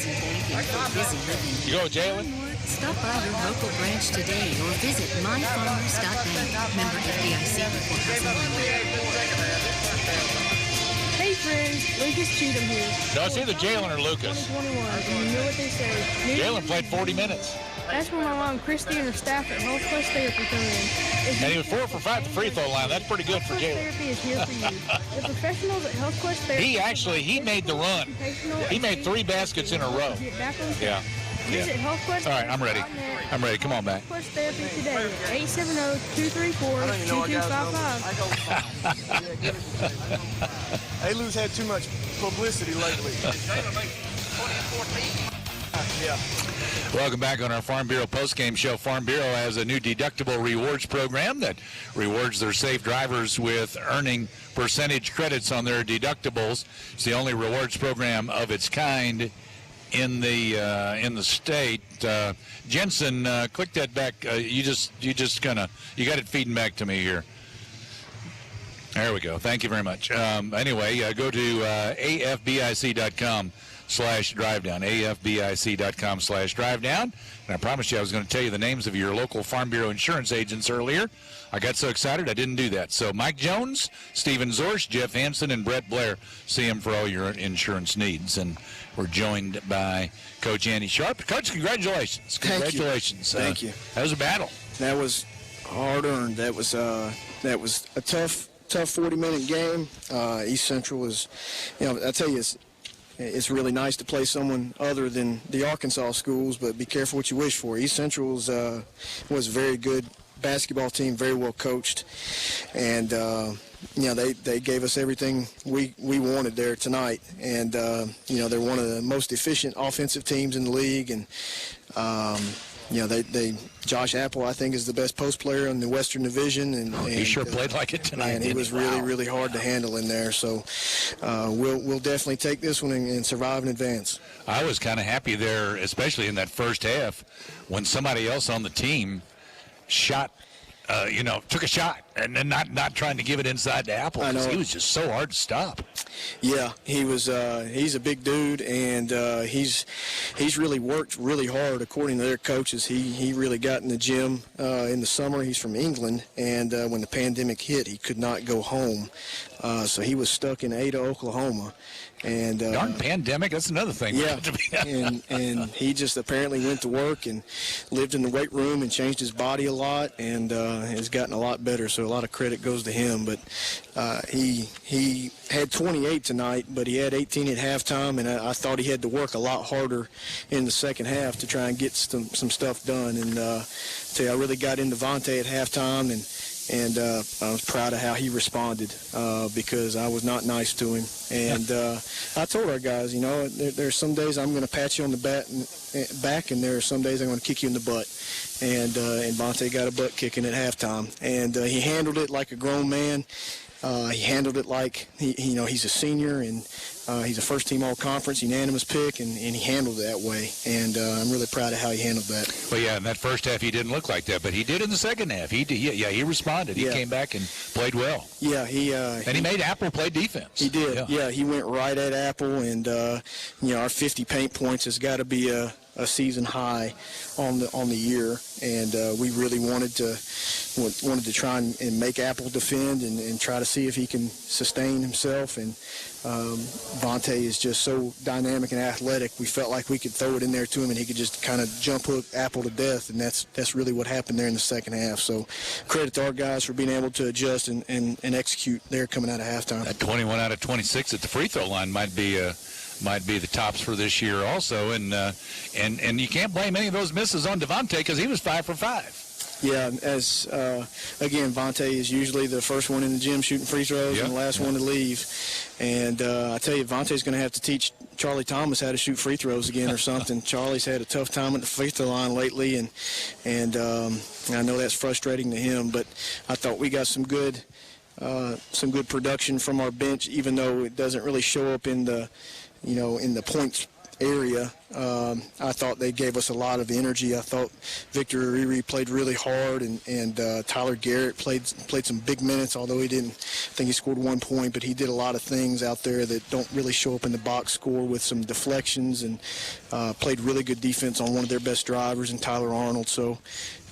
You go with Jalen?
Stop by your local branch today or visit myfarmers.bank. Member FDIC before
Hey friends, Lucas Cheatham here.
No, it's either Jalen or Lucas.
2021, and you know what they say.
Jalen played 40 minutes.
That's when my mom, Christy, and her staff at Health Quest Therapy come in.
And he was 4 for 5 at the free throw line. That's pretty good for Jalen.
Therapy is here for you. The professionals at Health Quest Therapy.
He made the run. He made 3 baskets in a row. Yeah.
Visit HealthQuest.
All right, I'm ready. I'm ready. Come on back.
HealthQuest Therapy today at 870-234-2255.
A-Lou's had too much publicity lately. Yeah.
Welcome back on our Farm Bureau postgame show. Farm Bureau has a new deductible rewards program that rewards their safe drivers with earning percentage credits on their deductibles. It's the only rewards program of its kind in the state. Jensen, click that back. You got it feeding back to me here. There we go. Thank you very much. Anyway, go to afbic.com/drivedown. afbic.com/drivedown. And I promised you I was going to tell you the names of your local Farm Bureau insurance agents earlier. I got so excited I didn't do that. So Mike Jones, Stephen Zorsch, Jeff Hansen, and Brett Blair. See him for all your insurance needs. And we're joined by Coach Andy Sharp. Coach, congratulations. Congratulations.
Thank you.
That was a battle.
That was hard-earned. That was a tough 40-minute game. East Central was, I tell you, it's really nice to play someone other than the Arkansas schools, but be careful what you wish for. East Central was a very good basketball team, very well coached, and they gave us everything we wanted there tonight. And they're one of the most efficient offensive teams in the league, and Josh Apple, I think, is the best post player in the Western Division, and
he sure played like it tonight.
And he was really hard to handle in there. So we'll definitely take this one and survive and advance.
I was kind of happy there, especially in that first half, when somebody else on the team took a shot and then not trying to give it inside to Apple, because he was just so hard to stop.
Yeah, he was. He's a big dude, and he's really worked really hard. According to their coaches, he really got in the gym in the summer. He's from England, and when the pandemic hit, he could not go home, so he was stuck in Ada, Oklahoma. And
darn pandemic, that's another thing.
Yeah, and he just apparently went to work and lived in the weight room and changed his body a lot, and has gotten a lot better. So a lot of credit goes to him. But he had 28 tonight, but he had 18 at halftime, and I thought he had to work a lot harder in the second half to try and get some stuff done. And I really got into Vontae at halftime, and and I was proud of how he responded because I was not nice to him. And I told our guys, you know, there's some days I'm going to pat you on the back, and there are some days I'm going to kick you in the butt. And Vontae got a butt kicking at halftime, and he handled it like a grown man. He handled it like he's a senior, and he's a first-team All-Conference, unanimous pick, and he handled it that way. And I'm really proud of how he handled that.
Well, yeah, in that first half he didn't look like that, but he did in the second half. He responded. He came back and played well.
Yeah, he
made Apple play defense.
He did. Yeah, he went right at Apple, and our 50 paint points has got to be a season high on the year, and we really wanted to try and make Apple defend and try to see if he can sustain himself. And Vontae is just so dynamic and athletic. We felt like we could throw it in there to him, and he could just kind of jump hook Apple to death, and that's really what happened there in the second half. So credit to our guys for being able to adjust and execute there coming out of halftime.
That 21 out of 26 at the free throw line might be the tops for this year also, and you can't blame any of those misses on Devontae because he was 5 for 5.
Yeah, as again, Vontae is usually the first one in the gym shooting free throws and the last one to leave. And I tell you, Vontae's going to have to teach Charlie Thomas how to shoot free throws again or something. Charlie's had a tough time at the free throw line lately, and I know that's frustrating to him. But I thought we got some good production from our bench, even though it doesn't really show up in the points area. I thought they gave us a lot of energy. I thought Victor Ariri played really hard, and Tyler Garrett played some big minutes, although he didn't. I think he scored 1 point, but he did a lot of things out there that don't really show up in the box score with some deflections, and played really good defense on one of their best drivers, and Tyler Arnold. So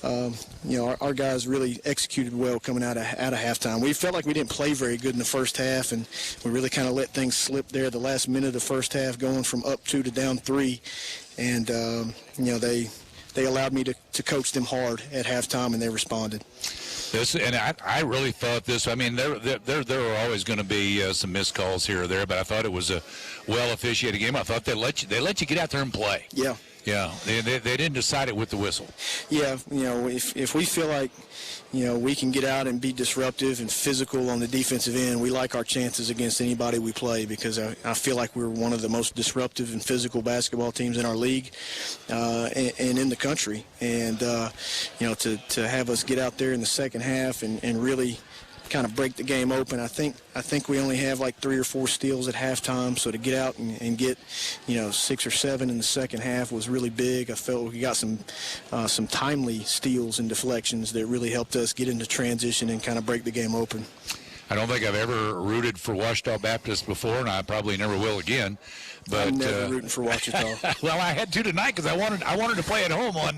our guys really executed well coming out of halftime. We felt like we didn't play very good in the first half, and we really kind of let things slip there the last minute of the first half, going from up 2 to down 3. And, they allowed me to coach them hard at halftime, and they responded.
I really thought this. I mean, there were always going to be some missed calls here or there, but I thought it was a well-officiated game. I thought they let you get out there and play.
Yeah.
Yeah, they didn't decide it with the whistle.
Yeah, if we feel like, we can get out and be disruptive and physical on the defensive end, we like our chances against anybody we play, because I feel like we're one of the most disruptive and physical basketball teams in our league and in the country. And, to have us get out there in the second half and really kind of break the game open. I think we only have like 3 or 4 steals at halftime, so to get out and get 6 or 7 in the second half was really big. I felt we got some timely steals and deflections that really helped us get into transition and kind of break the game open.
I don't think I've ever rooted for Ouachita Baptist before, and I probably never will again. But
I'm never rooting for Ouachita.
Well, I had to tonight because I wanted to play at home on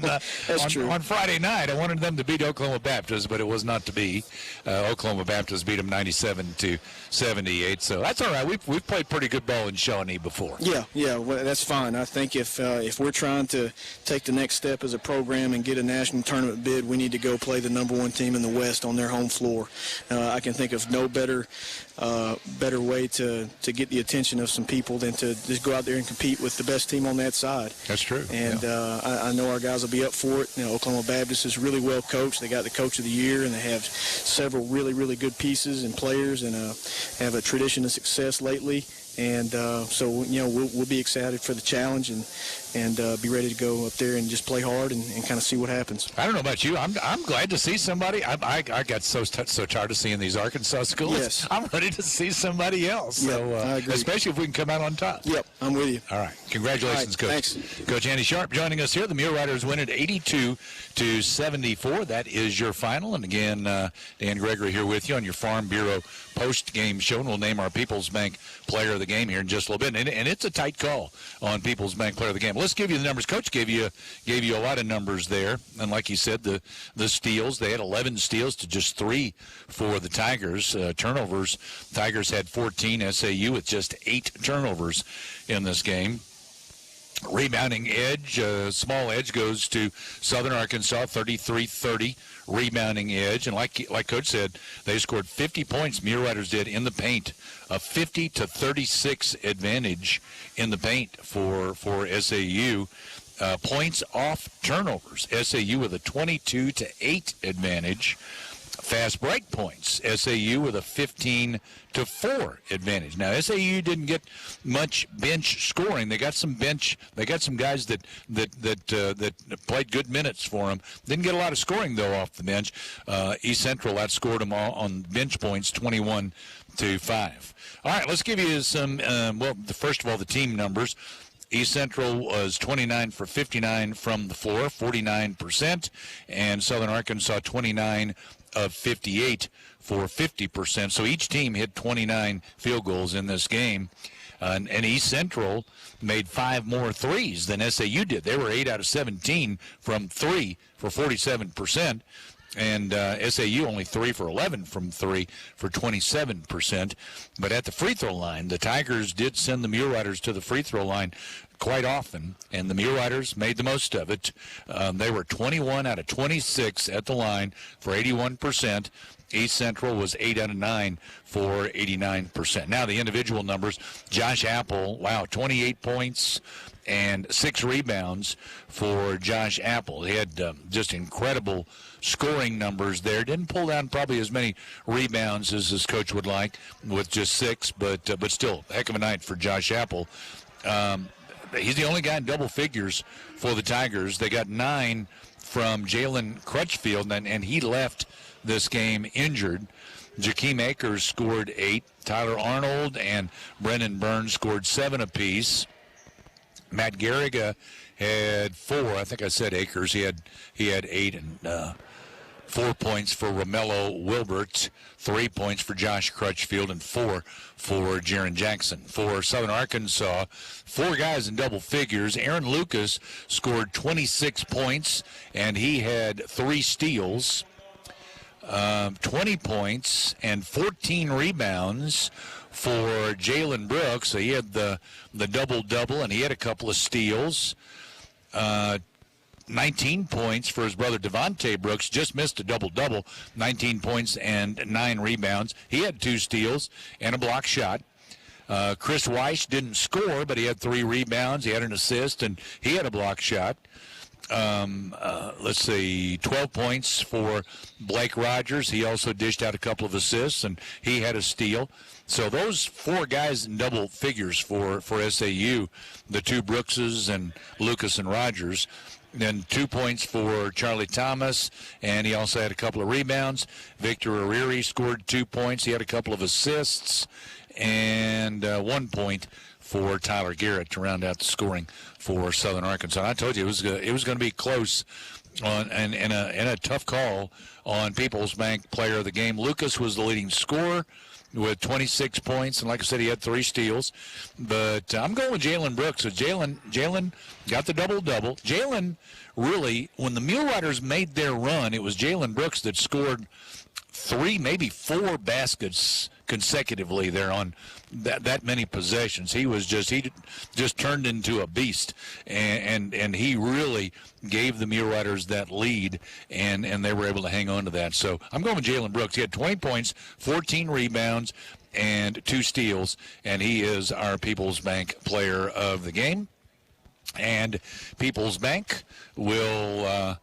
Friday night. I wanted them to beat Oklahoma Baptist, but it was not to be. Oklahoma Baptist beat them 97-78. So that's all right. We've played pretty good ball in Shawnee before.
Yeah, well, that's fine. I think if we're trying to take the next step as a program and get a national tournament bid, we need to go play the #1 team in the West on their home floor. I can think of no better way to get the attention of some people than to just go out there and compete with the best team on that side.
That's true.
And I know our guys will be up for it. Oklahoma Baptist is really well coached. They got the Coach of the Year, and they have several really, really good pieces and players, and have a tradition of success lately. And so we'll be excited for the challenge and be ready to go up there and just play hard and kind of see what happens.
I don't know about you. I'm glad to see somebody. I got so tired of seeing these Arkansas schools.
Yes.
I'm ready to see somebody else.
Yep,
So
I agree.
especially if we can come out on top.
Yep, I'm with you.
All right. Congratulations,
All right,
Coach.
thanks.
Coach Andy Sharp joining us here. The Mule Riders win it 82-74. That is your final. And again, Dan Gregory here with you on your Farm Bureau post-game show. And we'll name our People's Bank Player of the Game here in just a little bit. And it's a tight call on People's Bank Player of the Game. Let's give you the numbers. Coach gave you a lot of numbers there. And like you said, the steals, they had 11 steals to just 3 for the Tigers. Turnovers, Tigers had 14. SAU with just 8 turnovers in this game. Rebounding edge, small edge goes to Southern Arkansas, 33-30 rebounding edge. And like Coach said, they scored 50 points, Mule Riders did, in the paint. A 50-36 advantage in the paint for SAU. Points off turnovers, SAU with a 22-8 advantage. fast break points. SAU with a 15-4 advantage. Now SAU didn't get much bench scoring. They got some bench. They got some guys that played good minutes for them. Didn't get a lot of scoring though off the bench. East Central outscored them all on bench points, 21-5. All right, let's give you some. First of all, the team numbers. East Central was 29 for 59 from the floor, 49%, and Southern Arkansas 29 of 58 for 50%. So each team hit 29 field goals in this game. And East Central made 5 more threes than SAU did. They were 8 out of 17 from 3 for 47%. And SAU only 3 for 11 from 3 for 27%. But at the free throw line, the Tigers did send the Muleriders to the free throw line quite often, and the Muleriders made the most of it. They were 21 out of 26 at the line for 81%. East Central was 8 out of 9 for 89%. Now the individual numbers, Josh Apple, 28 points and 6 rebounds for Josh Apple. He had just incredible scoring numbers there. Didn't pull down probably as many rebounds as his coach would like with just 6, but still, a heck of a night for Josh Apple. He's the only guy in double figures for the Tigers. They got 9 from Jalen Crutchfield, and he left this game injured. Jakeem Akers scored 8. Tyler Arnold and Brennan Burns scored 7 apiece. Matt Garriga had 4. I think I said Akers. He had 8 and 4 points for Romello Wilbert, 3 points for Josh Crutchfield, and 4 for Jaron Jackson. For Southern Arkansas, 4 guys in double figures. Aaron Lucas scored 26 points, and he had 3 steals, 20 points, and 14 rebounds for Jalen Brooks. So he had the double-double, and he had a couple of steals. 19 points for his brother Devontae Brooks, just missed a double-double, 19 points and 9 rebounds. He had 2 steals and a block shot. Chris Weiss didn't score, but he had 3 rebounds. He had an assist, and he had a block shot. 12 points for Blake Rogers. He also dished out a couple of assists, and he had a steal. So those 4 guys in double figures for SAU, the 2 Brookses and Lucas and Rogers. Then 2 points for Charlie Thomas, and he also had a couple of rebounds. Victor Ariri scored 2 points. He had a couple of assists, and 1 point for Tyler Garrett to round out the scoring for Southern Arkansas. I told you it was going to be close on and a tough call on People's Bank Player of the Game. Lucas was the leading scorer with 26 points, and like I said, he had 3 steals. But I'm going with Jalen Brooks. So Jalen got the double-double. Jalen really, when the Muleriders made their run, it was Jalen Brooks that scored 3, maybe 4 baskets consecutively there on that many possessions. He just turned into a beast, and he really gave the Muleriders that lead, and they were able to hang on to that. So I'm going with Jalen Brooks. He had 20 points, 14 rebounds, and 2 steals, and he is our People's Bank Player of the Game. And People's Bank will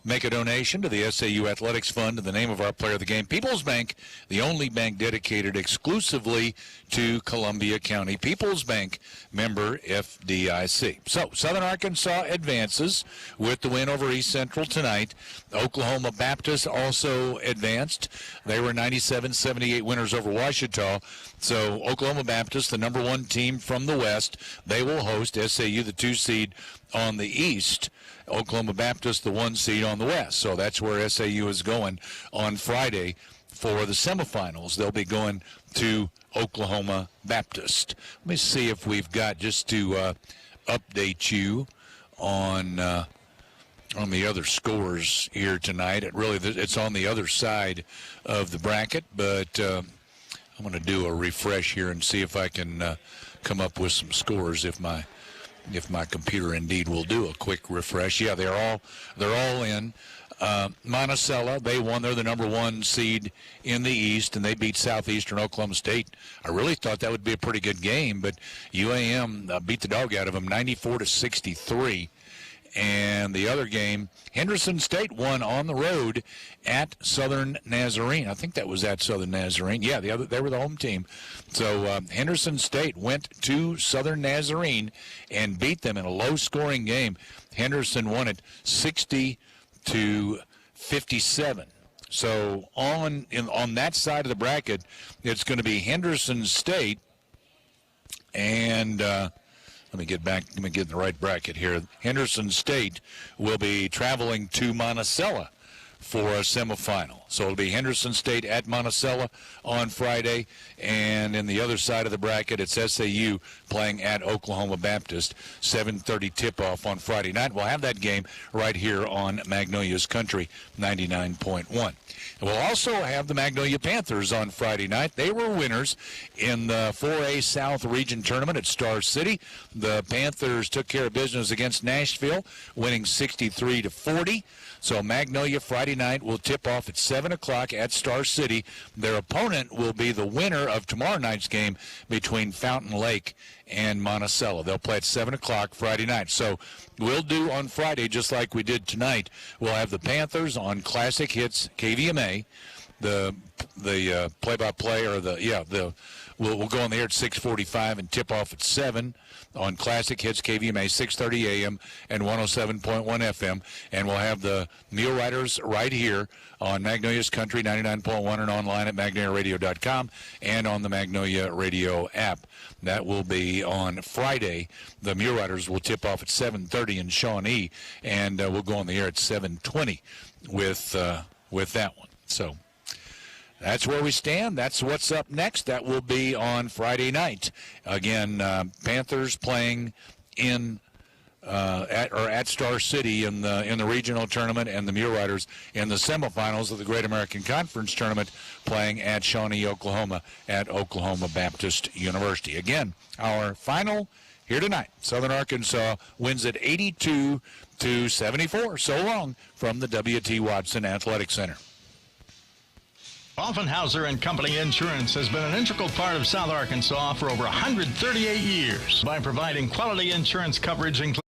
make a donation to the SAU Athletics Fund in the name of our Player of the Game. People's Bank, the only bank dedicated exclusively to Columbia County. People's Bank, member FDIC. So Southern Arkansas advances with the win over East Central tonight. Oklahoma Baptist also advanced. They were 97-78 winners over Ouachita. So Oklahoma Baptist, the number 1 team from the West, they will host SAU, the 2 seed on the East. Oklahoma Baptist, the 1 seed on the West. So that's where SAU is going on Friday for the semifinals. They'll be going to Oklahoma Baptist. Let me see if we've got, just to update you on the other scores here tonight. It's on the other side of the bracket, but I'm going to do a refresh here and see if I can come up with some scores if my computer indeed will do a quick refresh. Yeah, they're all in. Monticello, they won. They're the number 1 seed in the East, and they beat Southeastern Oklahoma State. I really thought that would be a pretty good game, but UAM beat the dog out of them 94-63. And the other game, Henderson State won on the road at Southern Nazarene. I think that was at Southern Nazarene. Yeah, they were the home team. So Henderson State went to Southern Nazarene and beat them in a low-scoring game. Henderson won it 60-57. So on that side of the bracket, it's going to be Henderson State and let me get in the right bracket here. Henderson State will be traveling to Monticello for a semifinal. So it'll be Henderson State at Monticello on Friday, and in the other side of the bracket, it's SAU playing at Oklahoma Baptist, 7:30 tip-off on Friday night. We'll have that game right here on Magnolia's Country 99.1. We'll also have the Magnolia Panthers on Friday night. They were winners in the 4A South Region Tournament at Star City. The Panthers took care of business against Nashville, winning 63-40. So Magnolia Friday night will tip off at 7 o'clock at Star City. Their opponent will be the winner of tomorrow night's game between Fountain Lake and Monticello. They'll play at 7 o'clock Friday night. So we'll do on Friday just like we did tonight. We'll have the Panthers on Classic Hits KVMA. The play-by-play we'll go on the air at 6:45 and tip off at 7 on Classic Hits KVMA, 6:30 a.m. and 107.1 FM. And we'll have the Muleriders right here on Magnolia's Country 99.1 and online at magnoliaradio.com and on the Magnolia Radio app. That will be on Friday. The Muleriders will tip off at 7:30 in Shawnee, and we'll go on the air at 7:20 with that one. So that's where we stand. That's what's up next. That will be on Friday night. Again, Panthers playing at Star City in the regional tournament, and the Muleriders in the semifinals of the Great American Conference tournament playing at Shawnee, Oklahoma at Oklahoma Baptist University. Again, our final here tonight. Southern Arkansas wins at 82-74. So long from the W.T. Watson Athletic Center.
Offenhauser & Company Insurance has been an integral part of South Arkansas for over 138 years by providing quality insurance coverage including